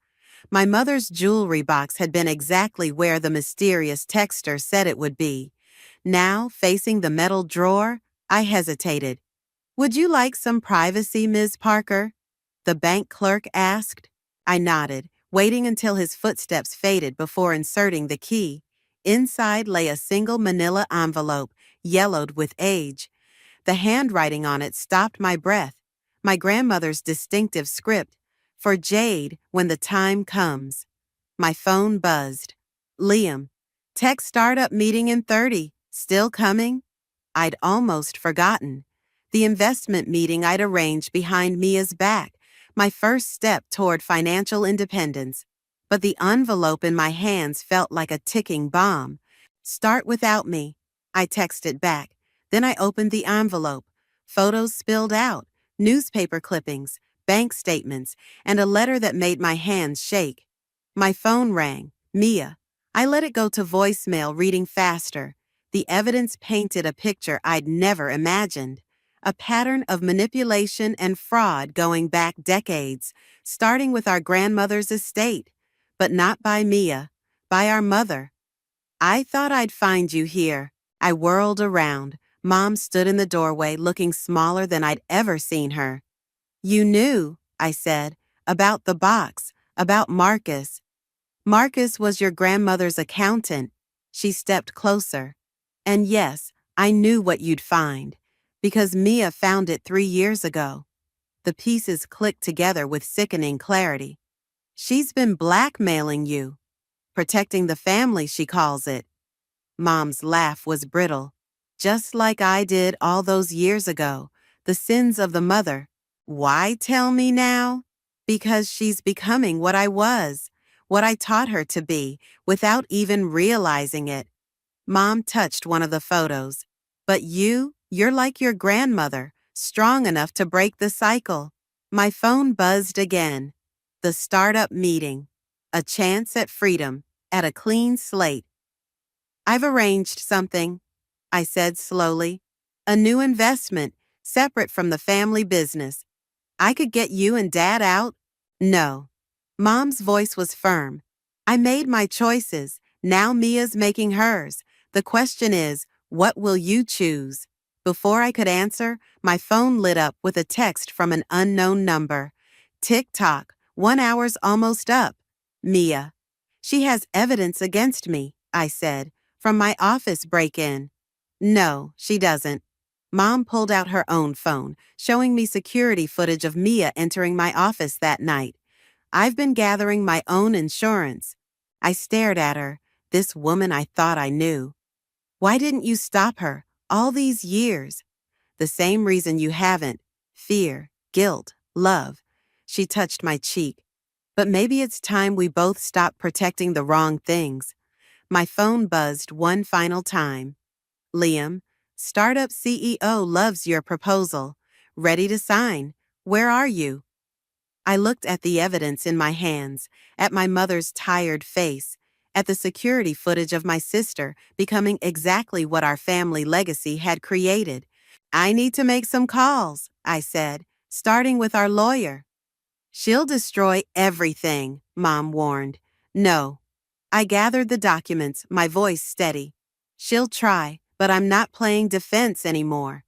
My mother's jewelry box had been exactly where the mysterious texter said it would be. Now, facing the metal drawer, I hesitated. Would you like some privacy, Ms. Parker? The bank clerk asked. I nodded, waiting until his footsteps faded before inserting the key. Inside lay a single manila envelope, yellowed with age. The handwriting on it stopped my breath. My grandmother's distinctive script, for Jade when the time comes. My phone buzzed. Liam, tech startup meeting in 30. Still coming? I'd almost forgotten. The investment meeting I'd arranged behind Mia's back, my first step toward financial independence. But the envelope in my hands felt like a ticking bomb. Start without me, I texted back. Then I opened the envelope. Photos spilled out, newspaper clippings, bank statements, and a letter that made my hands shake. My phone rang. Mia. I let it go to voicemail, reading faster. The evidence painted a picture I'd never imagined. a pattern of manipulation and fraud going back decades, starting with our grandmother's estate, but not by Mia, by our mother. I thought I'd find you here. I whirled around. Mom stood in the doorway looking smaller than I'd ever seen her. You knew, I said, about the box, about Marcus. Marcus was your grandmother's accountant. She stepped closer. And yes, I knew what you'd find, because Mia found it 3 years ago. The pieces clicked together with sickening clarity. She's been blackmailing you. Protecting the family, she calls it. Mom's laugh was brittle. Just like I did all those years ago, the sins of the mother. Why tell me now? Because she's becoming what I was, what I taught her to be, without even realizing it. Mom touched one of the photos. But you're like your grandmother, strong enough to break the cycle. My phone buzzed again. The startup meeting. A chance at freedom, at a clean slate. I've arranged something, I said slowly. A new investment, separate from the family business. I could get you and Dad out? No. Mom's voice was firm. I made my choices. Now Mia's making hers. The question is, what will you choose? Before I could answer, my phone lit up with a text from an unknown number. Tick-tock, 1 hour's almost up. Mia. She has evidence against me, I said, from my office break-in. No, she doesn't. Mom pulled out her own phone, showing me security footage of Mia entering my office that night. I've been gathering my own insurance. I stared at her, this woman I thought I knew. Why didn't you stop her, all these years? The same reason you haven't. Fear, guilt, love. She touched my cheek. But maybe it's time we both stop protecting the wrong things. My phone buzzed one final time. Liam, startup CEO loves your proposal. Ready to sign. Where are you? I looked at the evidence in my hands, at my mother's tired face, at the security footage of my sister becoming exactly what our family legacy had created. I need to make some calls, I said, starting with our lawyer. She'll destroy everything, Mom warned. No. I gathered the documents, my voice steady. She'll try, but I'm not playing defense anymore.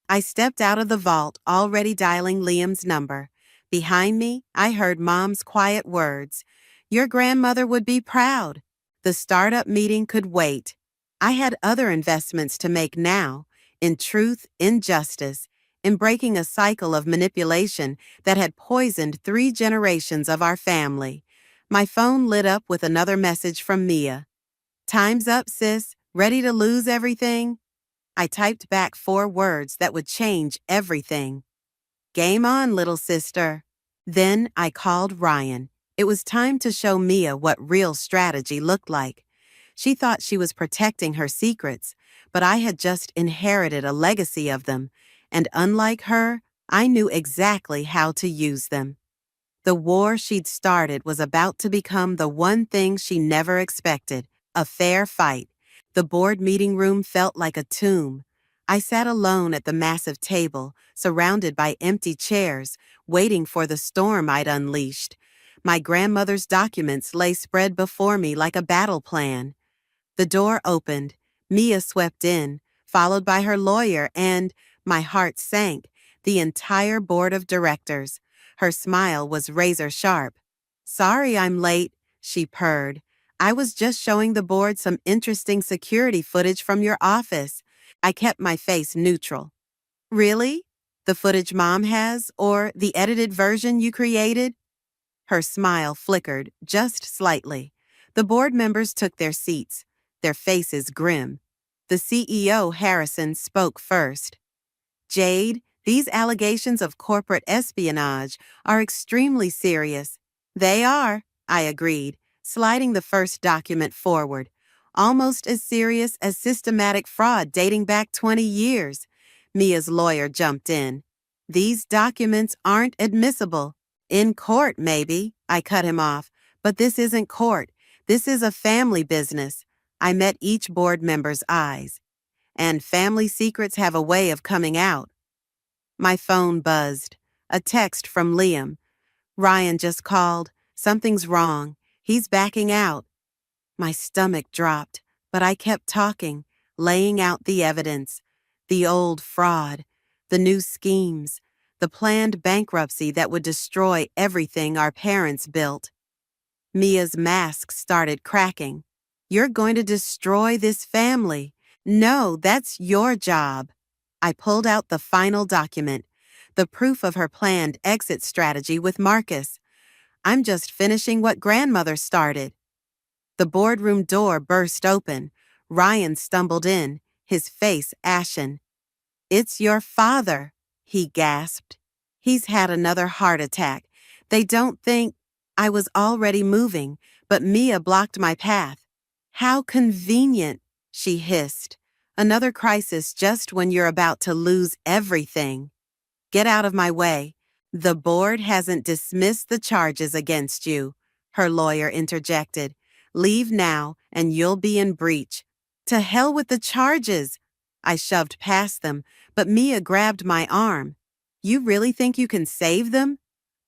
I stepped out of the vault, already dialing Liam's number. Behind me, I heard Mom's quiet words. Your grandmother would be proud. The startup meeting could wait. I had other investments to make now, in truth, in justice, in breaking a cycle of manipulation that had poisoned 3 generations of our family. My phone lit up with another message from Mia. Time's up, sis. Ready to lose everything? I typed back 4 words that would change everything. Game on, little sister. Then I called Ryan. It was time to show Mia what real strategy looked like. She thought she was protecting her secrets, but I had just inherited a legacy of them, and unlike her, I knew exactly how to use them. The war she'd started was about to become the one thing she never expected, a fair fight. The board meeting room felt like a tomb. I sat alone at the massive table, surrounded by empty chairs, waiting for the storm I'd unleashed. My grandmother's documents lay spread before me like a battle plan. The door opened. Mia swept in, followed by her lawyer and, my heart sank, the entire board of directors. Her smile was razor sharp. Sorry I'm late, she purred. I was just showing the board some interesting security footage from your office. I kept my face neutral. Really? The footage Mom has, or the edited version you created? Her smile flickered, just slightly. The board members took their seats, their faces grim. The CEO, Harrison, spoke first. Jade, these allegations of corporate espionage are extremely serious. They are, I agreed, sliding the first document forward. Almost as serious as systematic fraud dating back 20 years. Mia's lawyer jumped in. These documents aren't admissible. In court, maybe, I cut him off. But this isn't court. This is a family business. I met each board member's eyes. And family secrets have a way of coming out. My phone buzzed. A text from Liam. Ryan just called. Something's wrong. He's backing out. My stomach dropped, but I kept talking, laying out the evidence. The old fraud, the new schemes, the planned bankruptcy that would destroy everything our parents built. Mia's mask started cracking. You're going to destroy this family. No, that's your job. I pulled out the final document, the proof of her planned exit strategy with Marcus. I'm just finishing what grandmother started. The boardroom door burst open. Ryan stumbled in, his face ashen. It's your father, he gasped. He's had another heart attack. They don't think. I was already moving, but Mia blocked my path. How convenient, she hissed. Another crisis just when you're about to lose everything. Get out of my way. The board hasn't dismissed the charges against you, her lawyer interjected. Leave now and you'll be in breach. To hell with the charges. I shoved past them, but Mia grabbed my arm. You really think you can save them?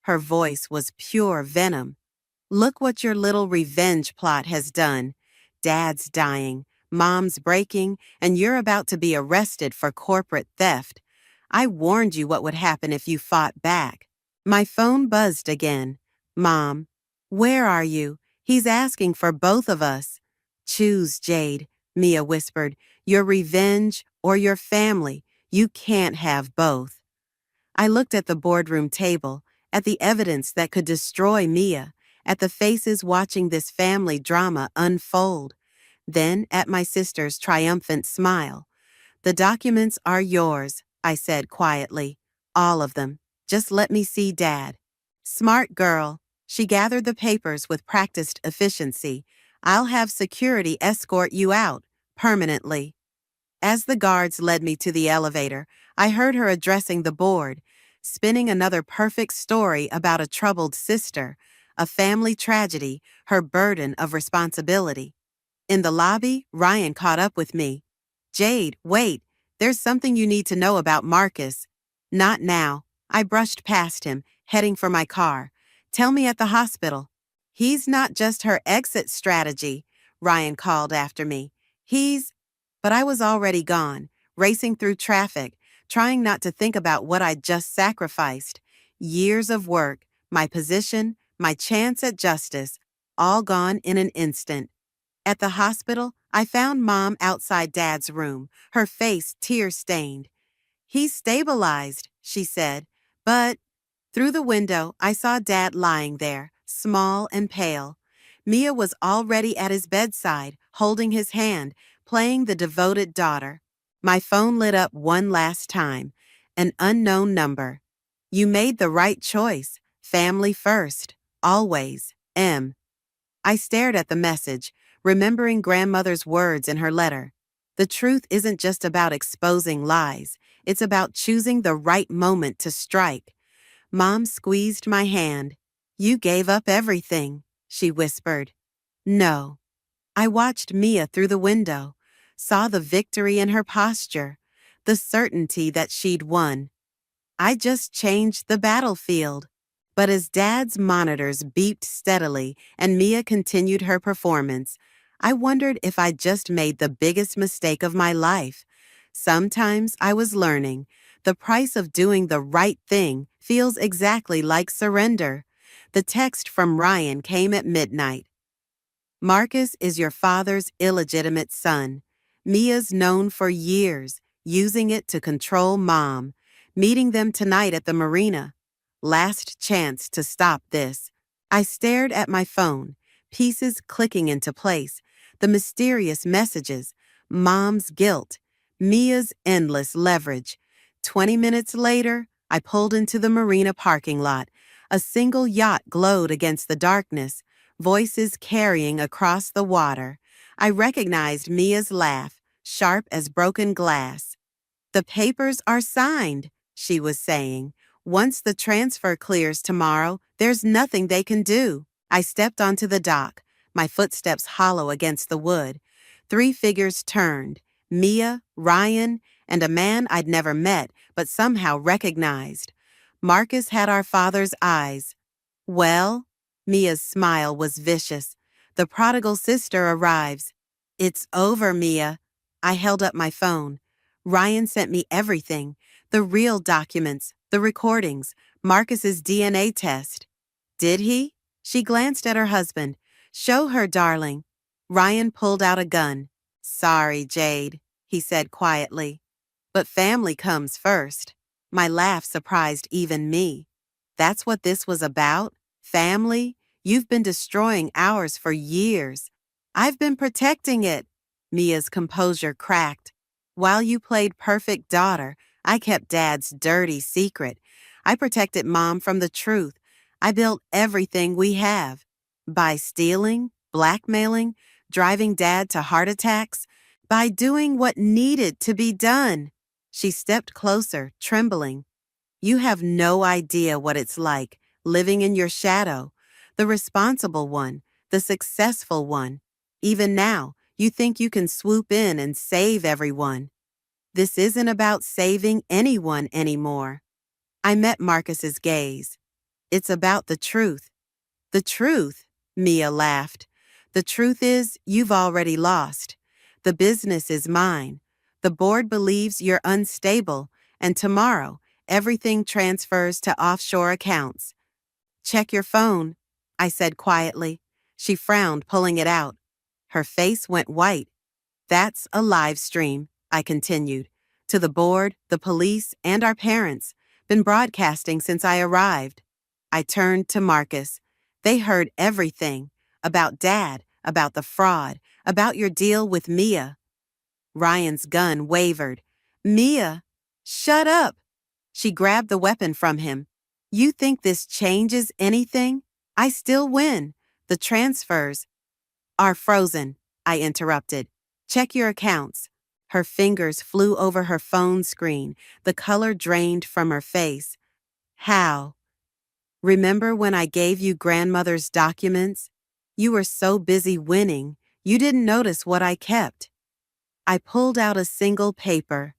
Her voice was pure venom. Look what your little revenge plot has done. Dad's dying, Mom's breaking, and you're about to be arrested for corporate theft. I warned you what would happen if you fought back. My phone buzzed again. Mom, where are you? He's asking for both of us. Choose, Jade, Mia whispered. Your revenge or your family. You can't have both. I looked at the boardroom table, at the evidence that could destroy Mia, at the faces watching this family drama unfold, then at my sister's triumphant smile. The documents are yours, I said quietly. All of them. Just let me see Dad. Smart girl. She gathered the papers with practiced efficiency. I'll have security escort you out, permanently. As the guards led me to the elevator, I heard her addressing the board, spinning another perfect story about a troubled sister, a family tragedy, her burden of responsibility. In the lobby, Ryan caught up with me. Jade, wait, there's something you need to know about Marcus. Not now. I brushed past him, heading for my car. Tell me at the hospital. He's not just her exit strategy, Ryan called after me. But I was already gone, racing through traffic, trying not to think about what I'd just sacrificed. Years of work, my position, my chance at justice, all gone in an instant. At the hospital, I found Mom outside Dad's room, her face tear-stained. He's stabilized, she said, but through the window, I saw Dad lying there, small and pale. Mia was already at his bedside, holding his hand, playing the devoted daughter. My phone lit up one last time. An unknown number. You made the right choice. Family first. Always. M. I stared at the message, remembering grandmother's words in her letter. The truth isn't just about exposing lies. It's about choosing the right moment to strike. Mom squeezed my hand. You gave up everything, she whispered. No. I watched Mia through the window, saw the victory in her posture, the certainty that she'd won. I just changed the battlefield. But as Dad's monitors beeped steadily and Mia continued her performance, I wondered if I'd just made the biggest mistake of my life. Sometimes I was learning. The price of doing the right thing feels exactly like surrender. The text from Ryan came at midnight. Marcus is your father's illegitimate son. Mia's known for years, using it to control Mom. Meeting them tonight at the marina. Last chance to stop this. I stared at my phone, pieces clicking into place, the mysterious messages, Mom's guilt, Mia's endless leverage. 20 minutes later, I pulled into the marina parking lot. A single yacht glowed against the darkness, voices carrying across the water. I recognized Mia's laugh, sharp as broken glass. The papers are signed, she was saying. Once the transfer clears tomorrow, there's nothing they can do. I stepped onto the dock, my footsteps hollow against the wood. 3 figures turned, Mia, Ryan, and a man I'd never met but somehow recognized. Marcus had our father's eyes. Well, Mia's smile was vicious. The prodigal sister arrives. It's over, Mia. I held up my phone. Ryan sent me everything. The real documents, the recordings, Marcus's DNA test. Did he? She glanced at her husband. Show her, darling. Ryan pulled out a gun. Sorry, Jade, he said quietly. But family comes first. My laugh surprised even me. That's what this was about? Family? You've been destroying ours for years. I've been protecting it. Mia's composure cracked. While you played perfect daughter, I kept Dad's dirty secret. I protected Mom from the truth. I built everything we have. By stealing, blackmailing, driving Dad to heart attacks, by doing what needed to be done. She stepped closer, trembling. You have no idea what it's like, living in your shadow, the responsible one, the successful one. Even now, you think you can swoop in and save everyone. This isn't about saving anyone anymore. I met Marcus's gaze. It's about the truth. The truth, Mia laughed. The truth is, you've already lost. The business is mine. The board believes you're unstable, and tomorrow, everything transfers to offshore accounts. Check your phone, I said quietly. She frowned, pulling it out. Her face went white. That's a live stream, I continued. To the board, the police, and our parents. Been broadcasting since I arrived. I turned to Marcus. They heard everything. About Dad, about the fraud, about your deal with Mia. Ryan's gun wavered. Mia, shut up. She grabbed the weapon from him. You think this changes anything? I still win. The transfers are frozen, I interrupted. Check your accounts. Her fingers flew over her phone screen, the color drained from her face. How? Remember when I gave you grandmother's documents? You were so busy winning, you didn't notice what I kept. I pulled out a single paper,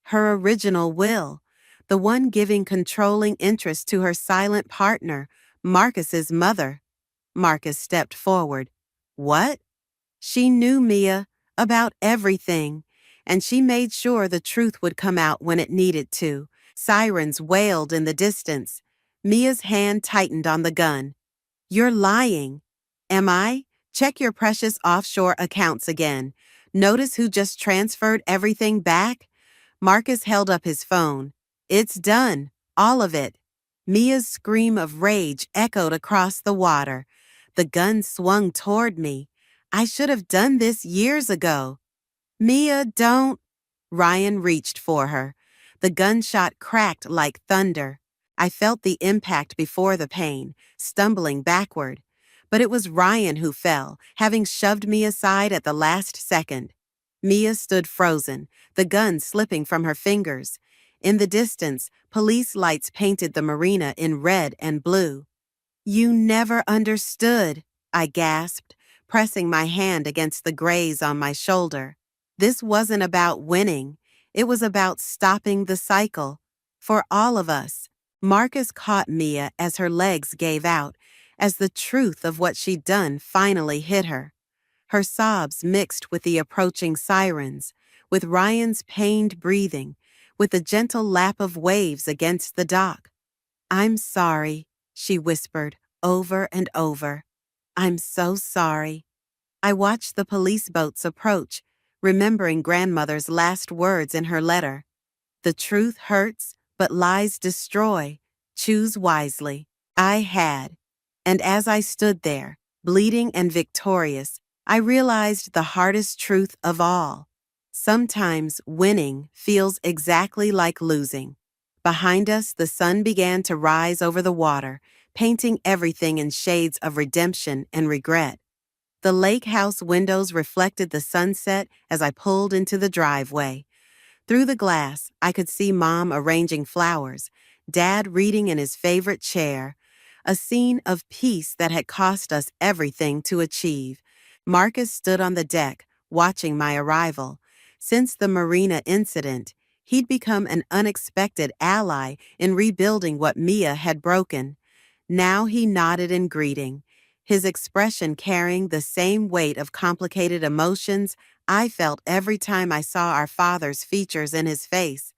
her original will, the one giving controlling interest to her silent partner, Marcus's mother. Marcus stepped forward. What? She knew Mia, about everything, and she made sure the truth would come out when it needed to. Sirens wailed in the distance. Mia's hand tightened on the gun. You're lying. Am I? Check your precious offshore accounts again. Notice who just transferred everything back? Marcus held up his phone. It's done. All of it. Mia's scream of rage echoed across the water. The gun swung toward me. I should have done this years ago. Mia, don't. Ryan reached for her. The gunshot cracked like thunder. I felt the impact before the pain, stumbling backward. But it was Ryan who fell, having shoved me aside at the last second. Mia stood frozen, the gun slipping from her fingers. In the distance, police lights painted the marina in red and blue. You never understood, I gasped, pressing my hand against the graze on my shoulder. This wasn't about winning. It was about stopping the cycle. For all of us. Marcus caught Mia as her legs gave out, as the truth of what she'd done finally hit her. Her sobs mixed with the approaching sirens, with Ryan's pained breathing, with the gentle lap of waves against the dock. I'm sorry, she whispered over and over. I'm so sorry. I watched the police boats approach, remembering grandmother's last words in her letter. The truth hurts, but lies destroy. Choose wisely. I had. And as I stood there, bleeding and victorious, I realized the hardest truth of all. Sometimes winning feels exactly like losing. Behind us, the sun began to rise over the water, painting everything in shades of redemption and regret. The lake house windows reflected the sunset as I pulled into the driveway. Through the glass, I could see Mom arranging flowers, Dad reading in his favorite chair, a scene of peace that had cost us everything to achieve. Marcus stood on the deck, watching my arrival. Since the marina incident, He'd become an unexpected ally in rebuilding what Mia had broken. Now he nodded in greeting, his expression carrying the same weight of complicated emotions I felt every time I saw our father's features in his face.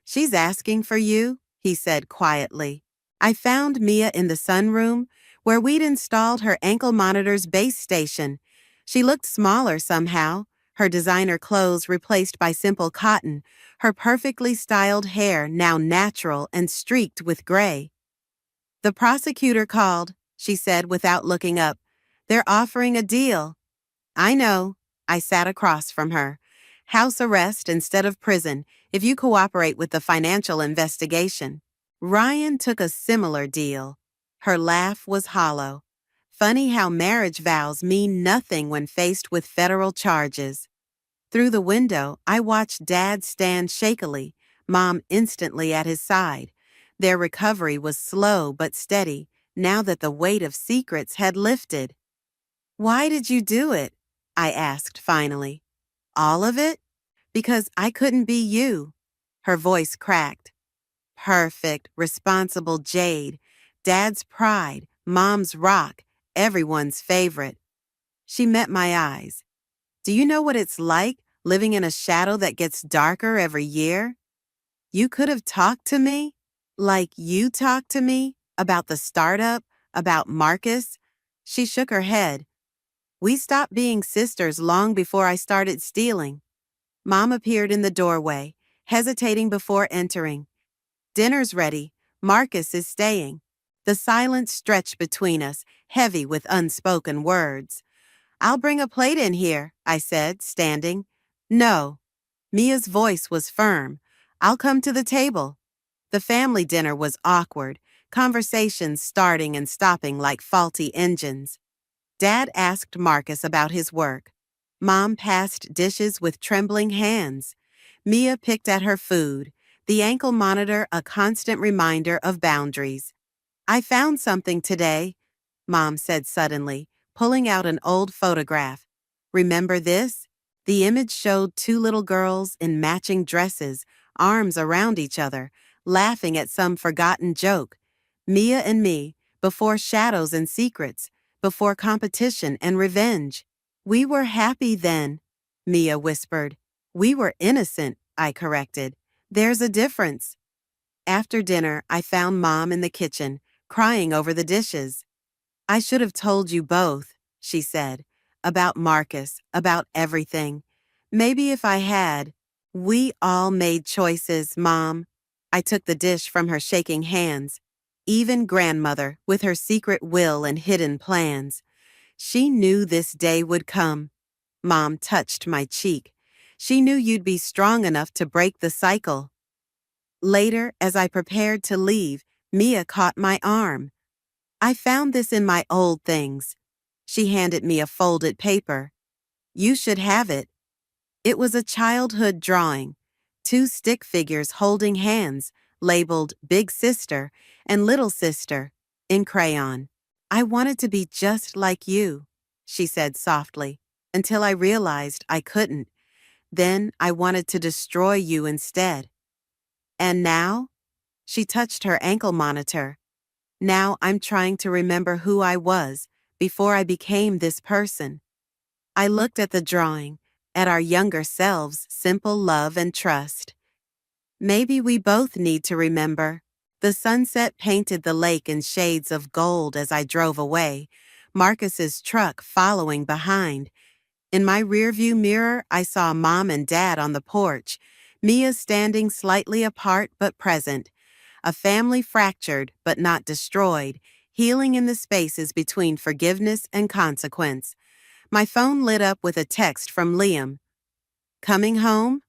"She's asking for you," he said quietly. I found Mia in the sunroom, where we'd installed her ankle monitor's base station. She looked smaller somehow, her designer clothes replaced by simple cotton, her perfectly styled hair now natural and streaked with gray. "The prosecutor called," she said without looking up. "They're offering a deal." "I know." I sat across from her. "House arrest instead of prison if you cooperate with the financial investigation." Ryan took a similar deal. Her laugh was hollow. Funny how marriage vows mean nothing when faced with federal charges. Through the window, I watched Dad stand shakily, Mom instantly at his side. Their recovery was slow but steady, now that the weight of secrets had lifted. "Why did you do it?" I asked finally. "All of it? Because I couldn't be you." Her voice cracked. Perfect, responsible Jade. Dad's pride, Mom's rock, everyone's favorite. She met my eyes. "Do you know what it's like, living in a shadow that gets darker every year? You could have talked to me, like you talked to me, about the startup, about Marcus." She shook her head. "We stopped being sisters long before I started stealing." Mom appeared in the doorway, hesitating before entering. "Dinner's ready. Marcus is staying." The silence stretched between us, heavy with unspoken words. "I'll bring a plate in here," I said, standing. "No." Mia's voice was firm. "I'll come to the table." The family dinner was awkward, conversations starting and stopping like faulty engines. Dad asked Marcus about his work. Mom passed dishes with trembling hands. Mia picked at her food, the ankle monitor a constant reminder of boundaries. "I found something today," Mom said suddenly, pulling out an old photograph. "Remember this?" The image showed two little girls in matching dresses, arms around each other, laughing at some forgotten joke. Mia and me, before shadows and secrets, before competition and revenge. "We were happy then," Mia whispered. "We were innocent," I corrected. "There's a difference." After dinner, I found Mom in the kitchen, crying over the dishes. "I should have told you both," she said, "about Marcus, about everything. Maybe if I had." "We all made choices, Mom." I took the dish from her shaking hands. Even grandmother, with her secret will and hidden plans. "She knew this day would come." Mom touched my cheek. "She knew you'd be strong enough to break the cycle." Later, as I prepared to leave, Mia caught my arm. "I found this in my old things." She handed me a folded paper. "You should have it." It was a childhood drawing, two stick figures holding hands, labeled Big Sister and Little Sister, in crayon. "I wanted to be just like you," she said softly, "until I realized I couldn't. Then I wanted to destroy you instead. And now?" She touched her ankle monitor. "Now I'm trying to remember who I was before I became this person." I looked at the drawing, at our younger selves' simple love and trust. Maybe we both need to remember. The sunset painted the lake in shades of gold as I drove away, Marcus's truck following behind. In my rearview mirror, I saw Mom and Dad on the porch, Mia standing slightly apart but present. A family fractured but not destroyed, healing in the spaces between forgiveness and consequence. My phone lit up with a text from Liam. "Coming home?"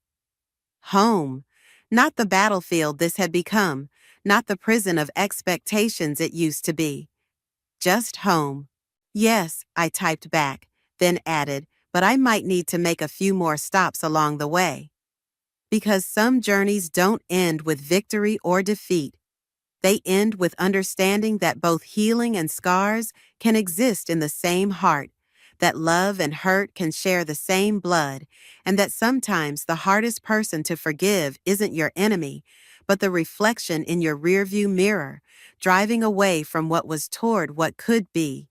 Home. Not the battlefield this had become, not the prison of expectations it used to be. Just home. "Yes," I typed back, then added, "but I might need to make a few more stops along the way." Because some journeys don't end with victory or defeat. They end with understanding that both healing and scars can exist in the same heart, that love and hurt can share the same blood, and that sometimes the hardest person to forgive isn't your enemy, but the reflection in your rearview mirror, driving away from what was toward what could be.